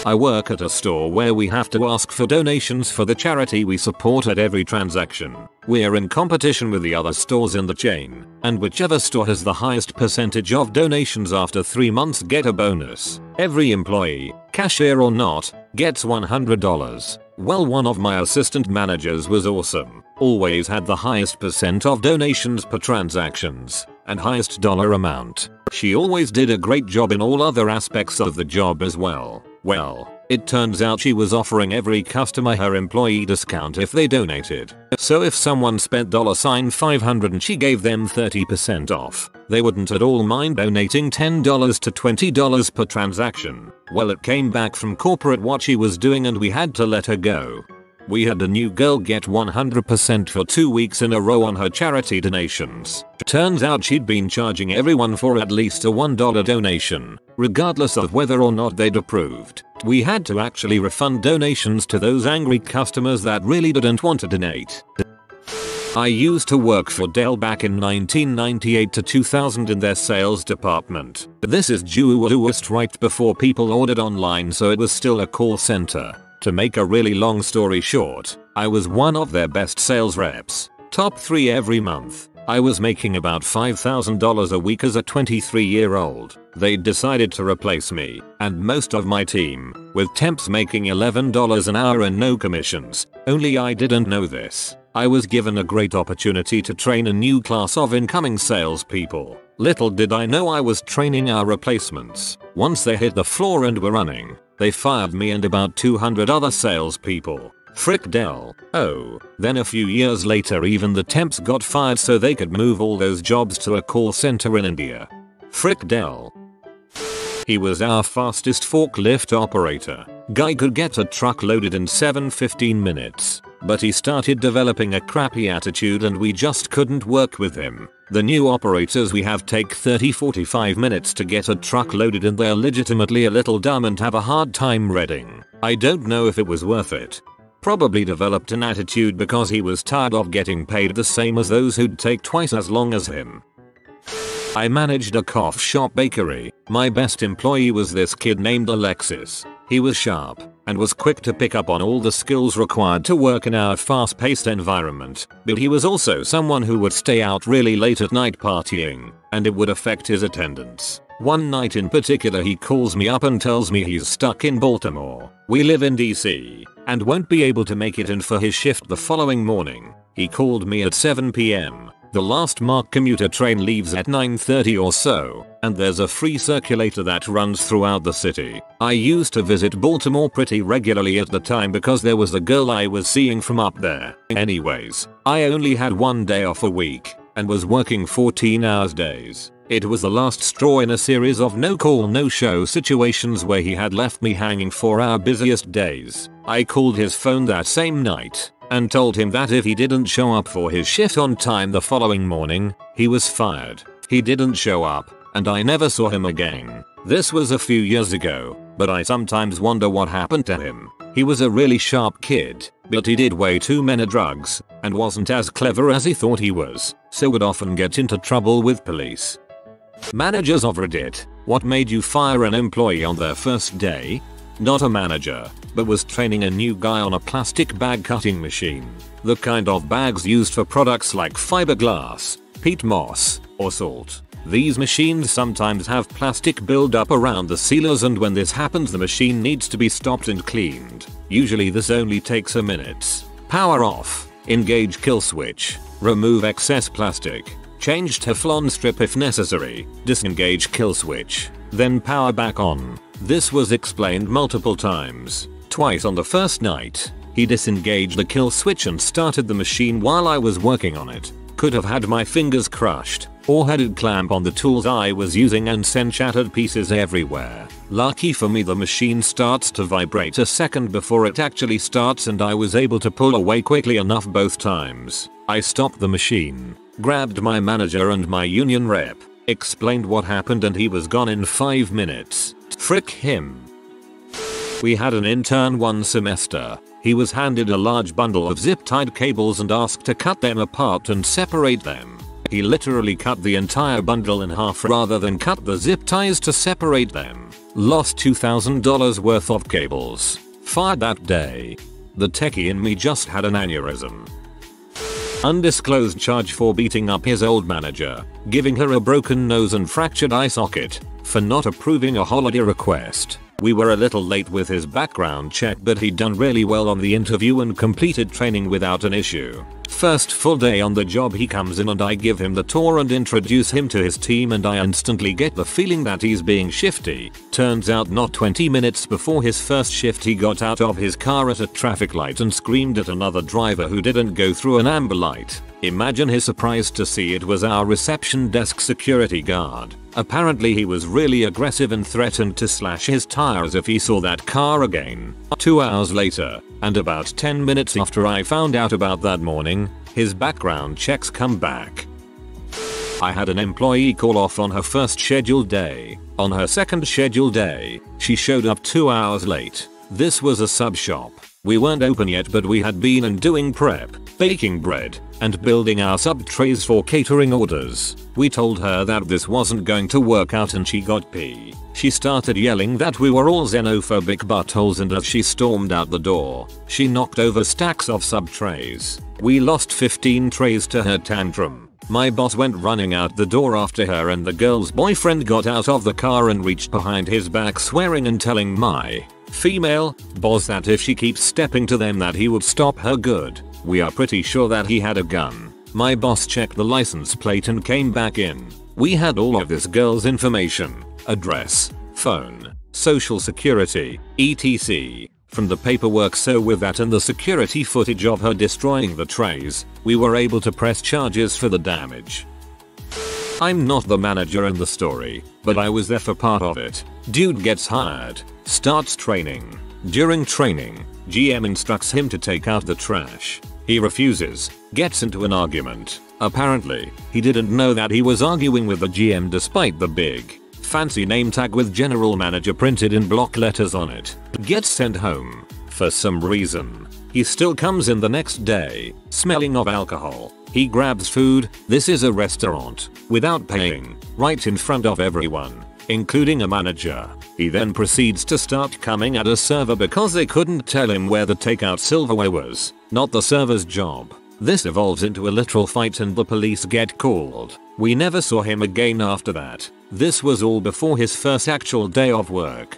I work at a store where we have to ask for donations for the charity we support at every transaction. We're in competition with the other stores in the chain, and whichever store has the highest percentage of donations after 3 months get a bonus. Every employee, cashier or not, gets $100. Well, one of my assistant managers was awesome. Always had the highest percent of donations per transactions, and highest dollar amount. She always did a great job in all other aspects of the job as well. Well, it turns out she was offering every customer her employee discount if they donated. So if someone spent $500 and she gave them 30% off, they wouldn't at all mind donating $10 to $20 per transaction. Well, it came back from corporate what she was doing and we had to let her go. We had a new girl get 100% for 2 weeks in a row on her charity donations. Turns out she'd been charging everyone for at least a $1 donation, regardless of whether or not they'd approved. We had to actually refund donations to those angry customers that really didn't want to donate. I used to work for Dell back in 1998 to 2000 in their sales department. This is just right before people ordered online, so it was still a call center. To make a really long story short, I was one of their best sales reps. Top 3 every month. I was making about $5,000 a week as a 23-year-old. They decided to replace me and most of my team, with temps making $11 an hour and no commissions. Only I didn't know this. I was given a great opportunity to train a new class of incoming salespeople. Little did I know I was training our replacements. Once they hit the floor and were running, they fired me and about 200 other salespeople. Frick Dell. Oh, then a few years later even the temps got fired so they could move all those jobs to a call center in India. Frick Dell. He was our fastest forklift operator. Guy could get a truck loaded in 7-15 minutes. But he started developing a crappy attitude and we just couldn't work with him. The new operators we have take 30-45 minutes to get a truck loaded and they're legitimately a little dumb and have a hard time reading. I don't know if it was worth it. Probably developed an attitude because he was tired of getting paid the same as those who'd take twice as long as him. I managed a coffee shop bakery. My best employee was this kid named Alexis. He was sharp and was quick to pick up on all the skills required to work in our fast-paced environment, but he was also someone who would stay out really late at night partying, and it would affect his attendance. One night in particular he calls me up and tells me he's stuck in Baltimore. We live in DC, and won't be able to make it in for his shift the following morning. He called me at 7 p.m. The last MARC commuter train leaves at 9:30 or so, and there's a free circulator that runs throughout the city. I used to visit Baltimore pretty regularly at the time because there was a girl I was seeing from up there. Anyways, I only had 1 day off a week, and was working 14-hour days. It was the last straw in a series of no-call no-show situations where he had left me hanging for our busiest days. I called his phone that same night and told him that if he didn't show up for his shift on time the following morning, he was fired. He didn't show up, and I never saw him again. This was a few years ago, but I sometimes wonder what happened to him. He was a really sharp kid, but he did way too many drugs, and wasn't as clever as he thought he was, so would often get into trouble with police. Managers of Reddit, what made you fire an employee on their first day? Not a manager, but was training a new guy on a plastic bag cutting machine. The kind of bags used for products like fiberglass, peat moss, or salt. These machines sometimes have plastic buildup around the sealers, and when this happens the machine needs to be stopped and cleaned. Usually this only takes a minute. Power off, engage kill switch, remove excess plastic, change Teflon strip if necessary, disengage kill switch, then power back on. This was explained multiple times. Twice on the first night, he disengaged the kill switch and started the machine while I was working on it. Could have had my fingers crushed, or had it clamp on the tools I was using and send shattered pieces everywhere. Lucky for me the machine starts to vibrate a second before it actually starts, and I was able to pull away quickly enough both times. I stopped the machine, grabbed my manager and my union rep, Explained what happened and he was gone in 5 minutes. Frick him. We had an intern one semester. He was handed a large bundle of zip-tied cables and asked to cut them apart and separate them. He literally cut the entire bundle in half rather than cut the zip ties to separate them. Lost $2,000 worth of cables. Fired that day. The techie in me just had an aneurysm. Undisclosed charge for beating up his old manager, giving her a broken nose and fractured eye socket, for not approving a holiday request. We were a little late with his background check, but he'd done really well on the interview and completed training without an issue. First full day on the job he comes in and I give him the tour and introduce him to his team, and I instantly get the feeling that he's being shifty. Turns out not 20 minutes before his first shift he got out of his car at a traffic light and screamed at another driver who didn't go through an amber light. Imagine his surprise to see it was our reception desk security guard. Apparently he was really aggressive and threatened to slash his tires if he saw that car again. 2 hours later, and about 10 minutes after I found out about that morning, his background checks come back. I had an employee call off on her first scheduled day. On her second scheduled day, she showed up 2 hours late. This was a sub shop. We weren't open yet, but we had been and doing prep, baking bread, and building our sub trays for catering orders. We told her that this wasn't going to work out and she got pee. She started yelling that we were all xenophobic buttholes, and as she stormed out the door, she knocked over stacks of sub trays. We lost 15 trays to her tantrum. My boss went running out the door after her, and the girl's boyfriend got out of the car and reached behind his back swearing and telling my female boss that if she keeps stepping to them that he would stop her good. We are pretty sure that he had a gun. My boss checked the license plate and came back in. We had all of this girl's information, address, phone, social security, etc. from the paperwork, so with that and the security footage of her destroying the trays, we were able to press charges for the damage. I'm not the manager in the story, but I was there for part of it. Dude gets hired, starts training. During training, GM instructs him to take out the trash. He refuses, gets into an argument. Apparently, he didn't know that he was arguing with the GM despite the big, fancy name tag with general manager printed in block letters on it. Gets sent home. For some reason, he still comes in the next day, smelling of alcohol. He grabs food, this is a restaurant, without paying, right in front of everyone, including a manager. He then proceeds to start coming at a server because they couldn't tell him where the takeout silverware was. Not the server's job. This evolves into a literal fight and the police get called. We never saw him again after that. This was all before his first actual day of work.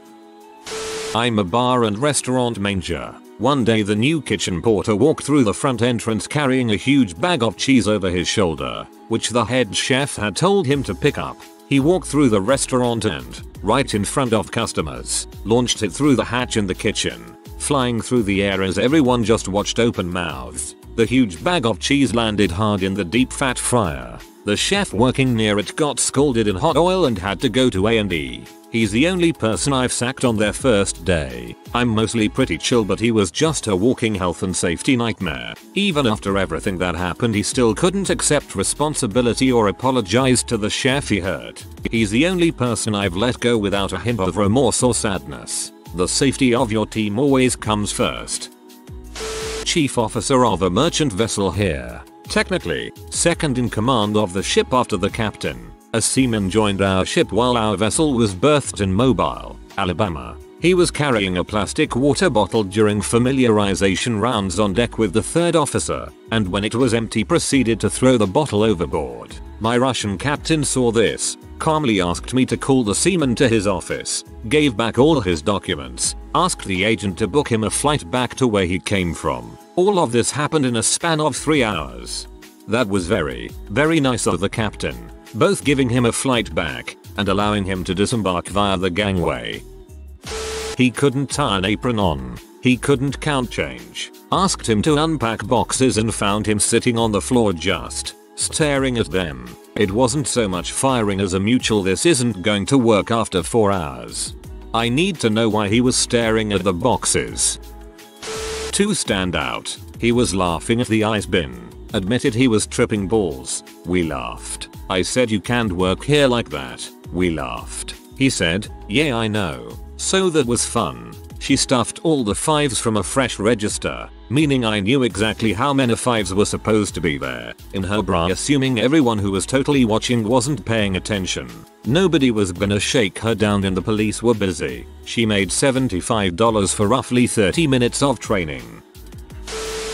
I'm a bar and restaurant manager. One day the new kitchen porter walked through the front entrance carrying a huge bag of cheese over his shoulder, which the head chef had told him to pick up. He walked through the restaurant and, right in front of customers, launched it through the hatch in the kitchen, flying through the air as everyone just watched open-mouthed. The huge bag of cheese landed hard in the deep fat fryer. The chef working near it got scalded in hot oil and had to go to A&E. He's the only person I've sacked on their first day. I'm mostly pretty chill, but he was just a walking health and safety nightmare. Even after everything that happened, he still couldn't accept responsibility or apologize to the chef he hurt. He's the only person I've let go without a hint of remorse or sadness. The safety of your team always comes first. Chief officer of a merchant vessel here. Technically, second in command of the ship after the captain. A seaman joined our ship while our vessel was berthed in Mobile, Alabama. He was carrying a plastic water bottle during familiarization rounds on deck with the third officer, and when it was empty proceeded to throw the bottle overboard. My Russian captain saw this, calmly asked me to call the seaman to his office, gave back all his documents, asked the agent to book him a flight back to where he came from. All of this happened in a span of 3 hours. That was very, very nice of the captain, both giving him a flight back and allowing him to disembark via the gangway. He couldn't tie an apron on. He couldn't count change. Asked him to unpack boxes and found him sitting on the floor just staring at them. It wasn't so much firing as a mutual "this isn't going to work" after 4 hours. I need to know why he was staring at the boxes. 2 stand out. He was laughing at the ice bin. Admitted he was tripping balls. We laughed. I said you can't work here like that. We laughed. He said, yeah I know. So that was fun. She stuffed all the 5s from a fresh register, meaning I knew exactly how many 5s were supposed to be there, in her bra, assuming everyone who was totally watching wasn't paying attention. Nobody was gonna shake her down and the police were busy. She made $75 for roughly 30 minutes of training.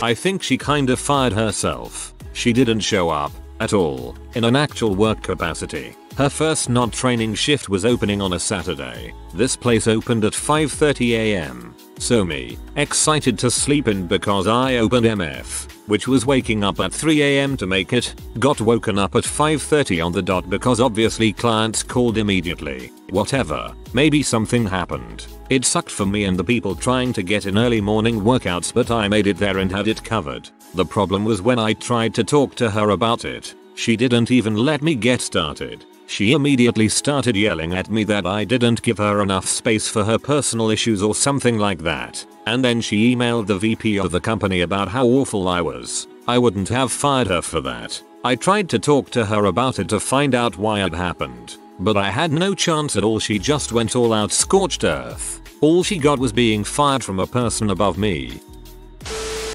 I think she kinda fired herself. She didn't show up at all in an actual work capacity. Her first non-training shift was opening on a Saturday. This place opened at 5:30 am. So me, excited to sleep in because I opened MF, which was waking up at 3 am to make it, got woken up at 5:30 on the dot because obviously clients called immediately. Whatever, maybe something happened. It sucked for me and the people trying to get in early morning workouts, but I made it there and had it covered. The problem was when I tried to talk to her about it, she didn't even let me get started. She immediately started yelling at me that I didn't give her enough space for her personal issues or something like that. And then she emailed the VP of the company about how awful I was. I wouldn't have fired her for that. I tried to talk to her about it to find out why it happened, but I had no chance at all. She just went all out scorched earth. All she got was being fired from a person above me.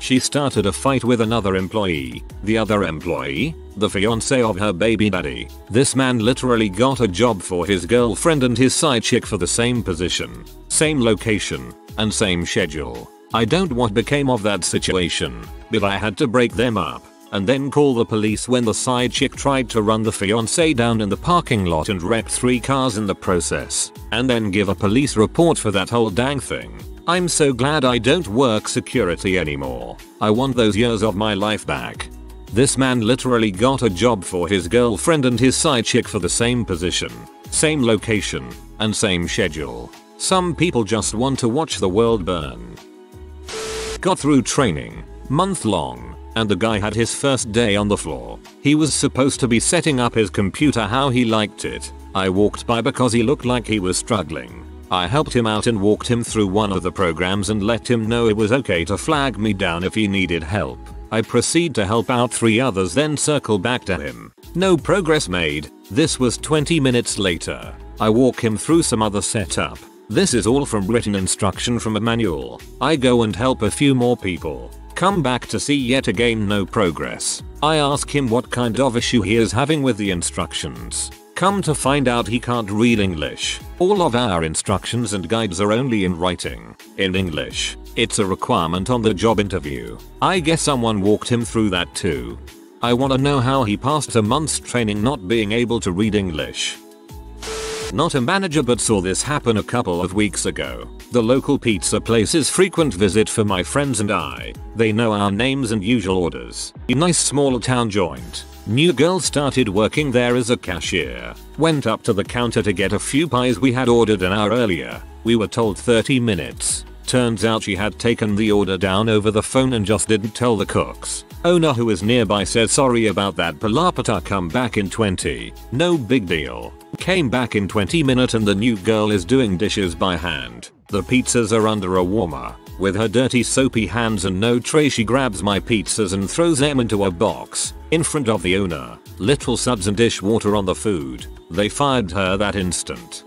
She started a fight with another employee. The other employee, the fiance of her baby daddy. This man literally got a job for his girlfriend and his side chick for the same position, same location, and same schedule. I don't know what became of that situation, but I had to break them up and then call the police when the side chick tried to run the fiance down in the parking lot and wrecked 3 cars in the process, and then give a police report for that whole dang thing. I'm so glad I don't work security anymore. I want those years of my life back. This man literally got a job for his girlfriend and his side chick for the same position, same location, and same schedule. Some people just want to watch the world burn. Got through training, month long, and the guy had his first day on the floor. He was supposed to be setting up his computer how he liked it. I walked by because he looked like he was struggling. I helped him out and walked him through one of the programs and let him know it was okay to flag me down if he needed help. I proceed to help out 3 others, then circle back to him. No progress made. This was 20 minutes later. I walk him through some other setup. This is all from written instruction from a manual. I go and help a few more people. Come back to see yet again no progress. I ask him what kind of issue he is having with the instructions. Come to find out he can't read English. All of our instructions and guides are only in writing, in English. It's a requirement on the job interview. I guess someone walked him through that too. I wanna know how he passed a month's training not being able to read English. Not a manager, but saw this happen a couple of weeks ago. The local pizza place is frequent visit for my friends and I. They know our names and usual orders. A nice small town joint. New girl started working there as a cashier. Went up to the counter to get a few pies we had ordered an hour earlier. We were told 30 minutes. Turns out she had taken the order down over the phone and just didn't tell the cooks. Owner, who was nearby, said sorry about that, palapata, come back in 20. No big deal. Came back in 20 minutes and the new girl is doing dishes by hand. The pizzas are under a warmer. With her dirty soapy hands and no tray, she grabs my pizzas and throws them into a box in front of the owner. Little suds and dishwater on the food. They fired her that instant.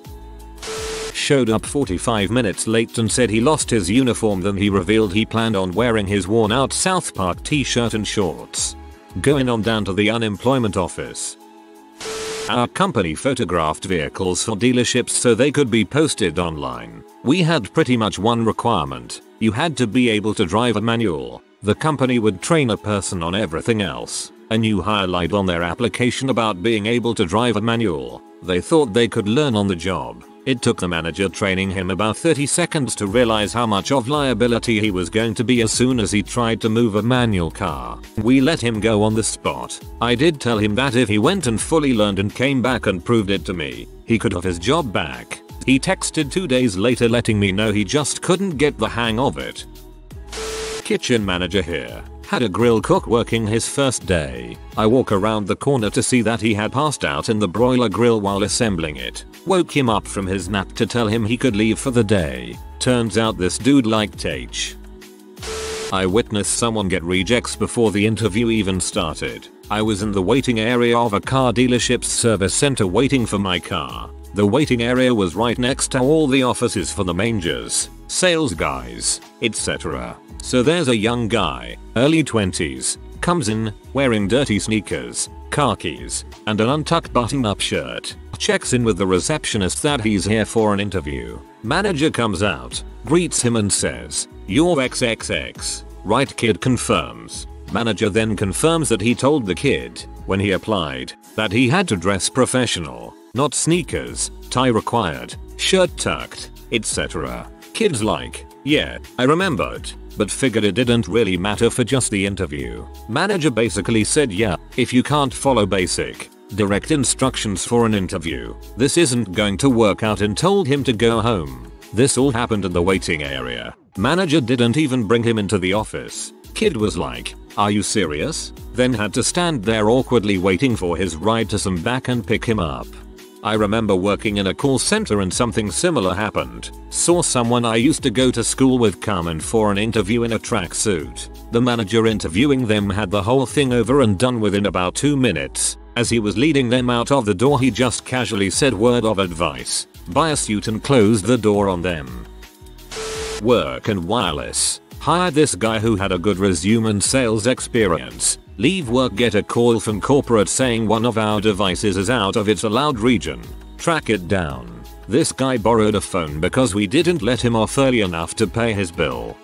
Showed up 45 minutes late and said he lost his uniform. Then he revealed he planned on wearing his worn out South Park t-shirt and shorts. Going on down to the unemployment office. Our company photographed vehicles for dealerships so they could be posted online. We had pretty much one requirement. You had to be able to drive a manual. The company would train a person on everything else. A new hire lied on their application about being able to drive a manual. They thought they could learn on the job. It took the manager training him about 30 seconds to realize how much of liability he was going to be as soon as he tried to move a manual car. We let him go on the spot. I did tell him that if he went and fully learned and came back and proved it to me, he could have his job back. He texted 2 days later letting me know he just couldn't get the hang of it. Kitchen manager here. Had a grill cook working his first day. I walk around the corner to see that he had passed out in the broiler grill while assembling it. Woke him up from his nap to tell him he could leave for the day. Turns out this dude liked H. I witnessed someone get rejects before the interview even started. I was in the waiting area of a car dealership's service center waiting for my car. The waiting area was right next to all the offices for the managers, sales guys, etc. So there's a young guy, early 20s, comes in, wearing dirty sneakers, khakis, and an untucked button-up shirt. Checks in with the receptionist that he's here for an interview. Manager comes out, greets him and says, "You're XXX, right?" Kid confirms. Manager then confirms that he told the kid, when he applied, that he had to dress professional, not sneakers, tie required, shirt tucked, etc. Kid's like, "Yeah, I remembered, but figured it didn't really matter for just the interview." Manager basically said, "Yeah, if you can't follow basic, direct instructions for an interview, this isn't going to work out," and told him to go home. This all happened in the waiting area. Manager didn't even bring him into the office. Kid was like, "Are you serious?" Then had to stand there awkwardly waiting for his ride to come back and pick him up. I remember working in a call center and something similar happened. Saw someone I used to go to school with come in for an interview in a tracksuit. The manager interviewing them had the whole thing over and done within about 2 minutes. As he was leading them out of the door, he just casually said, "Word of advice, buy a suit," and closed the door on them. Work and wireless. Hired this guy who had a good resume and sales experience. Leave work, get a call from corporate saying one of our devices is out of its allowed region. Track it down. This guy borrowed a phone because we didn't let him off early enough to pay his bill.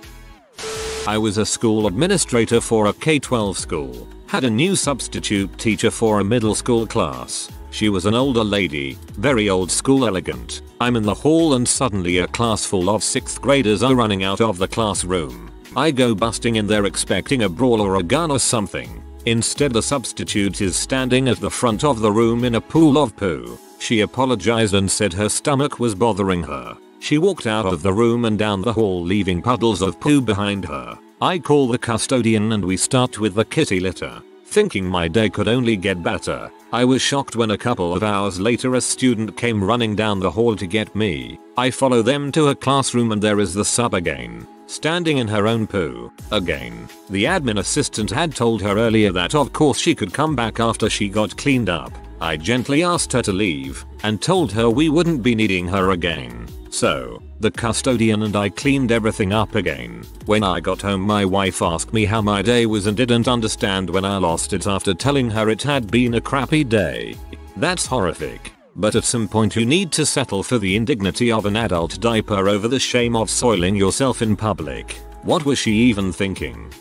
I was a school administrator for a K-12 school. Had a new substitute teacher for a middle school class. She was an older lady, very old school elegant. I'm in the hall and suddenly a class full of 6th graders are running out of the classroom. I go busting in there expecting a brawl or a gun or something. Instead, the substitute is standing at the front of the room in a pool of poo. She apologized and said her stomach was bothering her. She walked out of the room and down the hall, leaving puddles of poo behind her. I call the custodian and we start with the kitty litter. Thinking my day could only get better, I was shocked when a couple of hours later a student came running down the hall to get me. I follow them to her classroom and there is the sub again, standing in her own poo. Again. The admin assistant had told her earlier that of course she could come back after she got cleaned up. I gently asked her to leave and told her we wouldn't be needing her again. So, the custodian and I cleaned everything up again. When I got home, my wife asked me how my day was and didn't understand when I lost it after telling her it had been a crappy day. That's horrific. But at some point you need to settle for the indignity of an adult diaper over the shame of soiling yourself in public. What was she even thinking?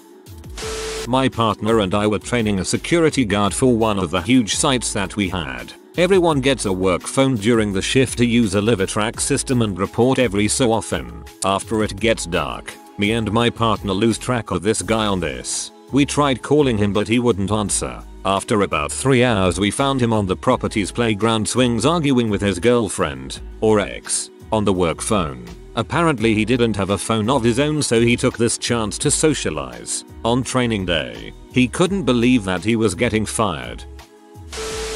My partner and I were training a security guard for one of the huge sites that we had. Everyone gets a work phone during the shift to use a live track system and report every so often. After it gets dark, me and my partner lose track of this guy on this. We tried calling him but he wouldn't answer. After about 3 hours we found him on the property's playground swings arguing with his girlfriend, or ex, on the work phone. Apparently he didn't have a phone of his own, so he took this chance to socialize. On training day, he couldn't believe that he was getting fired.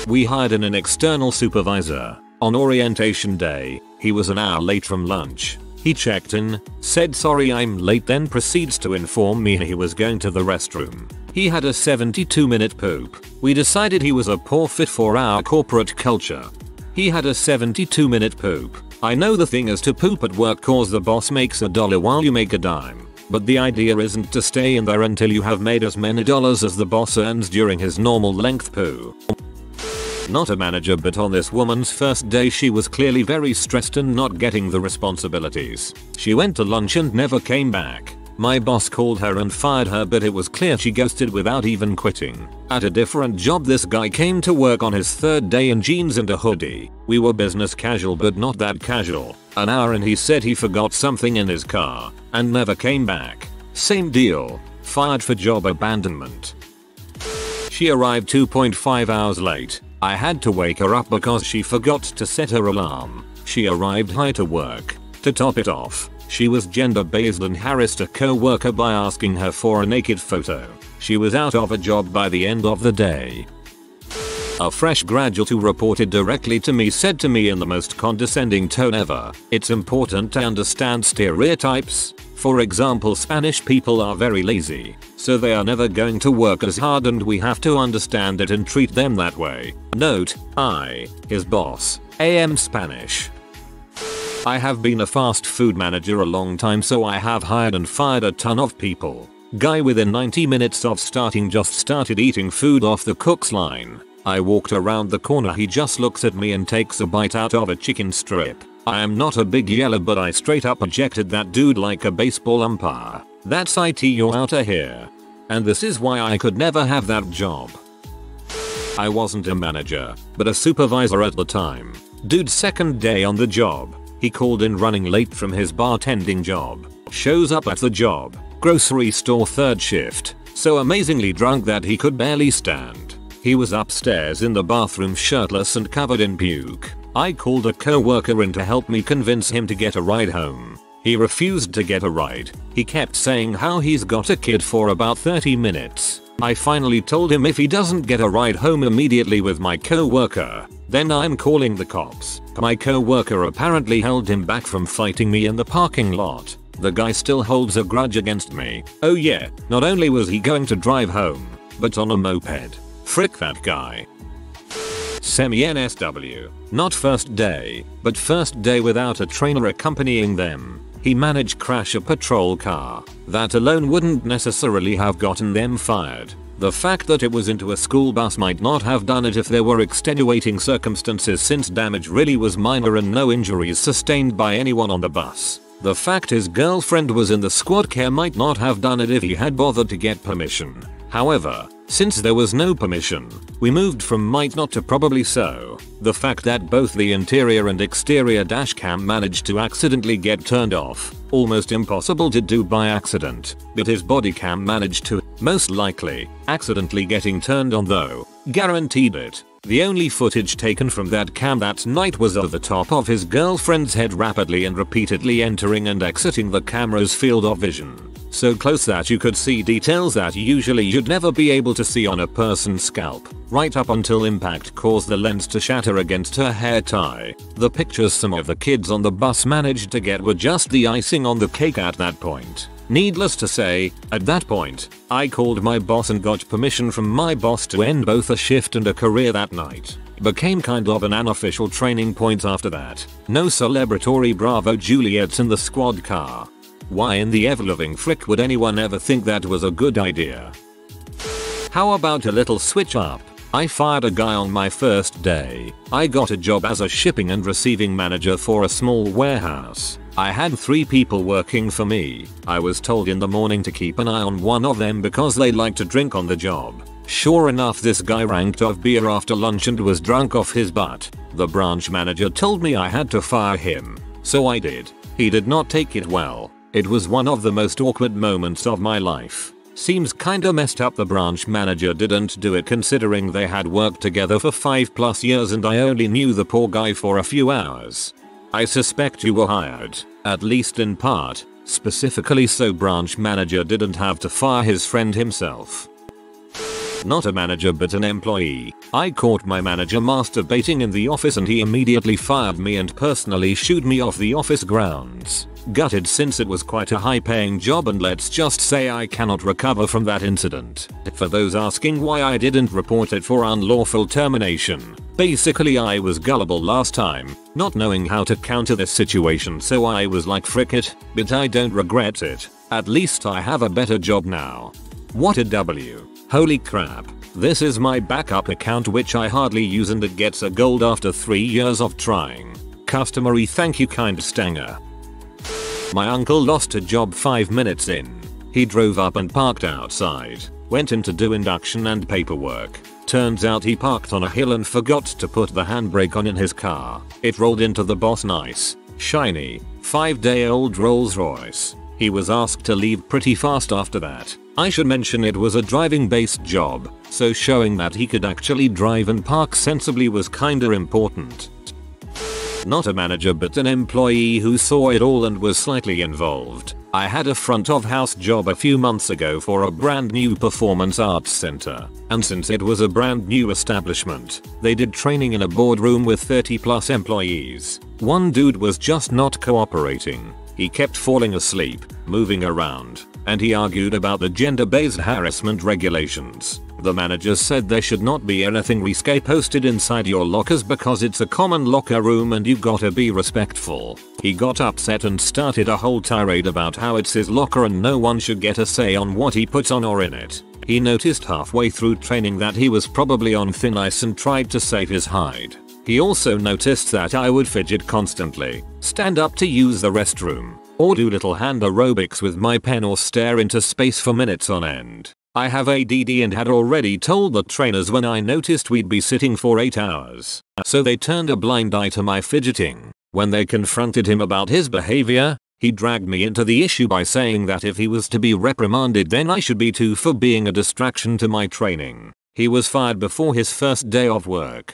We hired in an external supervisor. On orientation day, he was an hour late from lunch. He checked in, said sorry I'm late, then proceeds to inform me he was going to the restroom. He had a 72-minute poop. We decided he was a poor fit for our corporate culture. He had a 72-minute poop. I know the thing is to poop at work cause the boss makes $1 while you make a dime. But the idea isn't to stay in there until you have made as many dollars as the boss earns during his normal length poo. Not a manager, but on this woman's first day she was clearly very stressed and not getting the responsibilities. She went to lunch and never came back. My boss called her and fired her, but it was clear she ghosted without even quitting. At a different job, this guy came to work on his third day in jeans and a hoodie. We were business casual but not that casual. An hour and he said he forgot something in his car and never came back. Same deal. Fired for job abandonment. She arrived 2.5 hours late. I had to wake her up because she forgot to set her alarm. She arrived high to work. To top it off, she was gender-based and harassed a co-worker by asking her for a naked photo. She was out of a job by the end of the day. A fresh graduate who reported directly to me said to me in the most condescending tone ever, "It's important to understand stereotypes. For example, Spanish people are very lazy, so they are never going to work as hard and we have to understand it and treat them that way." Note, I, his boss, am Spanish. I have been a fast food manager a long time, so I have hired and fired a ton of people. Guy within 90 minutes of starting just started eating food off the cook's line. I walked around the corner, he just looks at me and takes a bite out of a chicken strip. I am not a big yeller, but I straight up ejected that dude like a baseball umpire. That's it, you're outta here. And this is why I could never have that job. I wasn't a manager, but a supervisor at the time. Dude's second day on the job. He called in running late from his bartending job. Shows up at the job, grocery store third shift, so amazingly drunk that he could barely stand. He was upstairs in the bathroom shirtless and covered in puke. I called a co-worker in to help me convince him to get a ride home. He refused to get a ride. He kept saying how he's got a kid for about 30 minutes. I finally told him if he doesn't get a ride home immediately with my co-worker, then I'm calling the cops. My co-worker apparently held him back from fighting me in the parking lot. The guy still holds a grudge against me. Oh yeah, not only was he going to drive home, but on a moped. Frick that guy. Semi-NSW. Not first day, but first day without a trainer accompanying them. He managed crash a patrol car. That alone wouldn't necessarily have gotten them fired. The fact that it was into a school bus might not have done it if there were extenuating circumstances, since damage really was minor and no injuries sustained by anyone on the bus. The fact his girlfriend was in the squad car might not have done it if he had bothered to get permission. However, since there was no permission, we moved from might not to probably so. The fact that both the interior and exterior dashcam managed to accidentally get turned off, almost impossible to do by accident, but his body cam managed to, most likely, accidentally getting turned on though, guaranteed it. The only footage taken from that cam that night was of the top of his girlfriend's head rapidly and repeatedly entering and exiting the camera's field of vision. So close that you could see details that usually you'd never be able to see on a person's scalp, right up until impact caused the lens to shatter against her hair tie. The pictures some of the kids on the bus managed to get were just the icing on the cake at that point. Needless to say, at that point, I called my boss and got permission from my boss to end both a shift and a career that night. Became kind of an unofficial training point after that. No celebratory Bravo Juliets in the squad car. Why in the ever-loving frick would anyone ever think that was a good idea? How about a little switch up? I fired a guy on my first day. I got a job as a shipping and receiving manager for a small warehouse. I had 3 people working for me. I was told in the morning to keep an eye on one of them because they like to drink on the job. Sure enough, this guy ranked off beer after lunch and was drunk off his butt. The branch manager told me I had to fire him, so I did. He did not take it well. It was one of the most awkward moments of my life. Seems kinda messed up the branch manager didn't do it considering they had worked together for 5+ years and I only knew the poor guy for a few hours. I suspect you were hired, at least in part, specifically so branch manager didn't have to fire his friend himself. Not a manager but an employee. I caught my manager masturbating in the office and he immediately fired me and personally shooed me off the office grounds. Gutted since it was quite a high paying job and let's just say I cannot recover from that incident. For those asking why I didn't report it for unlawful termination, basically I was gullible last time, not knowing how to counter this situation, so I was like frick it, but I don't regret it. At least I have a better job now. What a W. Holy crap. This is my backup account which I hardly use and it gets a gold after 3 years of trying. Customary thank you kind stanger. My uncle lost a job 5 minutes in. He drove up and parked outside, went in to do induction and paperwork. Turns out he parked on a hill and forgot to put the handbrake on in his car. It rolled into the boss nice, shiny, 5-day-old Rolls Royce. He was asked to leave pretty fast after that. I should mention it was a driving based job, so showing that he could actually drive and park sensibly was kinda important. Not a manager but an employee who saw it all and was slightly involved. I had a front of house job a few months ago for a brand new performance arts center, and since it was a brand new establishment, they did training in a boardroom with 30 plus employees. One dude was just not cooperating. He kept falling asleep, moving around, and he argued about the gender-based harassment regulations. The manager said there should not be anything risque posted inside your lockers because it's a common locker room and you gotta be respectful. He got upset and started a whole tirade about how it's his locker and no one should get a say on what he puts on or in it. He noticed halfway through training that he was probably on thin ice and tried to save his hide. He also noticed that I would fidget constantly, stand up to use the restroom, or do little hand aerobics with my pen or stare into space for minutes on end. I have ADD and had already told the trainers when I noticed we'd be sitting for 8 hours. So they turned a blind eye to my fidgeting. When they confronted him about his behavior, he dragged me into the issue by saying that if he was to be reprimanded then I should be too for being a distraction to my training. He was fired before his first day of work.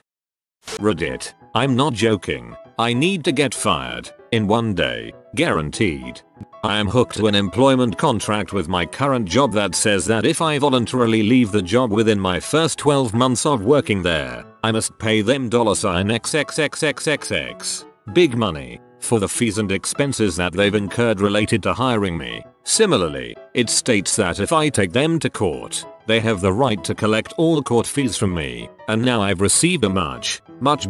Reddit. I'm not joking. I need to get fired. In one day. Guaranteed. I am hooked to an employment contract with my current job that says that if I voluntarily leave the job within my first 12 months of working there, I must pay them $XXXXXX. Big money for the fees and expenses that they've incurred related to hiring me. Similarly, it states that if I take them to court, they have the right to collect all the court fees from me, and now I've received a much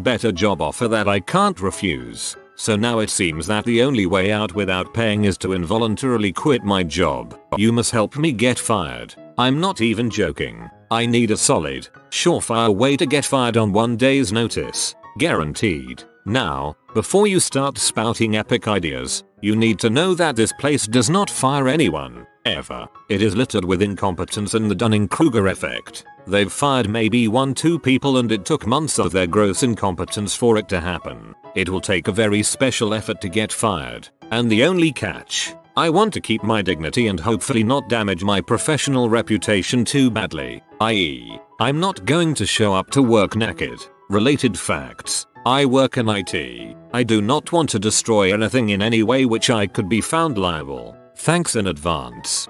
better job offer that I can't refuse. So now it seems that the only way out without paying is to involuntarily quit my job. You must help me get fired. I'm not even joking. I need a solid, surefire way to get fired on one day's notice. Guaranteed. Now, before you start spouting epic ideas, you need to know that this place does not fire anyone, ever. It is littered with incompetence and the Dunning-Kruger effect. They've fired maybe 1-2 people and it took months of their gross incompetence for it to happen. It will take a very special effort to get fired. And the only catch, I want to keep my dignity and hopefully not damage my professional reputation too badly, i.e., I'm not going to show up to work naked. Related facts. I work in IT. I do not want to destroy anything in any way which I could be found liable. Thanks in advance.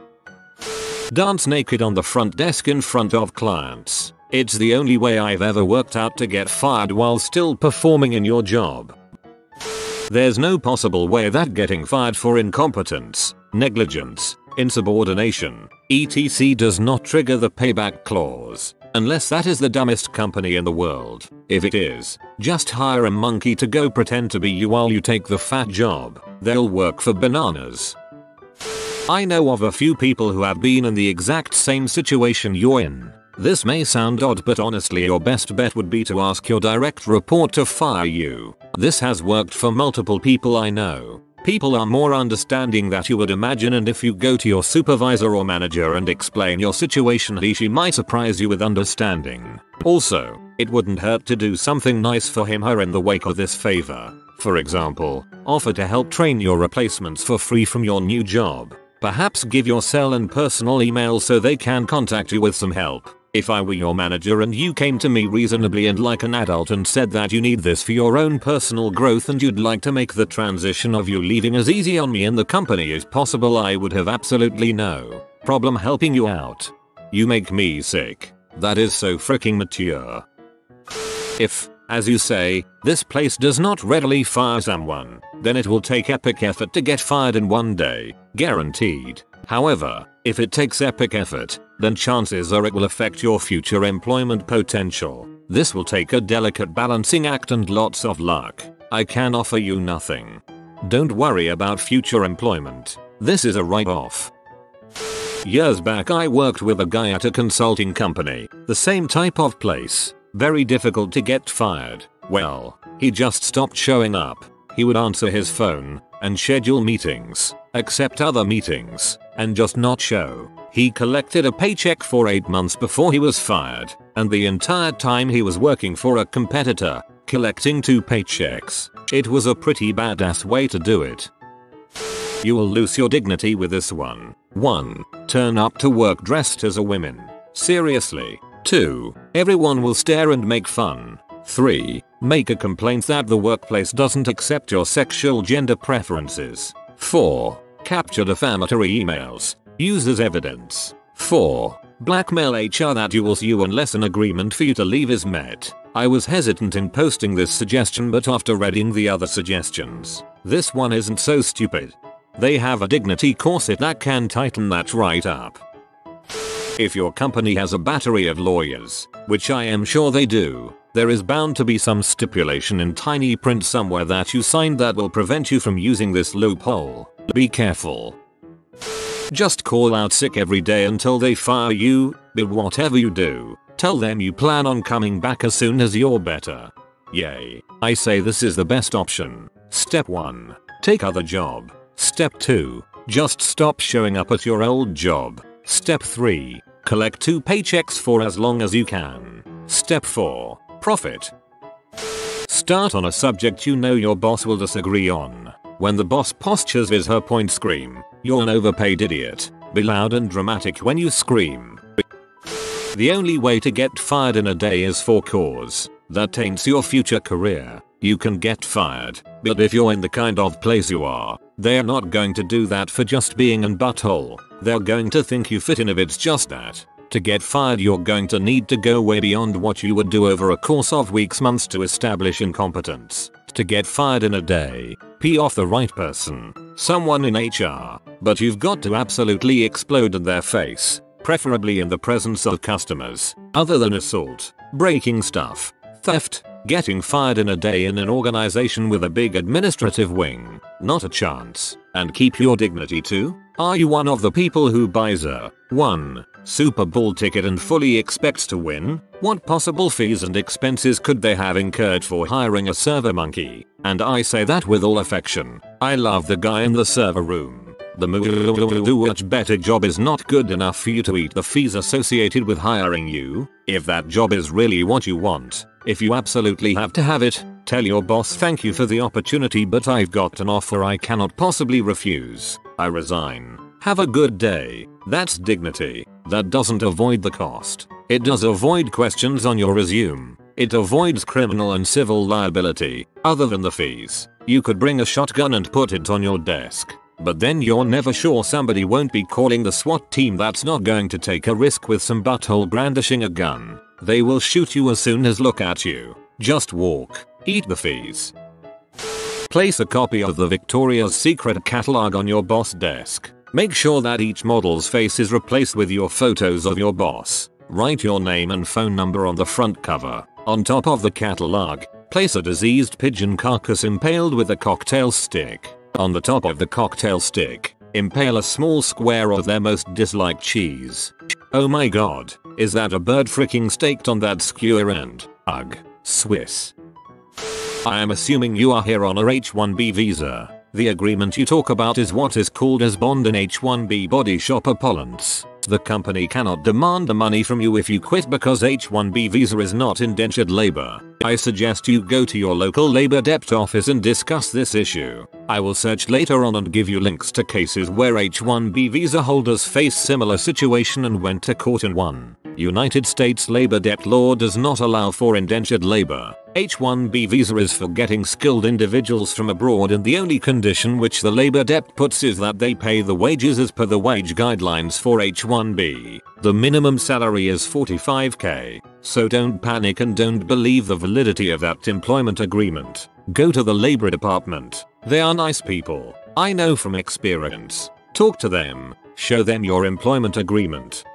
Dance naked on the front desk in front of clients. It's the only way I've ever worked out to get fired while still performing in your job. There's no possible way that getting fired for incompetence, negligence, insubordination, etc. does not trigger the payback clause. Unless that is the dumbest company in the world. If it is, just hire a monkey to go pretend to be you while you take the fat job. They'll work for bananas. I know of a few people who have been in the exact same situation you're in. This may sound odd, but honestly your best bet would be to ask your direct report to fire you. This has worked for multiple people I know. People are more understanding than you would imagine, and if you go to your supervisor or manager and explain your situation, she might surprise you with understanding. Also, it wouldn't hurt to do something nice for him/her in the wake of this favor. For example, offer to help train your replacements for free from your new job. Perhaps give your cell and personal email so they can contact you with some help. If I were your manager and you came to me reasonably and like an adult and said that you need this for your own personal growth and you'd like to make the transition of you leaving as easy on me and the company as possible, I would have absolutely no problem helping you out. You make me sick. That is so freaking mature. If, as you say, this place does not readily fire someone, then it will take epic effort to get fired in one day. Guaranteed. However, if it takes epic effort, then chances are it will affect your future employment potential. This will take a delicate balancing act and lots of luck. I can offer you nothing. Don't worry about future employment. This is a write-off. Years back I worked with a guy at a consulting company. The same type of place. Very difficult to get fired. Well, he just stopped showing up. He would answer his phone and schedule meetings, accept other meetings, and just not show. He collected a paycheck for 8 months before he was fired, and the entire time he was working for a competitor, collecting 2 paychecks. It was a pretty badass way to do it. You will lose your dignity with this one. 1. Turn up to work dressed as a woman. Seriously. 2. Everyone will stare and make fun. 3. Make a complaint that the workplace doesn't accept your sexual gender preferences. 4. Capture defamatory emails. Use as evidence. 4. Blackmail HR that duels you unless an agreement for you to leave is met. I was hesitant in posting this suggestion, but after reading the other suggestions, this one isn't so stupid. They have a dignity corset that can tighten that right up. If your company has a battery of lawyers, which I am sure they do, there is bound to be some stipulation in tiny print somewhere that you signed that will prevent you from using this loophole. Be careful. Just call out sick every day until they fire you, but whatever you do, tell them you plan on coming back as soon as you're better. Yay. I say this is the best option. Step 1. Take other job. Step 2. Just stop showing up at your old job. Step 3. Collect 2 paychecks for as long as you can. Step 4. Profit. Start on a subject you know your boss will disagree on. When the boss postures his her point, scream, "You're an overpaid idiot." Be loud and dramatic when you scream. The only way to get fired in a day is for cause that taints your future career. You can get fired, but if you're in the kind of place you are, they're not going to do that for just being an butthole. They're going to think you fit in if it's just that. To get fired, you're going to need to go way beyond what you would do over a course of weeks, months to establish incompetence. To get fired in a day, pee off the right person, someone in HR, but you've got to absolutely explode in their face, preferably in the presence of customers. Other than assault, breaking stuff, theft, getting fired in a day in an organization with a big administrative wing, not a chance. And keep your dignity too? Are you one of the people who buys a 1 Super Bowl ticket and fully expects to win? What possible fees and expenses could they have incurred for hiring a server monkey? And I say that with all affection. I love the guy in the server room. The much better job is not good enough for you to eat the fees associated with hiring you. If that job is really what you want, if you absolutely have to have it, tell your boss, "Thank you for the opportunity, but I've got an offer I cannot possibly refuse. I resign. Have a good day." That's dignity. That doesn't avoid the cost. It does avoid questions on your resume. It avoids criminal and civil liability. Other than the fees, you could bring a shotgun and put it on your desk. But then you're never sure somebody won't be calling the SWAT team that's not going to take a risk with some butthole brandishing a gun. They will shoot you as soon as look at you. Just walk. Eat the fees. Place a copy of the Victoria's Secret catalog on your boss desk. Make sure that each model's face is replaced with your photos of your boss. Write your name and phone number on the front cover. On top of the catalog, place a diseased pigeon carcass impaled with a cocktail stick. On the top of the cocktail stick, impale a small square of their most disliked cheese. Oh my god, is that a bird freaking staked on that skewer end? Ugh, Swiss. I am assuming you are here on a H-1B visa. The agreement you talk about is what is called as bond in H-1B body shop parlance. The company cannot demand the money from you if you quit because H-1B visa is not indentured labor. I suggest you go to your local labor debt office and discuss this issue. I will search later on and give you links to cases where H-1B visa holders face similar situation and went to court and won. United States labor debt law does not allow for indentured labor. H-1B visa is for getting skilled individuals from abroad, and the only condition which the labor debt puts is that they pay the wages as per the wage guidelines for H-1B. The minimum salary is $45K, so don't panic and don't believe the validity of that employment agreement. Go to the labor department. They are nice people. I know from experience. Talk to them. Show them your employment agreement.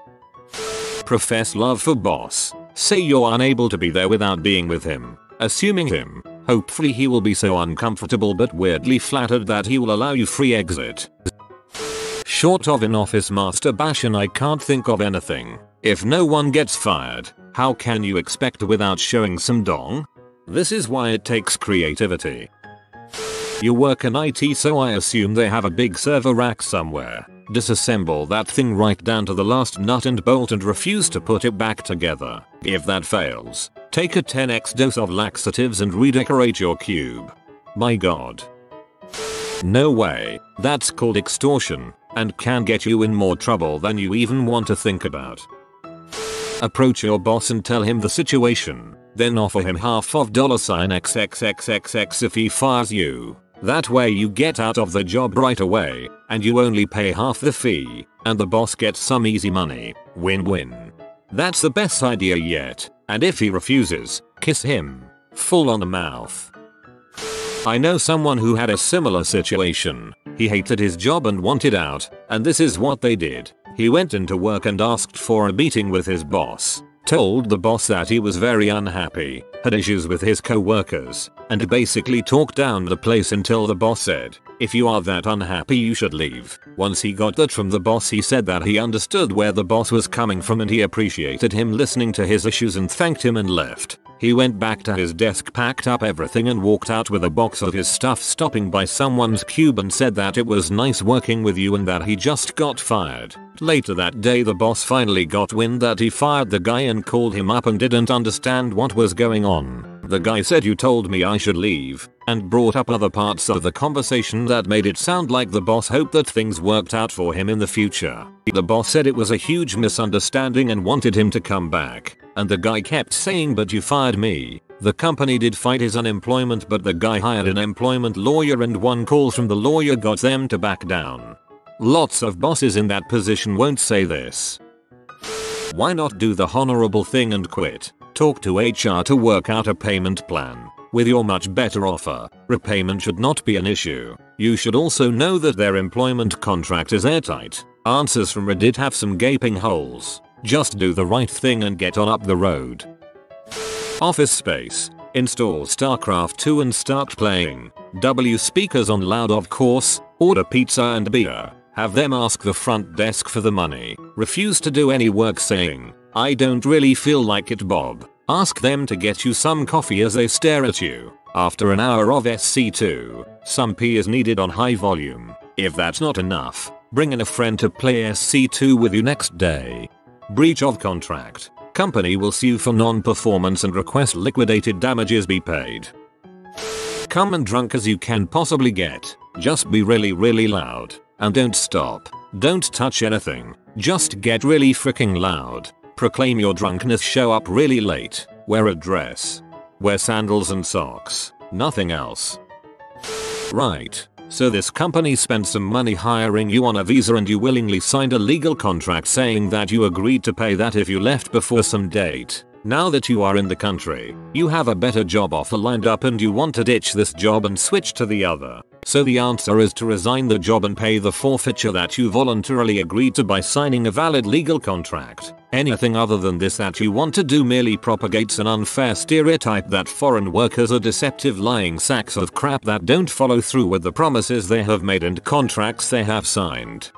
Profess love for boss. Say you're unable to be there without being with him. Assuming him, hopefully he will be so uncomfortable but weirdly flattered that he will allow you free exit. Short of an office masturbation, I can't think of anything. If no one gets fired, how can you expect without showing some dong? This is why it takes creativity. You work in IT, so I assume they have a big server rack somewhere. Disassemble that thing right down to the last nut and bolt and refuse to put it back together. If that fails, take a 10x dose of laxatives and redecorate your cube. My god. No way. That's called extortion and can get you in more trouble than you even want to think about. Approach your boss and tell him the situation, then offer him half of $XXXXX if he fires you. That way you get out of the job right away, and you only pay half the fee, and the boss gets some easy money. Win-win. That's the best idea yet, and if he refuses, kiss him. Full on the mouth. I know someone who had a similar situation. He hated his job and wanted out, and this is what they did. He went into work and asked for a meeting with his boss. Told the boss that he was very unhappy, had issues with his co-workers, and basically talked down the place until the boss said, "If you are that unhappy you should leave." Once he got that from the boss, he said that he understood where the boss was coming from and he appreciated him listening to his issues and thanked him and left. He went back to his desk, packed up everything and walked out with a box of his stuff, stopping by someone's cube and said that it was nice working with you and that he just got fired. Later that day the boss finally got wind that he fired the guy and called him up and didn't understand what was going on. The guy said, "You told me I should leave," and brought up other parts of the conversation that made it sound like the boss hoped that things worked out for him in the future. The boss said it was a huge misunderstanding and wanted him to come back, and the guy kept saying, "But you fired me." The company did fight his unemployment, but the guy hired an employment lawyer and one call from the lawyer got them to back down. Lots of bosses in that position won't say this. Why not do the honorable thing and quit? Talk to HR to work out a payment plan. With your much better offer, repayment should not be an issue. You should also know that their employment contract is airtight. Answers from Reddit have some gaping holes. Just do the right thing and get on up the road. Office space. Install StarCraft 2 and start playing. W speakers on loud, of course. Order pizza and beer. Have them ask the front desk for the money. Refuse to do any work saying, "I don't really feel like it, Bob." Ask them to get you some coffee as they stare at you. After an hour of SC2, some pee is needed on high volume. If that's not enough, bring in a friend to play SC2 with you next day. Breach of contract. Company will sue for non-performance and request liquidated damages be paid. Come and drunk as you can possibly get. Just be really loud. And don't stop. Don't touch anything. Just get really freaking loud. Proclaim your drunkenness. Show up really late. Wear a dress. Wear sandals and socks. Nothing else. Right. So this company spent some money hiring you on a visa and you willingly signed a legal contract saying that you agreed to pay that if you left before some date. Now that you are in the country, you have a better job offer lined up and you want to ditch this job and switch to the other. So the answer is to resign the job and pay the forfeiture that you voluntarily agreed to by signing a valid legal contract. Anything other than this that you want to do merely propagates an unfair stereotype that foreign workers are deceptive, lying sacks of crap that don't follow through with the promises they have made and contracts they have signed.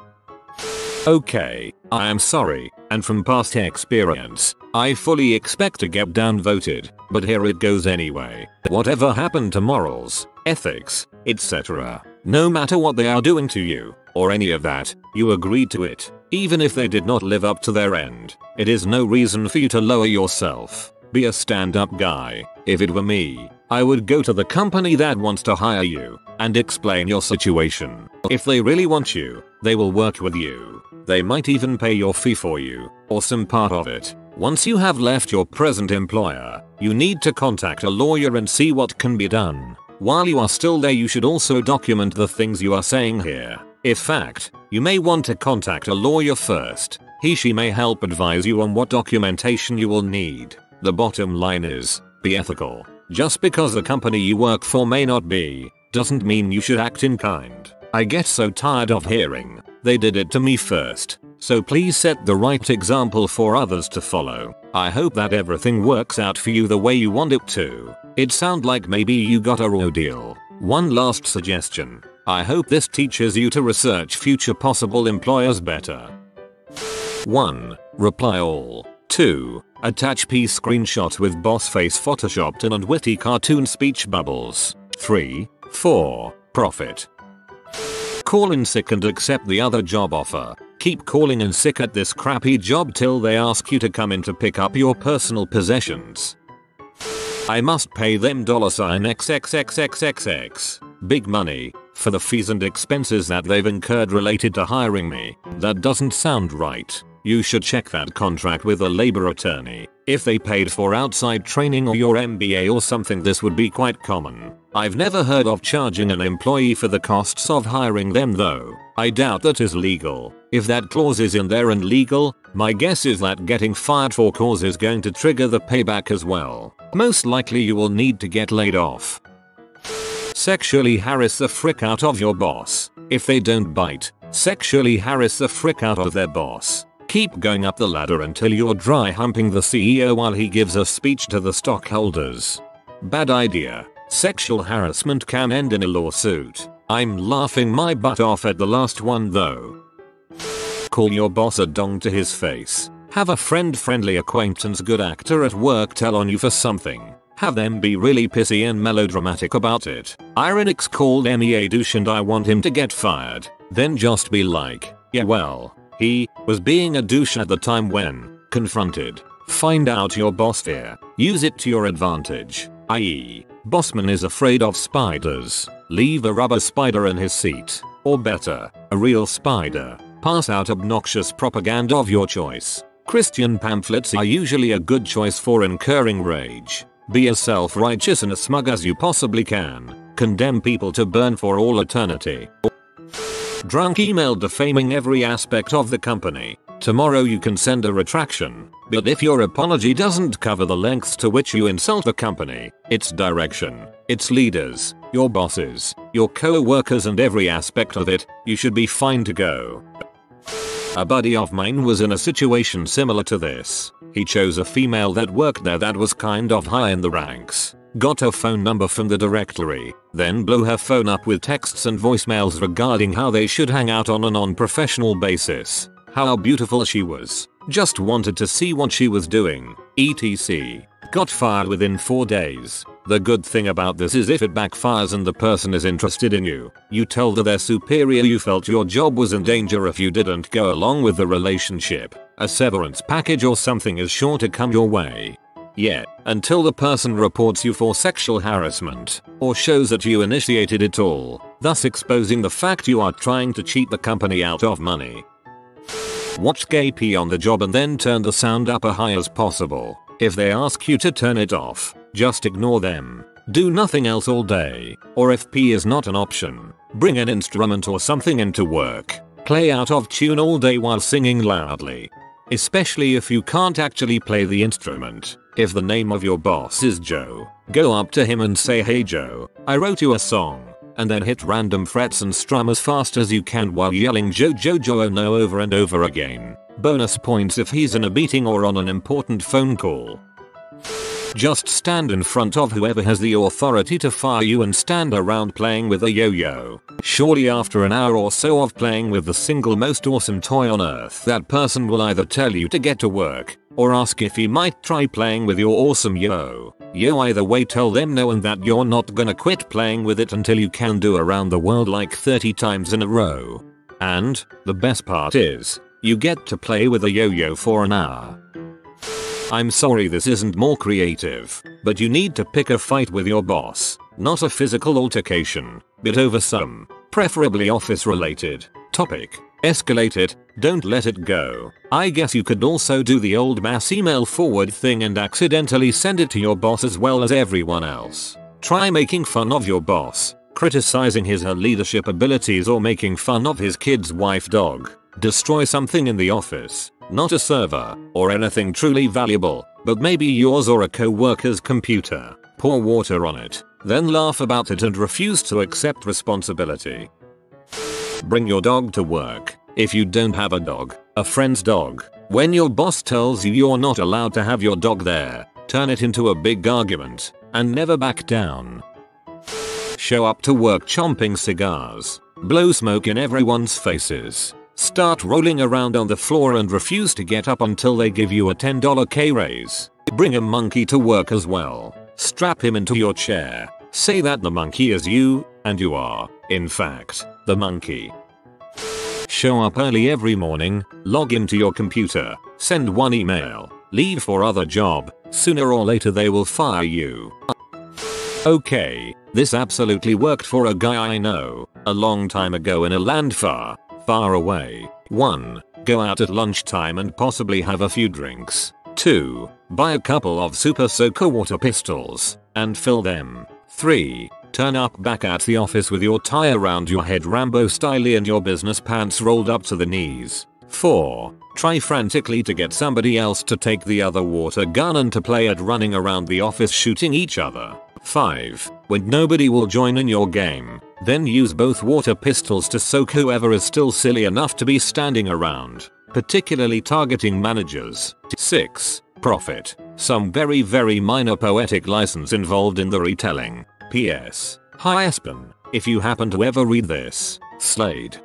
Okay, I am sorry, and from past experience, I fully expect to get downvoted, but here it goes anyway. Whatever happened to morals, ethics, etc., no matter what they are doing to you, or any of that, you agreed to it, even if they did not live up to their end. It is no reason for you to lower yourself. Be a stand-up guy. If it were me, I would go to the company that wants to hire you, and explain your situation. If they really want you, they will work with you. They might even pay your fee for you, or some part of it. Once you have left your present employer, you need to contact a lawyer and see what can be done. While you are still there, you should also document the things you are saying here. In fact, you may want to contact a lawyer first. He/she may help advise you on what documentation you will need. The bottom line is, be ethical. Just because the company you work for may not be, doesn't mean you should act in kind. I get so tired of hearing, "They did it to me first." So please set the right example for others to follow. I hope that everything works out for you the way you want it to. It sounds like maybe you got a raw deal. One last suggestion. I hope this teaches you to research future possible employers better. 1. Reply all. 2. Attach P screenshot with boss face photoshopped in and witty cartoon speech bubbles. 3. 4. Profit. Call in sick and accept the other job offer. Keep calling in sick at this crappy job till they ask you to come in to pick up your personal possessions. I must pay them $XXXXXX. Big money for the fees and expenses that they've incurred related to hiring me. That doesn't sound right. You should check that contract with a labor attorney. If they paid for outside training or your MBA or something, this would be quite common. I've never heard of charging an employee for the costs of hiring them though. I doubt that is legal. If that clause is in there and legal, my guess is that getting fired for cause is going to trigger the payback as well. Most likely you will need to get laid off. Sexually harass the frick out of your boss. If they don't bite, sexually harass the frick out of their boss. Keep going up the ladder until you're dry humping the CEO while he gives a speech to the stockholders. Bad idea. Sexual harassment can end in a lawsuit. I'm laughing my butt off at the last one though. Call your boss a dong to his face. Have a friendly acquaintance good actor at work tell on you for something. Have them be really pissy and melodramatic about it. Ironix called me a douche and I want him to get fired. Then just be like, yeah well, he was being a douche at the time when confronted. Find out your boss fear. Use it to your advantage. I.e., bossman is afraid of spiders. Leave a rubber spider in his seat. Or better, a real spider. Pass out obnoxious propaganda of your choice. Christian pamphlets are usually a good choice for incurring rage. Be as self-righteous and as smug as you possibly can. Condemn people to burn for all eternity. Drunk email defaming every aspect of the company. Tomorrow you can send a retraction, but if your apology doesn't cover the lengths to which you insult the company, its direction, its leaders, your bosses, your co-workers and every aspect of it, you should be fine to go. A buddy of mine was in a situation similar to this. He chose a female that worked there that was kind of high in the ranks. Got her phone number from the directory, then blew her phone up with texts and voicemails regarding how they should hang out on a non-professional basis. How beautiful she was. Just wanted to see what she was doing. etc. Got fired within 4 days. The good thing about this is if it backfires and the person is interested in you, you tell their superior you felt your job was in danger if you didn't go along with the relationship. A severance package or something is sure to come your way. Yeah, until the person reports you for sexual harassment, or shows that you initiated it all, thus exposing the fact you are trying to cheat the company out of money. Watch gay pee on the job and then turn the sound up as high as possible. If they ask you to turn it off, just ignore them. Do nothing else all day, or if pee is not an option, bring an instrument or something into work. Play out of tune all day while singing loudly. Especially if you can't actually play the instrument. If the name of your boss is Joe, go up to him and say, "Hey Joe, I wrote you a song." And then hit random frets and strum as fast as you can while yelling "Joe Joe Joe oh no" over and over again. Bonus points if he's in a meeting or on an important phone call. Just stand in front of whoever has the authority to fire you and stand around playing with a yo-yo. Surely after an hour or so of playing with the single most awesome toy on earth, that person will either tell you to get to work, or ask if he might try playing with your awesome yo. Either way tell them no and that you're not gonna quit playing with it until you can do around the world like 30 times in a row. And, the best part is, you get to play with a yo-yo for an hour. I'm sorry this isn't more creative, but you need to pick a fight with your boss. Not a physical altercation, but over some, preferably office related, topic. Escalate it, don't let it go. I guess you could also do the old mass email forward thing and accidentally send it to your boss as well as everyone else. Try making fun of your boss, criticizing his/her leadership abilities or making fun of his kid's wife dog. Destroy something in the office, not a server, or anything truly valuable, but maybe yours or a co-worker's computer. Pour water on it, then laugh about it and refuse to accept responsibility. Bring your dog to work. If you don't have a dog, a friend's dog. When your boss tells you you're not allowed to have your dog there, turn it into a big argument, and never back down. Show up to work chomping cigars. Blow smoke in everyone's faces. Start rolling around on the floor and refuse to get up until they give you a $10 K raise. Bring a monkey to work as well. Strap him into your chair. Say that the monkey is you, and you are, in fact, the monkey. Show up early every morning, log into your computer, send one email, leave for other job, sooner or later they will fire you. Okay, this absolutely worked for a guy I know, a long time ago in a land far, far away. 1. Go out at lunchtime and possibly have a few drinks. 2. Buy a couple of Super Soaker water pistols, and fill them. 3. Turn up back at the office with your tie around your head Rambo style and your business pants rolled up to the knees. 4. Try frantically to get somebody else to take the other water gun and to play at running around the office shooting each other. 5. When nobody will join in your game, then use both water pistols to soak whoever is still silly enough to be standing around, particularly targeting managers. 6. Profit. Some very minor poetic license involved in the retelling. PS. Hi Aspen, if you happen to ever read this, Slade.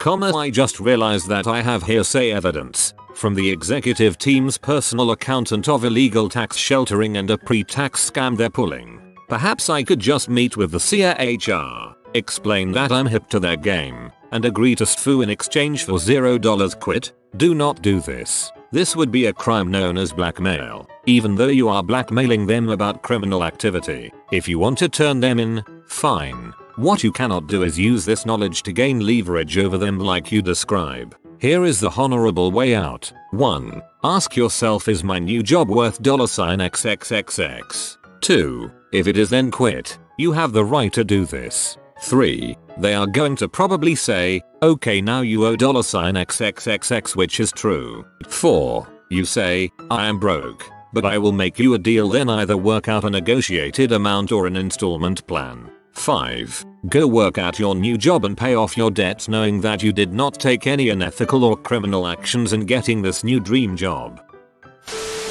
I just realized that I have hearsay evidence from the executive team's personal accountant of illegal tax sheltering and a pre-tax scam they're pulling. Perhaps I could just meet with the CHR, explain that I'm hip to their game, and agree to SFU in exchange for $0 quit. Do not do this. This would be a crime known as blackmail, even though you are blackmailing them about criminal activity. If you want to turn them in, fine. What you cannot do is use this knowledge to gain leverage over them like you describe. Here is the honorable way out. 1. Ask yourself, is my new job worth $XXX? 2. If it is, then quit. You have the right to do this. 3. They are going to probably say, okay, now you owe $XXX, which is true. 4. You say, I am broke, but I will make you a deal, then either work out a negotiated amount or an installment plan. 5. Go work at your new job and pay off your debts knowing that you did not take any unethical or criminal actions in getting this new dream job.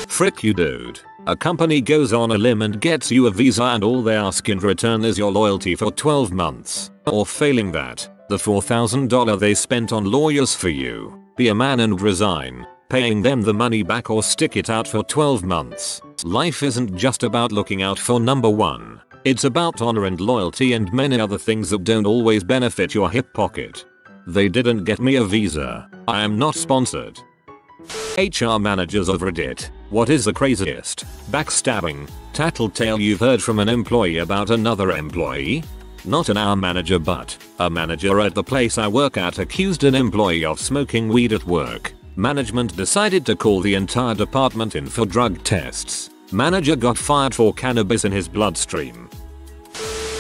Frick you dude. A company goes on a limb and gets you a visa and all they ask in return is your loyalty for 12 months. Or failing that, the $4,000 they spent on lawyers for you. Be a man and resign, paying them the money back or stick it out for 12 months. Life isn't just about looking out for number one. It's about honor and loyalty and many other things that don't always benefit your hip pocket. They didn't get me a visa. I am not sponsored. HR managers of Reddit. What is the craziest backstabbing tattletale you've heard from an employee about another employee? Not an hour manager, but a manager at the place I work at accused an employee of smoking weed at work. Management decided to call the entire department in for drug tests. Manager got fired for cannabis in his bloodstream.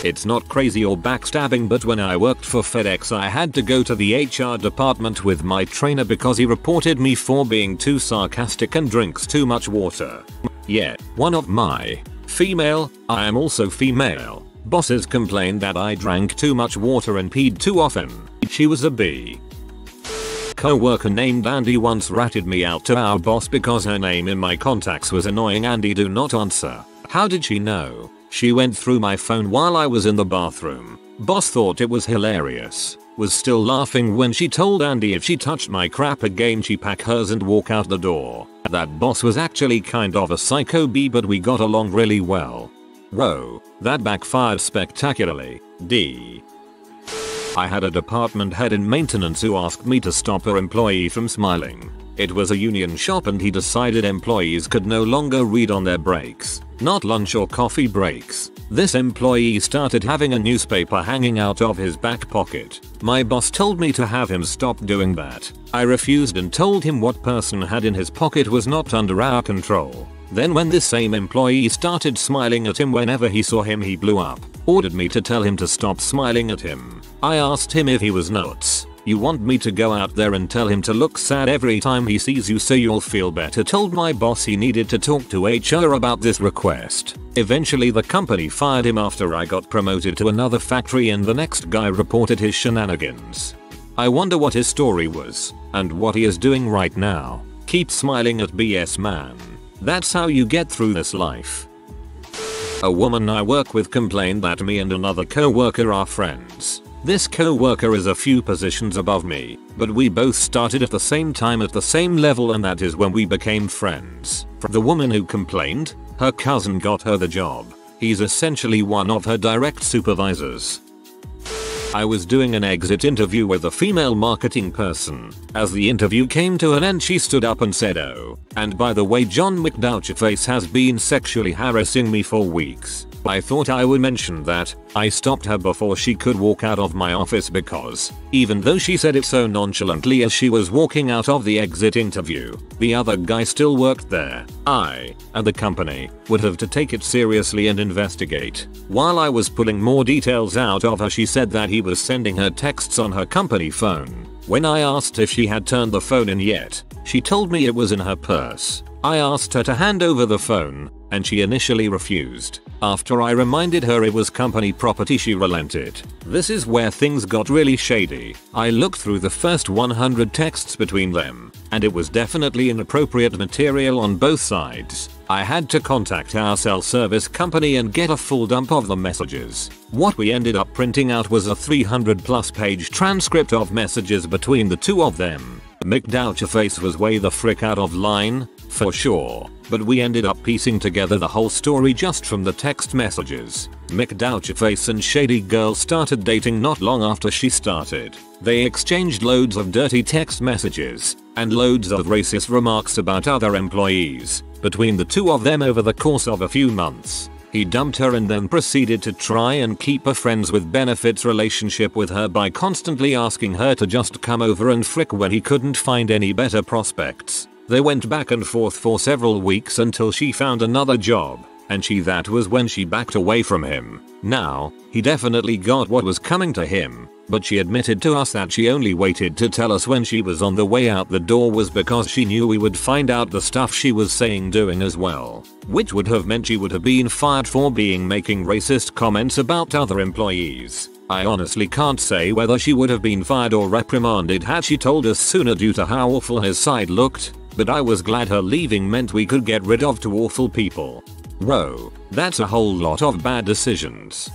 It's not crazy or backstabbing, but when I worked for FedEx I had to go to the HR department with my trainer because he reported me for being too sarcastic and drinks too much water. Yeah, one of my I am also female bosses complained that I drank too much water and peed too often. She was a B. Co-worker named Andy once ratted me out to our boss because her name in my contacts was annoying Andy do not answer. How did she know? She went through my phone while I was in the bathroom. Boss thought it was hilarious. Was still laughing when she told Andy if she touched my crap again she pack hers and walk out the door. That boss was actually kind of a psycho B, but we got along really well. Whoa, that backfired spectacularly. D. I had a department head in maintenance who asked me to stop her employee from smiling. It was a union shop and he decided employees could no longer read on their breaks, not lunch or coffee breaks. This employee started having a newspaper hanging out of his back pocket. My boss told me to have him stop doing that. I refused and told him what person had in his pocket was not under our control. Then when this same employee started smiling at him whenever he saw him, he blew up. Ordered me to tell him to stop smiling at him. I asked him if he was nuts. You want me to go out there and tell him to look sad every time he sees you so you'll feel better? Told my boss he needed to talk to HR about this request. Eventually the company fired him after I got promoted to another factory and the next guy reported his shenanigans. I wonder what his story was and what he is doing right now. Keep smiling at BS, man. That's how you get through this life. A woman I work with complained that me and another co-worker are friends. This co-worker is a few positions above me, but we both started at the same time at the same level, and that is when we became friends. The woman who complained, her cousin got her the job. He's essentially one of her direct supervisors. I was doing an exit interview with a female marketing person. As the interview came to an end, she stood up and said, "Oh, and by the way, John McDoucherface has been sexually harassing me for weeks." I thought I would mention that I stopped her before she could walk out of my office because even though she said it so nonchalantly as she was walking out of the exit interview, the other guy still worked there. I, and the company, would have to take it seriously and investigate. While I was pulling more details out of her, she said that he was sending her texts on her company phone. When I asked if she had turned the phone in yet, she told me it was in her purse. I asked her to hand over the phone, and she initially refused. After I reminded her it was company property, she relented. This is where things got really shady. I looked through the first 100 texts between them, and it was definitely inappropriate material on both sides. I had to contact our cell service company and get a full dump of the messages. What we ended up printing out was a 300+ page transcript of messages between the two of them. McDoucherface was way the frick out of line, for sure, but we ended up piecing together the whole story just from the text messages. McDoucherface and Shady Girl started dating not long after she started. They exchanged loads of dirty text messages and loads of racist remarks about other employees between the two of them over the course of a few months. He dumped her and then proceeded to try and keep a friends with benefits relationship with her by constantly asking her to just come over and frick when he couldn't find any better prospects. They went back and forth for several weeks until she found another job, and that was when she backed away from him. Now, he definitely got what was coming to him, but she admitted to us that she only waited to tell us when she was on the way out the door was because she knew we would find out the stuff she was saying doing as well, which would have meant she would have been fired for making racist comments about other employees. I honestly can't say whether she would have been fired or reprimanded had she told us sooner due to how awful his side looked, but I was glad her leaving meant we could get rid of two awful people. Whoa, that's a whole lot of bad decisions.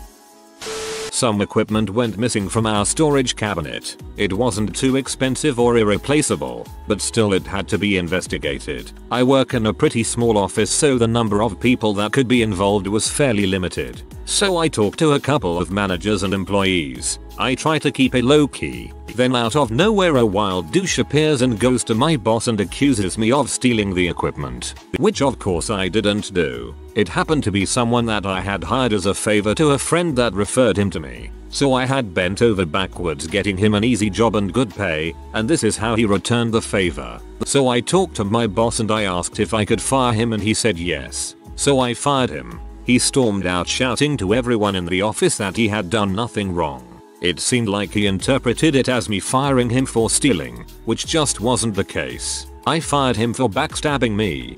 Some equipment went missing from our storage cabinet. It wasn't too expensive or irreplaceable, but still it had to be investigated. I work in a pretty small office, so the number of people that could be involved was fairly limited. So I talked to a couple of managers and employees. I try to keep it low key. Then out of nowhere a wild douche appears and goes to my boss and accuses me of stealing the equipment, which of course I didn't do. It happened to be someone that I had hired as a favor to a friend that referred him to me. So I had bent over backwards getting him an easy job and good pay, and this is how he returned the favor. So I talked to my boss and I asked if I could fire him and he said yes. So I fired him. He stormed out shouting to everyone in the office that he had done nothing wrong. It seemed like he interpreted it as me firing him for stealing, which just wasn't the case. I fired him for backstabbing me.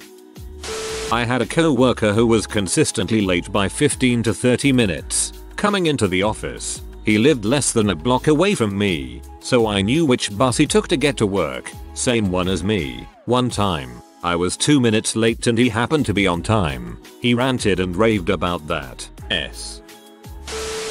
I had a co-worker who was consistently late by 15 to 30 minutes coming into the office. He lived less than a block away from me, so I knew which bus he took to get to work, same one as me. One time, I was 2 minutes late and he happened to be on time. He ranted and raved about that.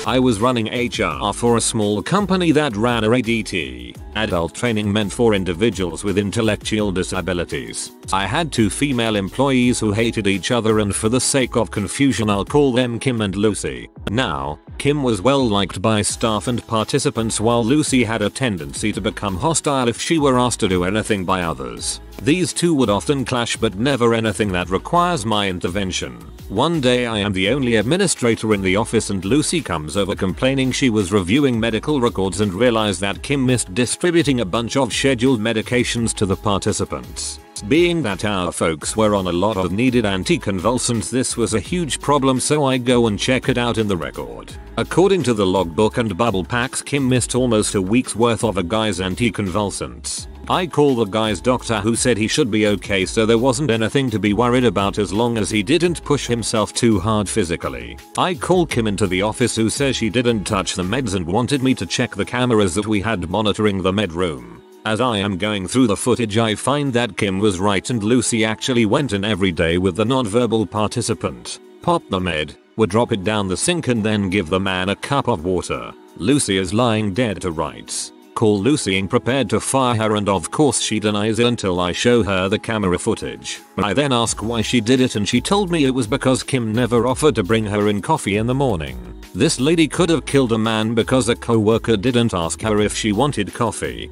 I was running HR for a small company that ran a ADT, adult training meant for individuals with intellectual disabilities. I had two female employees who hated each other, and for the sake of confusion I'll call them Kim and Lucy. Now, Kim was well liked by staff and participants, while Lucy had a tendency to become hostile if she were asked to do anything by others. These two would often clash, but never anything that requires my intervention. One day I am the only administrator in the office and Lucy comes over complaining she was reviewing medical records and realized that Kim missed distributing a bunch of scheduled medications to the participants. Being that our folks were on a lot of needed anticonvulsants, this was a huge problem, so I go and check it out in the record. According to the logbook and bubble packs, Kim missed almost a week's worth of a guy's anticonvulsants. I call the guy's doctor, who said he should be okay, so there wasn't anything to be worried about as long as he didn't push himself too hard physically. I call Kim into the office, who says she didn't touch the meds and wanted me to check the cameras that we had monitoring the med room. As I am going through the footage, I find that Kim was right and Lucy actually went in every day with the non-verbal participant, pop the med, would drop it down the sink and then give the man a cup of water. Lucy is lying dead to rights. Call Lucy and prepared to fire her, and of course she denies it until I show her the camera footage. I then ask why she did it and she told me it was because Kim never offered to bring her in coffee in the morning. This lady could have killed a man because a co-worker didn't ask her if she wanted coffee.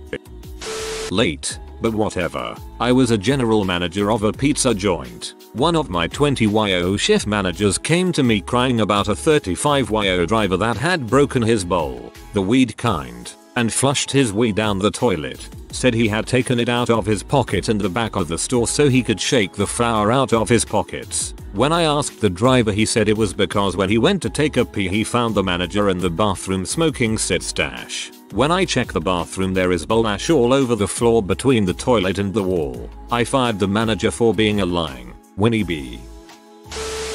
Late. But whatever. I was a general manager of a pizza joint. One of my 20yo shift managers came to me crying about a 35yo driver that had broken his bowl, the weed kind, and flushed his weed down the toilet. Said he had taken it out of his pocket in the back of the store so he could shake the flour out of his pockets. When I asked the driver, he said it was because when he went to take a pee he found the manager in the bathroom smoking sit stash. When I check the bathroom, there is bowl ash all over the floor between the toilet and the wall. I fired the manager for being a lying Winnie B.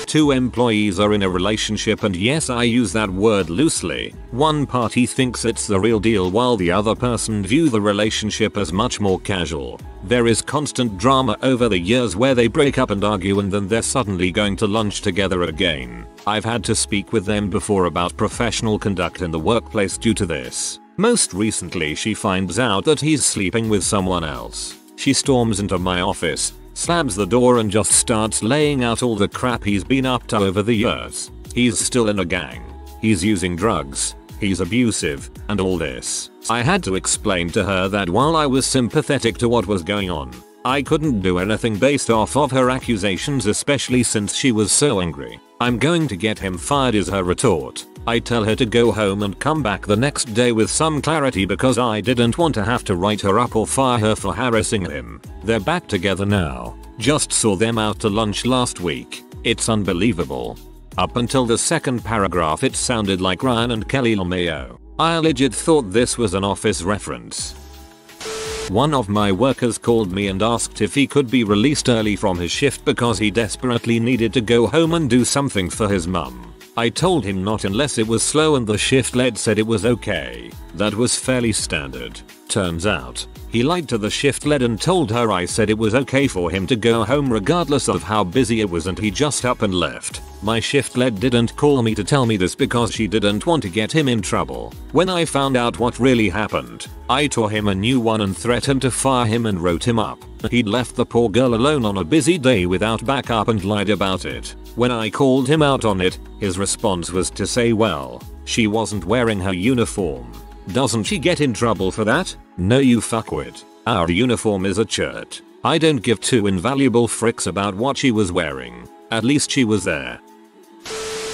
Two employees are in a relationship, and yes, I use that word loosely. One party thinks it's the real deal while the other person view the relationship as much more casual. There is constant drama over the years where they break up and argue and then they're suddenly going to lunch together again. I've had to speak with them before about professional conduct in the workplace due to this. Most recently, she finds out that he's sleeping with someone else. She storms into my office, slams the door and just starts laying out all the crap he's been up to over the years. He's still in a gang. He's using drugs. He's abusive, and all this. I had to explain to her that while I was sympathetic to what was going on, I couldn't do anything based off of her accusations, especially since she was so angry. I'm going to get him fired is her retort. I tell her to go home and come back the next day with some clarity because I didn't want to have to write her up or fire her for harassing him. They're back together now. Just saw them out to lunch last week. It's unbelievable. Up until the second paragraph it sounded like Ryan and Kelly LeMayo. I legit thought this was an Office reference. One of my workers called me and asked if he could be released early from his shift because he desperately needed to go home and do something for his mum. I told him not unless it was slow, and the shift lead said it was okay. That was fairly standard. Turns out, he lied to the shift lead and told her I said it was okay for him to go home regardless of how busy it was, and he just up and left. My shift lead didn't call me to tell me this because she didn't want to get him in trouble. When I found out what really happened, I tore him a new one and threatened to fire him and wrote him up. He'd left the poor girl alone on a busy day without backup and lied about it. When I called him out on it, his response was to say, well, she wasn't wearing her uniform. Doesn't she get in trouble for that? No, you fuckwit. Our uniform is a shirt. I don't give two invaluable fricks about what she was wearing. At least she was there.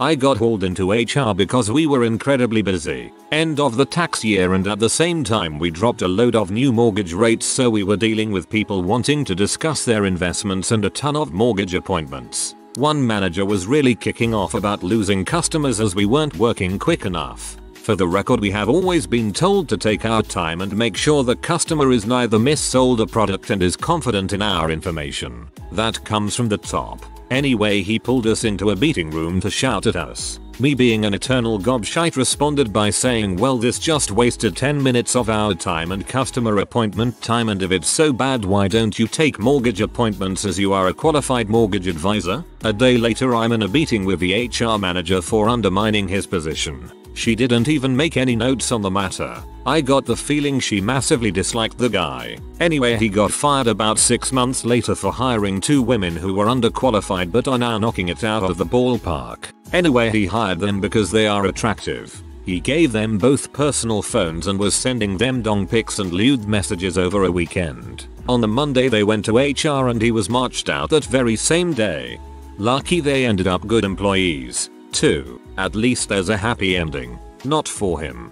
I got hauled into HR because we were incredibly busy. End of the tax year, and at the same time we dropped a load of new mortgage rates, so we were dealing with people wanting to discuss their investments and a ton of mortgage appointments. One manager was really kicking off about losing customers as we weren't working quick enough. For the record, we have always been told to take our time and make sure the customer is neither missold a product and is confident in our information. That comes from the top. Anyway, he pulled us into a meeting room to shout at us. Me, being an eternal gobshite, responded by saying, well, this just wasted 10 minutes of our time and customer appointment time, and if it's so bad, why don't you take mortgage appointments as you are a qualified mortgage advisor? A day later, I'm in a meeting with the HR manager for undermining his position. She didn't even make any notes on the matter. I got the feeling she massively disliked the guy. Anyway, he got fired about 6 months later for hiring 2 women who were underqualified but are now knocking it out of the ballpark. Anyway, he hired them because they are attractive. He gave them both personal phones and was sending them dong pics and lewd messages over a weekend. On the Monday they went to HR and he was marched out that very same day. Lucky they ended up good employees. 2. At least there's a happy ending. Not for him.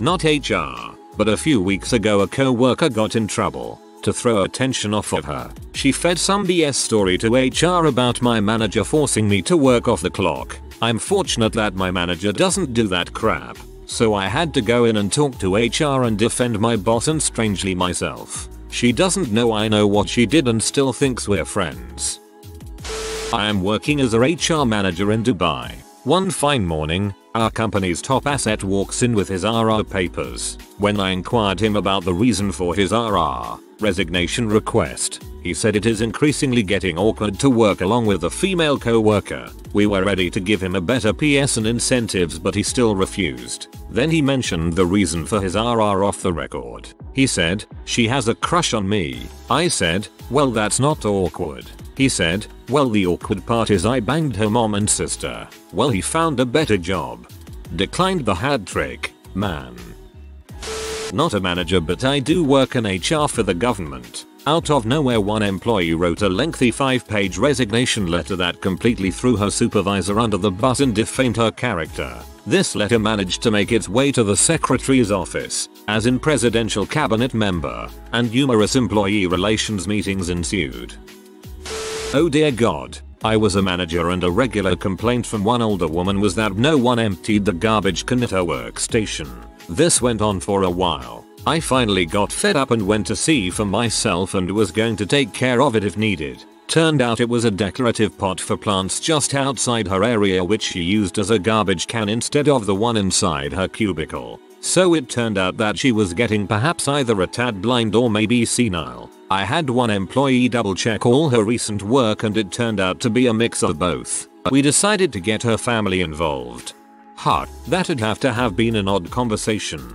Not HR, but a few weeks ago a co-worker got in trouble. To throw attention off of her, she fed some BS story to HR about my manager forcing me to work off the clock. I'm fortunate that my manager doesn't do that crap, so I had to go in and talk to HR and defend my boss and strangely myself. She doesn't know I know what she did and still thinks we're friends. I am working as a HR manager in Dubai. One fine morning, our company's top asset walks in with his RR papers. When I inquired him about the reason for his RR resignation request, he said it is increasingly getting awkward to work along with a female co-worker. We were ready to give him a better PS and incentives, but he still refused. Then he mentioned the reason for his RR off the record. He said, she has a crush on me. I said, well, that's not awkward. He said, well, the awkward part is I banged her mom and sister. Well, he found a better job. Declined the hat trick, man. Not a manager, but I do work in HR for the government. Out of nowhere, one employee wrote a lengthy 5-page resignation letter that completely threw her supervisor under the bus and defamed her character. This letter managed to make its way to the secretary's office, as in presidential cabinet member, and numerous employee relations meetings ensued. Oh dear God. I was a manager, and a regular complaint from one older woman was that no one emptied the garbage can at her workstation. This went on for a while. I finally got fed up and went to see for myself and was going to take care of it if needed. Turned out it was a decorative pot for plants just outside her area, which she used as a garbage can instead of the one inside her cubicle. So it turned out that she was getting perhaps either a tad blind or maybe senile. I had one employee double check all her recent work and it turned out to be a mix of both. We decided to get her family involved. That'd have to have been an odd conversation.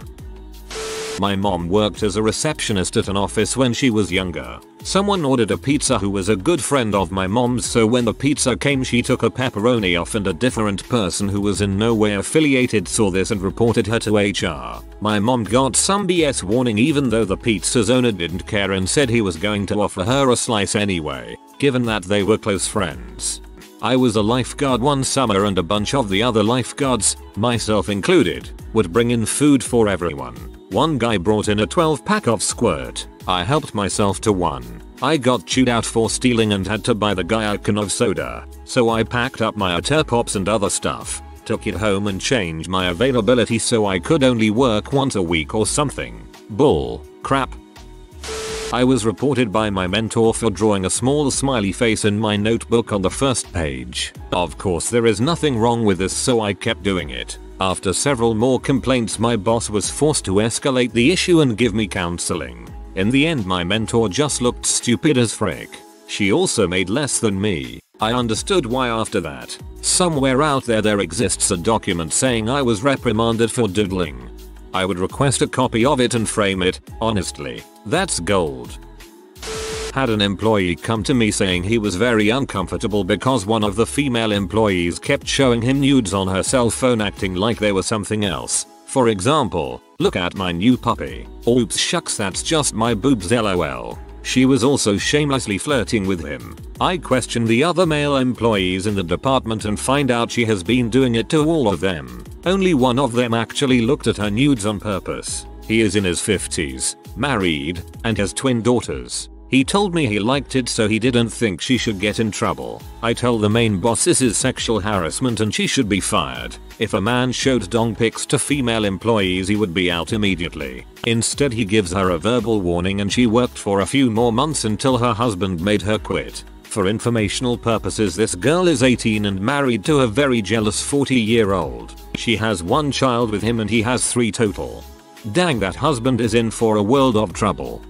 My mom worked as a receptionist at an office when she was younger. Someone ordered a pizza who was a good friend of my mom's, so when the pizza came she took a pepperoni off, and a different person who was in no way affiliated saw this and reported her to HR. My mom got some BS warning even though the pizza's owner didn't care and said he was going to offer her a slice anyway, given that they were close friends. I was a lifeguard one summer and a bunch of the other lifeguards, myself included, would bring in food for everyone. One guy brought in a 12-pack of Squirt. I helped myself to one. I got chewed out for stealing and had to buy the guy a can of soda. So I packed up my Otter Pops and other stuff, took it home and changed my availability so I could only work once a week or something. Bull crap. I was reported by my mentor for drawing a small smiley face in my notebook on the first page. Of course there is nothing wrong with this, so I kept doing it. After several more complaints, my boss was forced to escalate the issue and give me counseling. In the end, my mentor just looked stupid as frick. She also made less than me. I understood why after that. Somewhere out there exists a document saying I was reprimanded for doodling. I would request a copy of it and frame it. Honestly, that's gold. Had an employee come to me saying he was very uncomfortable because one of the female employees kept showing him nudes on her cell phone, acting like they were something else. For example, "Look at my new puppy." "Oops, shucks, that's just my boobs, lol." She was also shamelessly flirting with him. I questioned the other male employees in the department and find out she has been doing it to all of them. Only one of them actually looked at her nudes on purpose. He is in his 50s, married, and has twin daughters. He told me he liked it, so he didn't think she should get in trouble. I tell the main boss this is sexual harassment and she should be fired. If a man showed dong pics to female employees, he would be out immediately. Instead, he gives her a verbal warning and she worked for a few more months until her husband made her quit. For informational purposes, this girl is 18 and married to a very jealous 40-year-old. She has one child with him and he has 3 total. Dang, that husband is in for a world of trouble.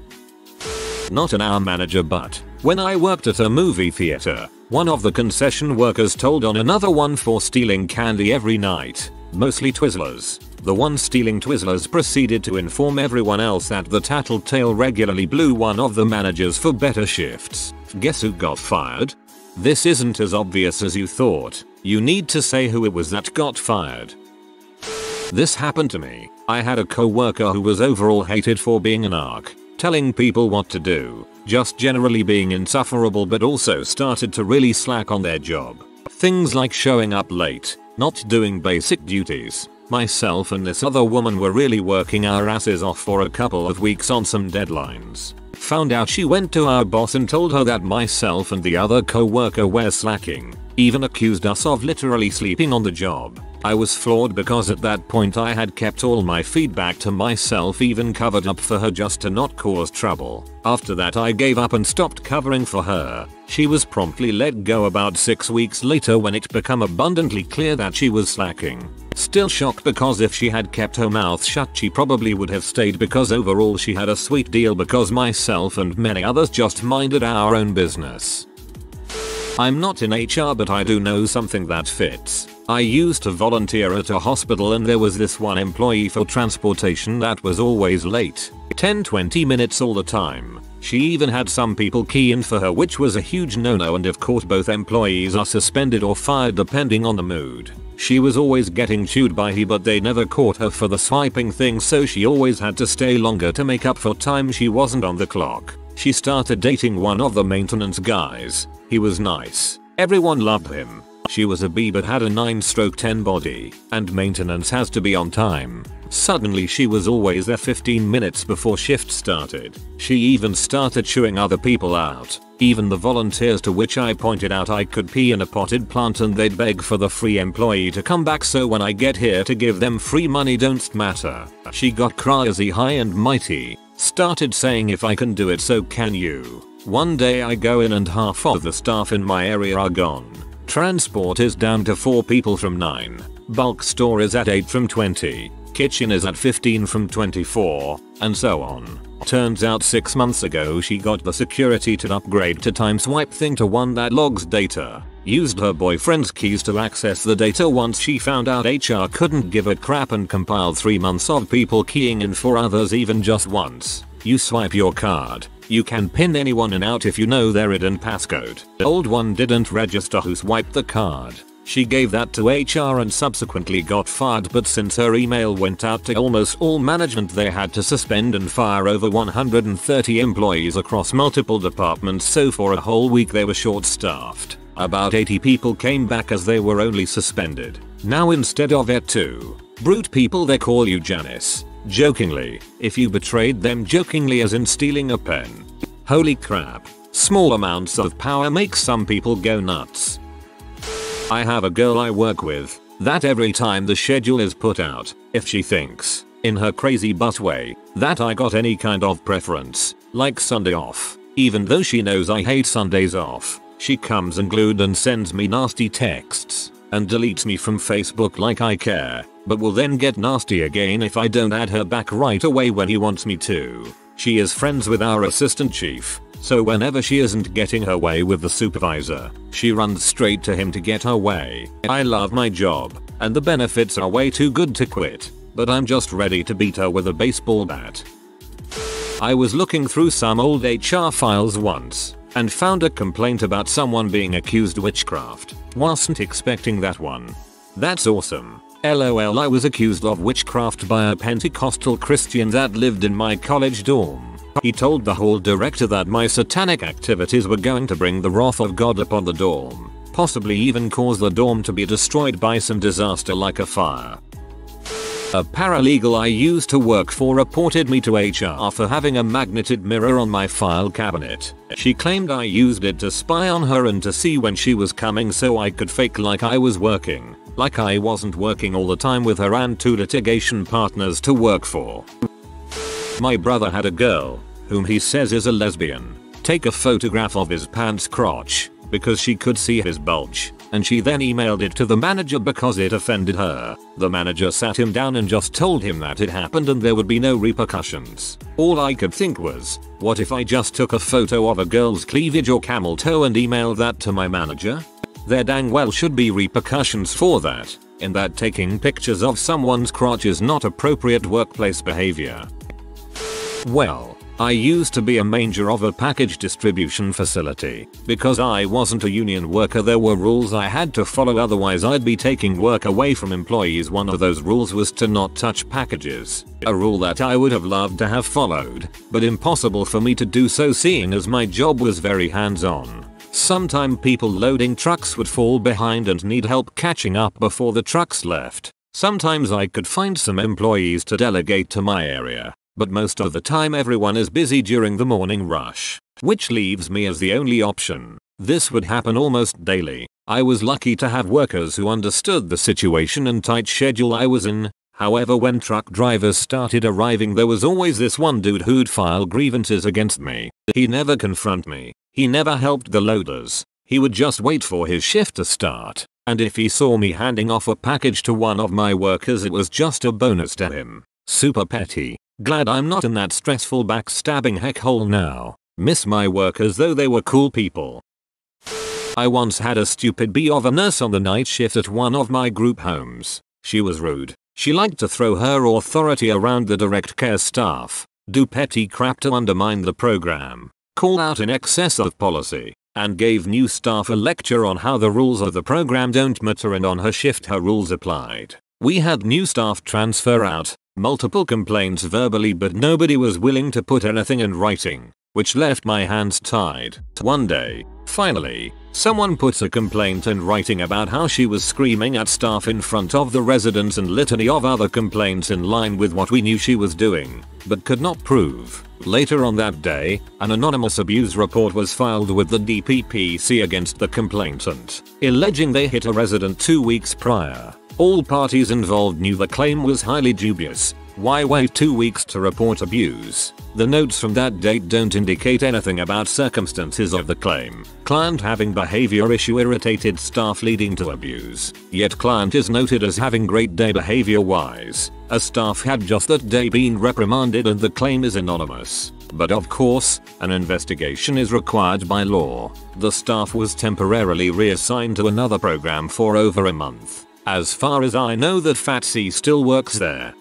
Not an hour manager, but when I worked at a movie theater, one of the concession workers told on another one for stealing candy every night, mostly Twizzlers. The one stealing Twizzlers proceeded to inform everyone else that the tattletale regularly blew one of the managers for better shifts. Guess who got fired? This isn't as obvious as you thought. You need to say who it was that got fired. This happened to me. I had a co-worker who was overall hated for being an arc, telling people what to do, just generally being insufferable, but also started to really slack on their job. Things like showing up late, not doing basic duties. Myself and this other woman were really working our asses off for a couple of weeks on some deadlines. Found out she went to our boss and told her that myself and the other co-worker were slacking. Even accused us of literally sleeping on the job. I was floored because at that point I had kept all my feedback to myself, even covered up for her just to not cause trouble. After that I gave up and stopped covering for her. She was promptly let go about 6 weeks later when it became abundantly clear that she was slacking. Still shocked, because if she had kept her mouth shut she probably would have stayed, because overall she had a sweet deal because myself and many others just minded our own business. I'm not in HR, but I do know something that fits. I used to volunteer at a hospital and there was this one employee for transportation that was always late. 10-20 minutes all the time. She even had some people key in for her, which was a huge no-no, and if caught both employees are suspended or fired depending on the mood. She was always getting chewed by he, but they never caught her for the swiping thing, so she always had to stay longer to make up for time she wasn't on the clock. She started dating one of the maintenance guys. He was nice. Everyone loved him. She was a B but had a 9/10 body, and maintenance has to be on time. Suddenly she was always there 15 minutes before shift started. She even started chewing other people out, even the volunteers, to which I pointed out I could pee in a potted plant and they'd beg for the free employee to come back, so when I get here to give them free money don't matter. She got crazy high and mighty, started saying if I can do it so can you. One day I go in and half of the staff in my area are gone. Transport is down to 4 people from 9. Bulk store is at 8 from 20. Kitchen is at 15 from 24, and so on. Turns out 6 months ago she got the security to upgrade to time swipe thing to one that logs data. Used her boyfriend's keys to access the data once she found out HR couldn't give a crap, and compiled 3 months of people keying in for others even just once. You swipe your card. You can pin anyone in out if you know their ID and passcode. The old one didn't register who swiped the card. She gave that to HR and subsequently got fired, but since her email went out to almost all management they had to suspend and fire over 130 employees across multiple departments, so for a whole week they were short-staffed. About 80 people came back as they were only suspended. Now instead of it to brute people they call you Janice. Jokingly, if you betrayed them, jokingly as in stealing a pen. Holy crap. Small amounts of power make some people go nuts. I have a girl I work with that every time the schedule is put out, if she thinks, in her crazy butt way, that I got any kind of preference, like Sunday off, even though she knows I hate Sundays off, she comes unglued and sends me nasty texts, and deletes me from Facebook like I care, but will then get nasty again if I don't add her back right away when he wants me to. She is friends with our assistant chief, so whenever she isn't getting her way with the supervisor, she runs straight to him to get her way. I love my job, and the benefits are way too good to quit, but I'm just ready to beat her with a baseball bat. I was looking through some old HR files once, and found a complaint about someone being accused of witchcraft. Wasn't expecting that one. That's awesome. LOL, I was accused of witchcraft by a Pentecostal Christian that lived in my college dorm. He told the hall director that my satanic activities were going to bring the wrath of God upon the dorm, possibly even cause the dorm to be destroyed by some disaster like a fire. A paralegal I used to work for reported me to HR for having a magneted mirror on my file cabinet. She claimed I used it to spy on her and to see when she was coming so I could fake like I was working, like I wasn't working all the time with her and 2 litigation partners to work for. My brother had a girl, whom he says is a lesbian, take a photograph of his pants crotch, because she could see his bulge, and she then emailed it to the manager because it offended her. The manager sat him down and just told him that it happened and there would be no repercussions. All I could think was, what if I just took a photo of a girl's cleavage or camel toe and emailed that to my manager? There dang well should be repercussions for that, in that taking pictures of someone's crotch is not appropriate workplace behavior. Well, I used to be a manager of a package distribution facility. Because I wasn't a union worker, there were rules I had to follow, otherwise I'd be taking work away from employees. One of those rules was to not touch packages. A rule that I would have loved to have followed, but impossible for me to do so seeing as my job was very hands-on. Sometimes people loading trucks would fall behind and need help catching up before the trucks left. Sometimes I could find some employees to delegate to my area. But most of the time everyone is busy during the morning rush, which leaves me as the only option. This would happen almost daily. I was lucky to have workers who understood the situation and tight schedule I was in. However, when truck drivers started arriving, there was always this one dude who'd file grievances against me. He never confront me. He never helped the loaders. He would just wait for his shift to start. And if he saw me handing off a package to one of my workers, it was just a bonus to him. Super petty. Glad I'm not in that stressful backstabbing heckhole now. Miss my workers though, they were cool people. I once had a stupid B of a nurse on the night shift at one of my group homes. She was rude. She liked to throw her authority around the direct care staff, do petty crap to undermine the program, called out in excess of policy, and gave new staff a lecture on how the rules of the program don't matter, and on her shift her rules applied. We had new staff transfer out, multiple complaints verbally, but nobody was willing to put anything in writing, which left my hands tied. One day, finally, someone puts a complaint in writing about how she was screaming at staff in front of the residents, and litany of other complaints in line with what we knew she was doing, but could not prove. Later on that day, an anonymous abuse report was filed with the DPPC against the complainant, alleging they hit a resident 2 weeks prior. All parties involved knew the claim was highly dubious. Why wait 2 weeks to report abuse? The notes from that date don't indicate anything about circumstances of the claim. Client having behavior issue irritated staff leading to abuse. Yet client is noted as having great day behavior wise. A staff had just that day been reprimanded, and the claim is anonymous. But of course, an investigation is required by law. The staff was temporarily reassigned to another program for over a month. As far as I know, that Fat C still works there.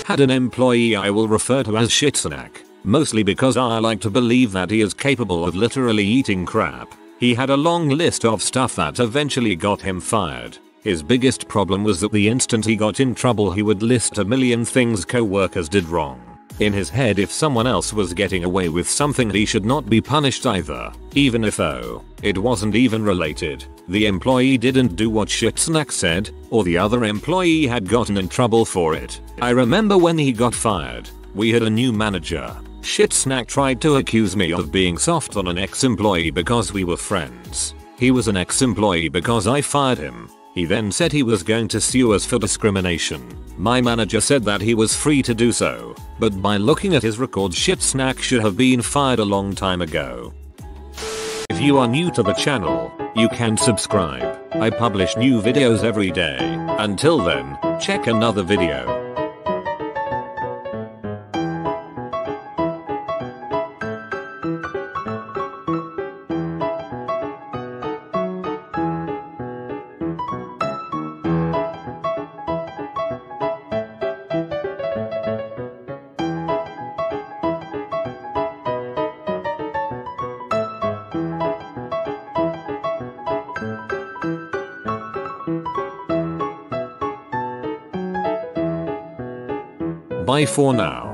Had an employee I will refer to as Shitsnack, mostly because I like to believe that he is capable of literally eating crap. He had a long list of stuff that eventually got him fired. His biggest problem was that the instant he got in trouble he would list a million things co-workers did wrong. In his head, if someone else was getting away with something, he should not be punished either, even if it wasn't even related. The employee didn't do what Shitsnack said, or the other employee had gotten in trouble for it. I remember when he got fired, we had a new manager. Shitsnack tried to accuse me of being soft on an ex-employee because we were friends. He was an ex-employee because I fired him. He then said he was going to sue us for discrimination. My manager said that he was free to do so, but by looking at his record, Shitsnack should have been fired a long time ago. If you are new to the channel, you can subscribe. I publish new videos every day. Until then, check another video. Bye for now.